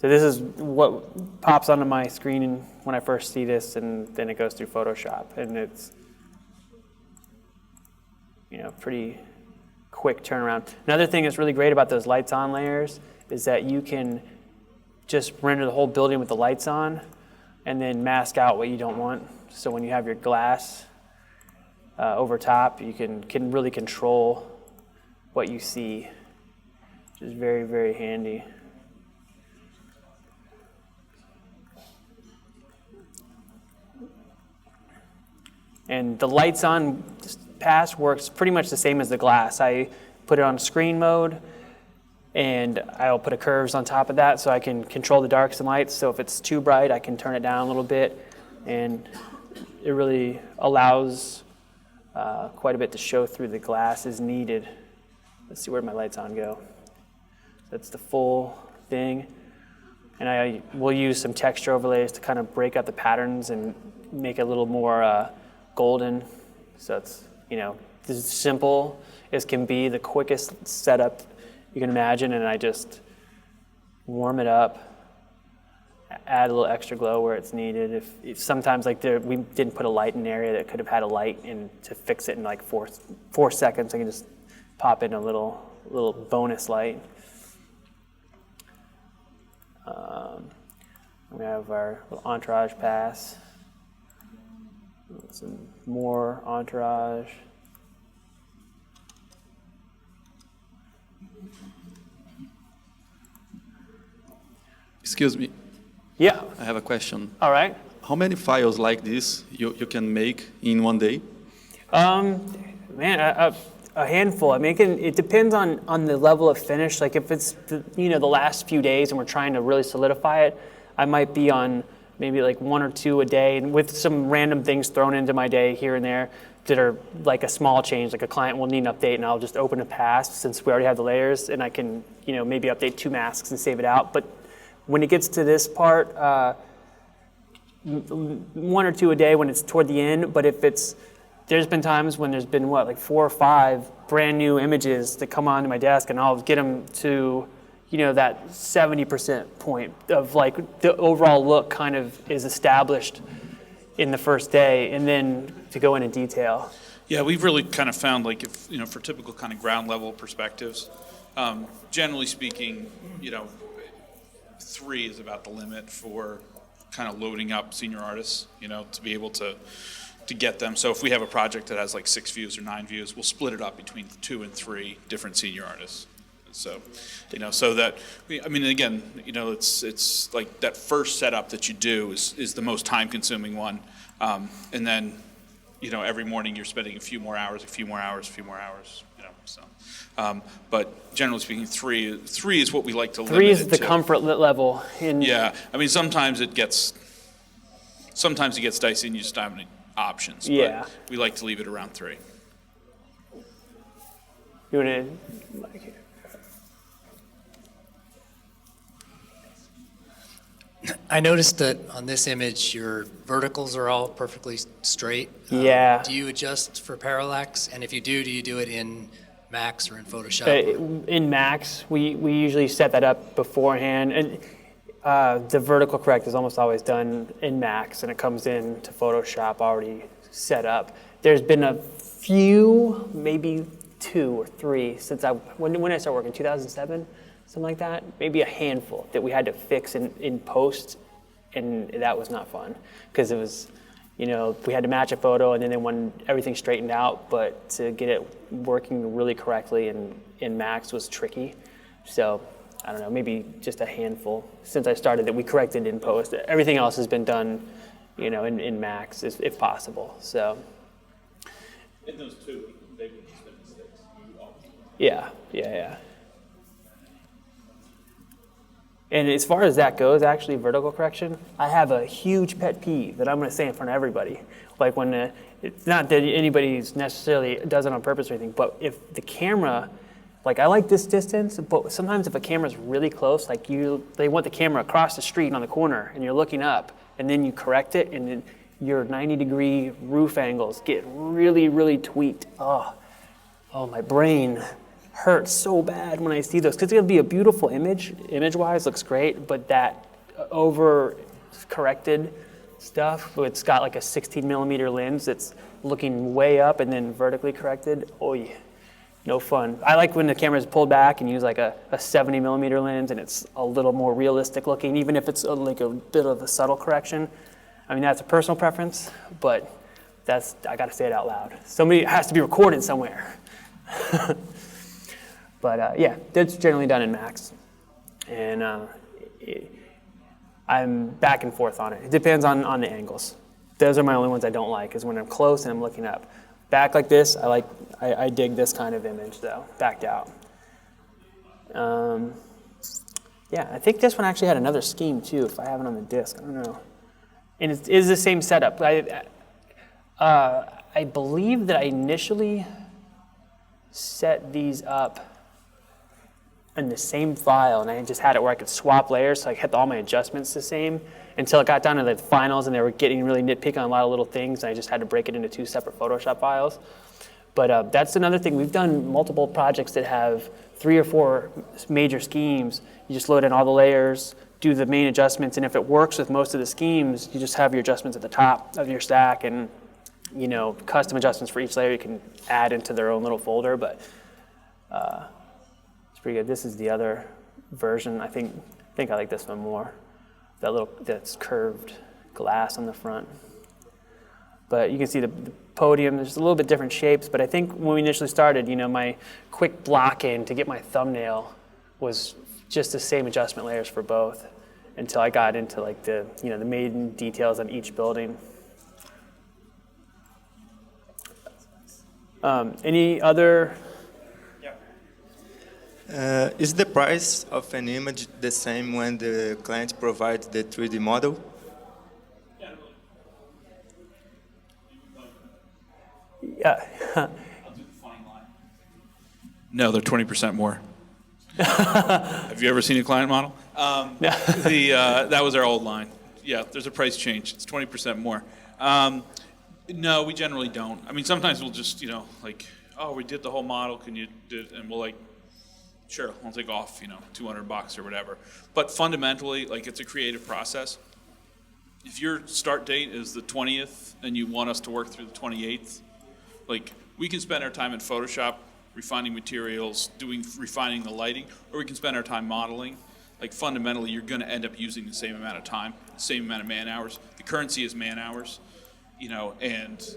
Speaker 1: So this is what pops onto my screen when I first see this, and then it goes through Photoshop, and it's, pretty quick turnaround. Another thing that's really great about those lights on layers is that you can just render the whole building with the lights on and then mask out what you don't want. So when you have your glass over top, you can really control what you see, which is very, very handy. And the lights on pass works pretty much the same as the glass. I put it on screen mode, and I'll put a curves on top of that so I can control the darks and lights. So if it's too bright, I can turn it down a little bit, and it really allows quite a bit to show through the glass as needed. Let's see where my lights on go. That's the full thing. And I will use some texture overlays to kind of break up the patterns and make it a little more golden. So it's, as simple as can be, the quickest setup you can imagine, and I just warm it up, add a little extra glow where it's needed. If sometimes we didn't put a light in an area that could have had a light, and to fix it in like 4 seconds, I can just pop in a little bonus light. We have our little entourage pass. Some more entourage.
Speaker 13: Excuse me.
Speaker 1: Yeah.
Speaker 13: I have a question.
Speaker 1: All right.
Speaker 13: How many files like this you can make in one day?
Speaker 1: Man, a handful. I mean, it depends on the level of finish. Like if it's the last few days and we're trying to really solidify it, I might be on maybe like 1 or 2 a day, and with some random things thrown into my day here and there that are like a small change, like a client will need an update, and I'll just open a pass since we already have the layers, and I can maybe update 2 masks and save it out. But when it gets to this part, 1 or 2 a day when it's toward the end. But there's been times when there's been like 4 or 5 brand new images that come onto my desk, and I'll get them to that 70% point of like the overall look kind of is established in the first day, and then to go into detail.
Speaker 3: Yeah, we've really kind of found, like, if for typical kind of ground level perspectives, generally speaking, 3 is about the limit for kind of loading up senior artists, to be able to get them. So if we have a project that has like 6 views or 9 views, we'll split it up between 2 and 3 different senior artists. So, so that, again, it's like that first setup that you do is the most time consuming one. And then, every morning you're spending a few more hours. But generally speaking, 3 is what we like to limit.
Speaker 1: 3 is the comfort level.
Speaker 3: Yeah, sometimes it gets dicey and you just don't have any options.
Speaker 1: Yeah.
Speaker 3: But we like to leave it around 3.
Speaker 1: You want to?
Speaker 8: I noticed that on this image, your verticals are all perfectly straight.
Speaker 1: Yeah.
Speaker 8: Do you adjust for parallax? And if you do you do it in Max or in Photoshop?
Speaker 1: In Max, we usually set that up beforehand. And the vertical correct is almost always done in Max, and it comes in to Photoshop already set up. There's been a few, maybe 2 or 3 since when I started working, 2007? Something like that, maybe a handful that we had to fix in post, and that was not fun because it was, we had to match a photo and then they wanted everything straightened out, but to get it working really correctly in Max was tricky. So I don't know, maybe just a handful since I started that we corrected in post. Everything else has been done, in Max if possible. So.
Speaker 3: In those 2, they would just been mistakes.
Speaker 1: Yeah. And as far as that goes, actually, vertical correction, I have a huge pet peeve that I'm going to say in front of everybody. Like when it's not that anybody necessarily does it on purpose or anything, but if the camera, like I like this distance, but sometimes if a camera's really close, like they want the camera across the street on the corner, and you're looking up, and then you correct it, and then your 90-degree roof angles get really, really tweaked. Oh, my brain hurts so bad when I see those, because it's going to be a beautiful image-wise, looks great, but that over-corrected stuff, it's got like a 16-millimeter lens that's looking way up and then vertically corrected. Oh, yeah. No fun. I like when the camera is pulled back and use like a 70-millimeter lens and it's a little more realistic looking, even if it's like a bit of a subtle correction. I mean, that's a personal preference, but I got to say it out loud. Somebody has to be recorded somewhere. But yeah, that's generally done in Max. And I'm back and forth on it. It depends on the angles. Those are my only ones I don't like, is when I'm close and I'm looking up. Back like this, I dig this kind of image though, backed out. Yeah, I think this one actually had another scheme too, if I have it on the disc, I don't know. And it is the same setup. I believe that I initially set these up in the same file, and I just had it where I could swap layers, so I kept all my adjustments the same until it got down to the finals and they were getting really nitpicky on a lot of little things, and I just had to break it into 2 separate Photoshop files. But that's another thing. We've done multiple projects that have 3 or 4 major schemes. You just load in all the layers, do the main adjustments, and if it works with most of the schemes, you just have your adjustments at the top of your stack, and custom adjustments for each layer you can add into their own little folder. But it's pretty good. This is the other version. I think I like this one more. That's curved glass on the front. But you can see the podium. There's a little bit different shapes. But I think when we initially started, my quick block in to get my thumbnail was just the same adjustment layers for both, until I got into like the main details on each building. Any other?
Speaker 16: Is the price of an image the same when the client provides the 3D model?
Speaker 1: Yeah.
Speaker 3: No, they're 20% more. Have you ever seen a client model? That was our old line. Yeah, there's a price change. It's 20% more. No, we generally don't. I mean, sometimes we'll just, we did the whole model. Can you do it? And we'll sure, I'll take off, $200 or whatever. But fundamentally, it's a creative process. If your start date is the 20th and you want us to work through the 28th, we can spend our time in Photoshop refining materials, refining the lighting, or we can spend our time modeling. Fundamentally, you're going to end up using the same amount of time, the same amount of man hours. The currency is man hours, and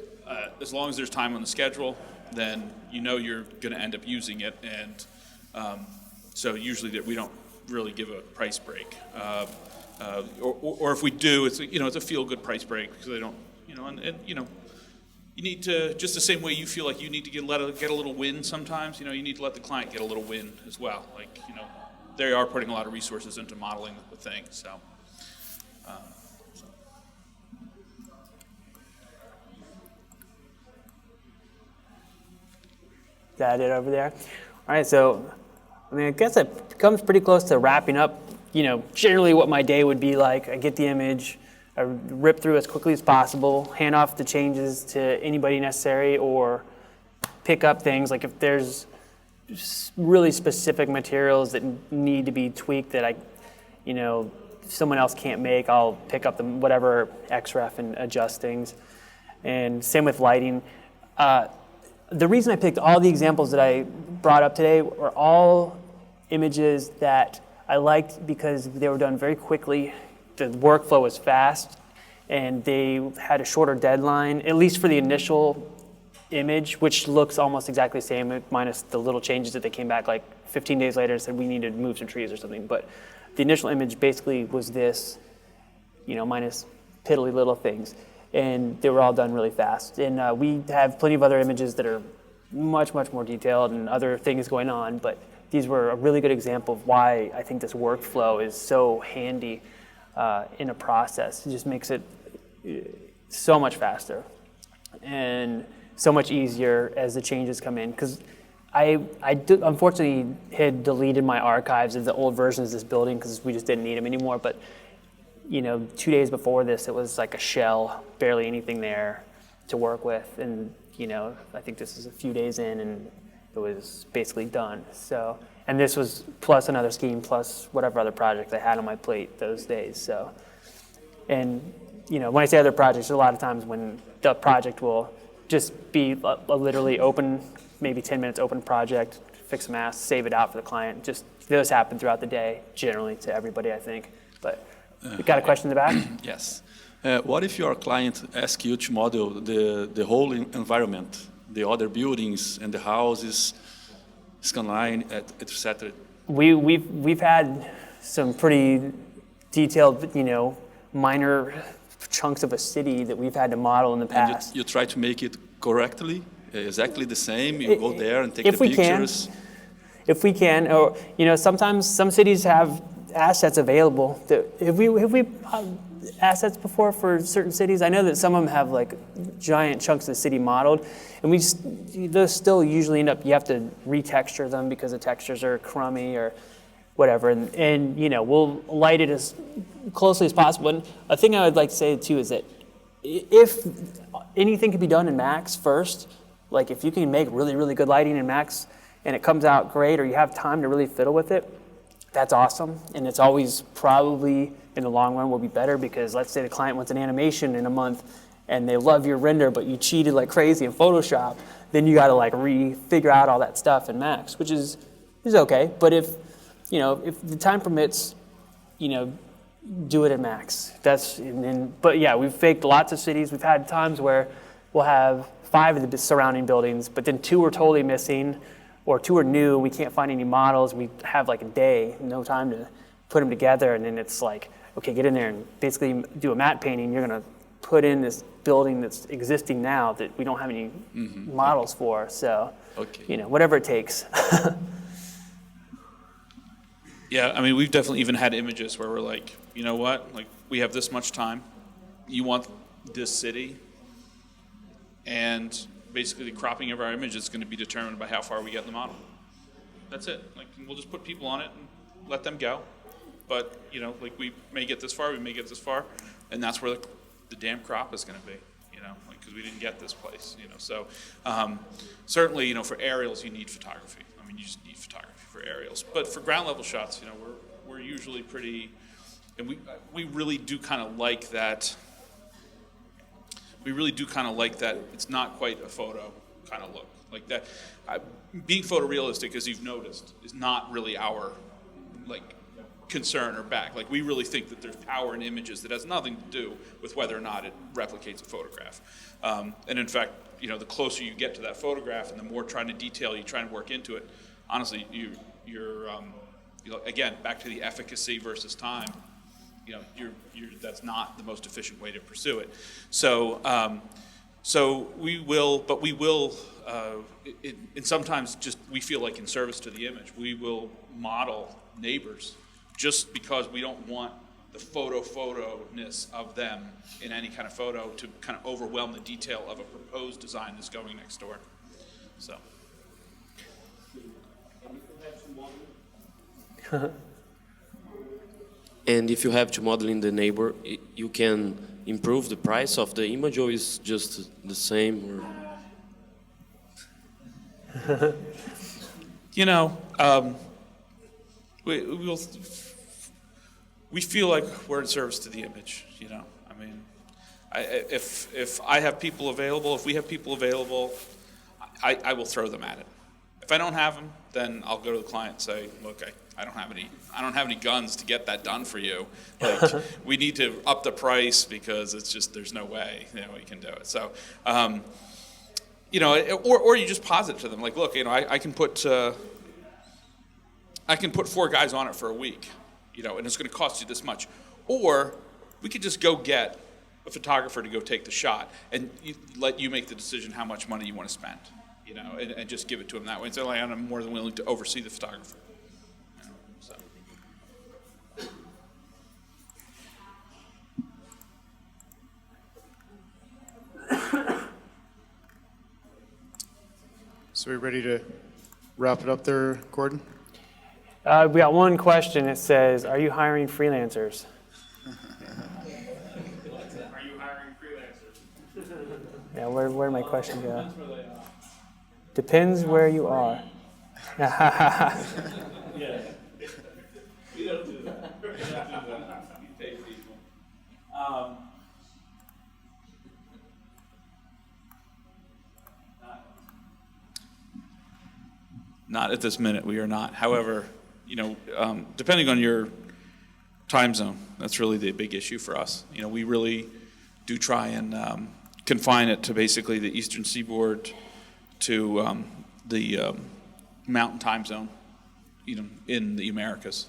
Speaker 3: as long as there's time on the schedule, then you're going to end up using it. And so usually we don't really give a price break, or if we do, it's it's a feel-good price break, because they don't, you need to, just the same way you feel like you need to get a little win sometimes. You need to let the client get a little win as well. They are putting a lot of resources into modeling the thing. So.
Speaker 1: Is that it over there? All right, so I guess it comes pretty close to wrapping up, generally what my day would be like. I get the image, I rip through as quickly as possible, hand off the changes to anybody necessary, or pick up things. If there's really specific materials that need to be tweaked that someone else can't make, I'll pick up whatever XREF and adjust things. And same with lighting. The reason I picked all the examples that I brought up today were all images that I liked because they were done very quickly. The workflow was fast, and they had a shorter deadline, at least for the initial image, which looks almost exactly the same, minus the little changes that they came back 15 days later and said we need to move some trees or something. But the initial image basically was this, minus piddly little things. And they were all done really fast. And we have plenty of other images that are much, much more detailed and other things going on, but these were a really good example of why I think this workflow is so handy in a process. It just makes it so much faster and so much easier as the changes come in. Because I unfortunately had deleted my archives of the old versions of this building because we just didn't need them anymore. But 2 days before this, it was like a shell, barely anything there to work with. And, I think this is a few days in and it was basically done. So, and this was plus another scheme, plus whatever other project I had on my plate those days. So, and, when I say other projects, a lot of times when the project will just be a literally open, maybe 10 minutes open project, fix a mask, save it out for the client. Just those happen throughout the day, generally to everybody, I think. But you got a question in the back?
Speaker 13: Yes. What if your client asks you to model the whole environment, the other buildings and the houses, skyline, etc.?
Speaker 1: We've had some pretty detailed, minor chunks of a city that we've had to model in the past.
Speaker 13: And you try to make it correctly, exactly the same. You go there and take
Speaker 1: if
Speaker 13: the
Speaker 1: we
Speaker 13: pictures.
Speaker 1: If we can, or sometimes some cities have assets available. Have we assets before for certain cities? I know that some of them have like giant chunks of the city modeled, and those still usually end up, you have to retexture them because the textures are crummy or whatever, and we'll light it as closely as possible. And a thing I would like to say too is that if anything can be done in Max first, like if you can make really, really good lighting in Max and it comes out great, or you have time to really fiddle with it, that's awesome. And it's always probably in the long run will be better, because let's say the client wants an animation in a month and they love your render, but you cheated like crazy in Photoshop, then you got to like figure out all that stuff in Max, which is okay. But if the time permits, do it in Max. But yeah, we've faked lots of cities. We've had times where we'll have 5 of the surrounding buildings, but then 2 are totally missing, or 2 are new. We can't find any models. We have like a day, no time to put them together, and then it's like, okay, get in there and basically do a matte painting. You're gonna put in this building that's existing now that we don't have any models for. So, whatever it takes.
Speaker 3: Yeah, I mean, we've definitely even had images where we're like, you know what, like we have this much time. You want this city, and basically the cropping of our image is going to be determined by how far we get in the model. That's it. Like, we'll just put people on it and let them go. But, like we may get this far, we may get this far, and that's where the damn crop is going to be, because we didn't get this place, So certainly, for aerials, you need photography. I mean, you just need photography for aerials. But for ground level shots, we're usually pretty, and we really do kind of like that. We really do kind of like that. It's not quite a photo kind of look like that. Being photorealistic, as you've noticed, is not really our concern or back. Like, we really think that there's power in images that has nothing to do with whether or not it replicates a photograph. And in fact, the closer you get to that photograph and the more trying to detail you try and work into it, honestly, you're again, back to the efficacy versus time. That's not the most efficient way to pursue it. So we will, and sometimes just we feel like in service to the image, we will model neighbors just because we don't want the photo-ness of them in any kind of photo to kind of overwhelm the detail of a proposed design that's going next door. So.
Speaker 17: And if you have to model in the neighbor, you can improve the price of the image, or is just the same? Or?
Speaker 3: We feel like we're in service to the image. I mean, if I have people available, if we have people available, I will throw them at it. If I don't have them, then I'll go to the client and say, look, I don't have any guns to get that done for you. Like, we need to up the price because it's just, there's no way, we can do it. So, or you just posit to them, like, look, I can put 4 guys on it for a week, and it's going to cost you this much. Or we could just go get a photographer to go take the shot and let you make the decision how much money you want to spend, and just give it to them that way. And so I'm more than willing to oversee the photographer. So.
Speaker 18: So we ready to wrap it up there, Gordon?
Speaker 1: We got one question. It says, are you hiring freelancers? Yeah, where'd my question go? Depends where you are.
Speaker 3: Yeah. We don't do that. We don't do that. We pay people. Not at this minute, we are not. However, depending on your time zone, that's really the big issue for us. We really do try and confine it to basically the Eastern Seaboard to the Mountain Time Zone, in the Americas,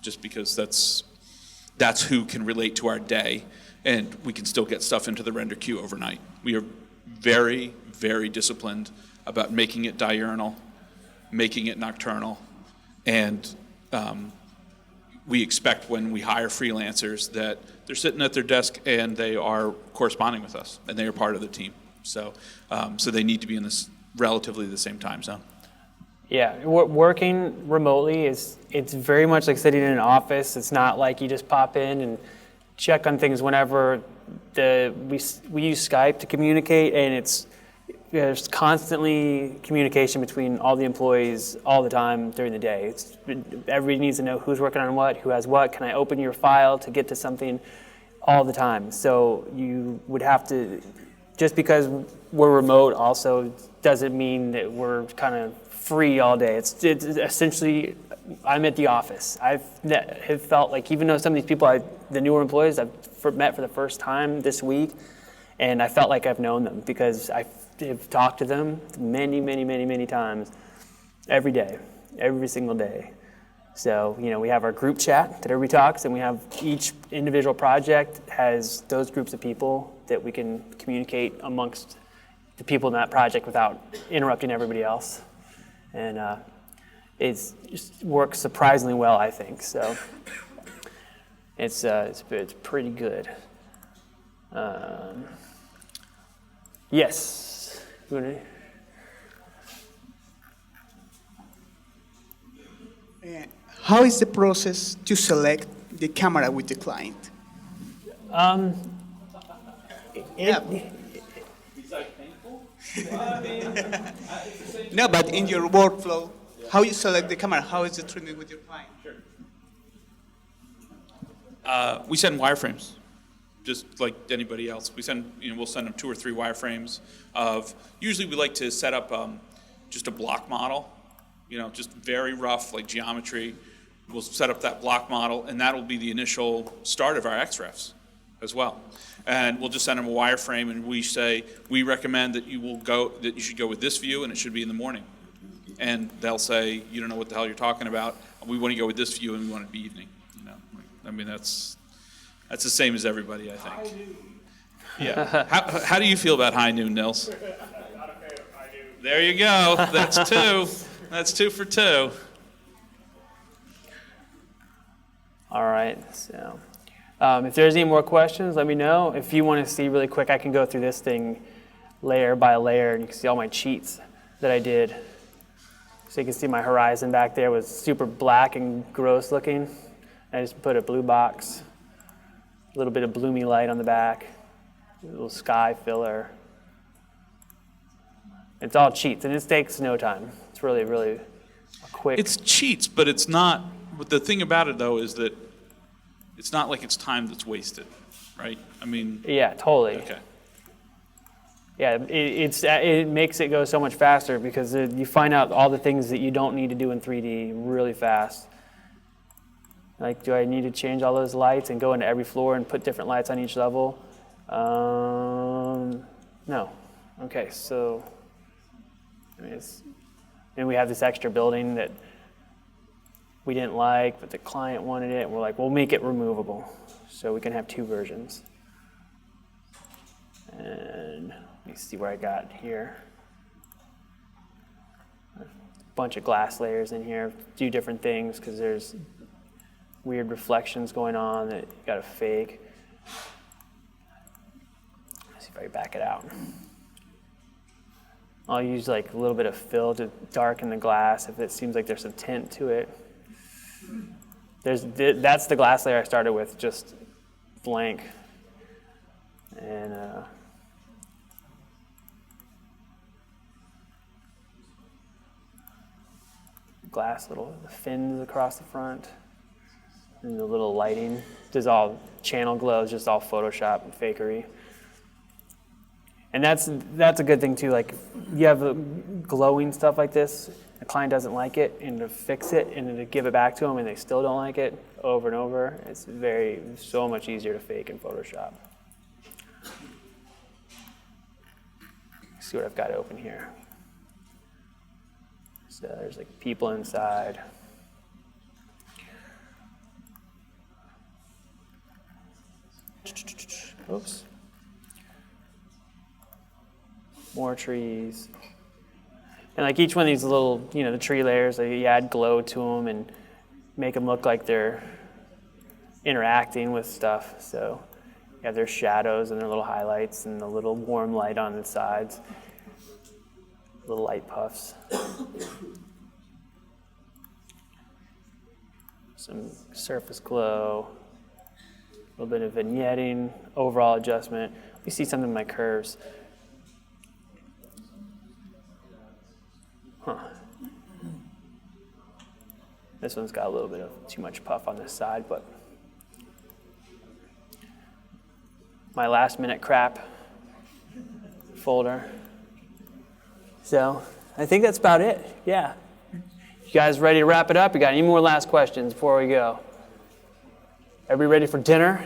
Speaker 3: just because that's who can relate to our day, and we can still get stuff into the render queue overnight. We are very, very disciplined about making it diurnal, making it nocturnal, and we expect when we hire freelancers that they're sitting at their desk and they are corresponding with us, and they are part of the team. So they need to be in this relatively the same time zone.
Speaker 1: Yeah, working remotely it's very much like sitting in an office. It's not like you just pop in and check on things whenever. We use Skype to communicate, and there's constantly communication between all the employees all the time during the day. Everybody needs to know who's working on what, who has what. Can I open your file to get to something all the time? So you would have to, just because we're remote also doesn't mean that we're kind of free all day. It's essentially, I'm at the office. Have felt like, even though some of these people, the newer employees I've met for the first time this week, and I felt like I've known them because I've talked to them many, many, many, many times every day, every single day. So, we have our group chat that everybody talks, and we have each individual project has those groups of people that we can communicate amongst the people in that project without interrupting everybody else. And it just works surprisingly well, I think. So it's pretty good. Yes.
Speaker 19: How is the process to select the camera with the client? No, but in your workflow, how you select the camera? How is it treated with your client?
Speaker 3: Sure. We send wireframes, just like anybody else. We'll send them 2 or 3 wireframes of. Usually, we like to set up just a block model, just very rough, like geometry. We'll set up that block model, and that'll be the initial start of our XREFs as well. And we'll just send them a wireframe, and we say we recommend that you should go with this view, and it should be in the morning. And they'll say, you don't know what the hell you're talking about. We want to go with this view, and we want it to be evening. I mean, that's the same as everybody, I think. High noon. Yeah. How do you feel about high noon, Nils? Not a fan of high noon. There you go. That's 2. That's 2 for 2.
Speaker 1: All right. So, if there's any more questions, let me know. If you want to see really quick, I can go through this thing layer by layer, and you can see all my cheats that I did. So you can see my horizon back there was super black and gross looking. I just put a blue box, a little bit of bloomy light on the back, a little sky filler. It's all cheats, and it takes no time. It's really, really quick.
Speaker 3: It's cheats, but it's not. But the thing about it, though, is that it's not like it's time that's wasted, right? I mean.
Speaker 1: Yeah, totally.
Speaker 3: Okay.
Speaker 1: Yeah, it makes it go so much faster because you find out all the things that you don't need to do in 3D really fast. Like, do I need to change all those lights and go into every floor and put different lights on each level? No. Okay, so and we have this extra building that we didn't like, but the client wanted it. And we're like, we'll make it removable so we can have 2 versions. And let me see where I got here. A bunch of glass layers in here. Do different things because there's weird reflections going on that you got to fake. Let's see if I can back it out. I'll use like a little bit of fill to darken the glass if it seems like there's some tint to it. That's the glass layer I started with, just blank. And glass little fins across the front. And the little lighting. This is all channel glow, it's just all Photoshop and fakery. And that's a good thing too. Like you have the glowing stuff like this, the client doesn't like it, and to fix it and then to give it back to them and they still don't like it over and over, it's so much easier to fake in Photoshop. Let's see what I've got open here. So there's like people inside. Oops. More trees. And like each one of these little, the tree layers, like you add glow to them and make them look like they're interacting with stuff. So you have their shadows and their little highlights and the little warm light on the sides. Little light puffs. Some surface glow. A little bit of vignetting, overall adjustment. You see something in my curves. Huh. This one's got a little bit of too much puff on this side, but my last minute crap folder. So I think that's about it. Yeah. You guys ready to wrap it up? You got any more last questions before we go? Everybody ready for dinner?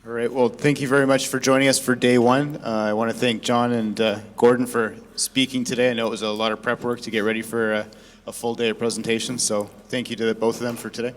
Speaker 15: All right. Well, thank you very much for joining us for day one. I want to thank John and Gordon for speaking today. I know it was a lot of prep work to get ready for a full day of presentation, so thank you to both of them for today.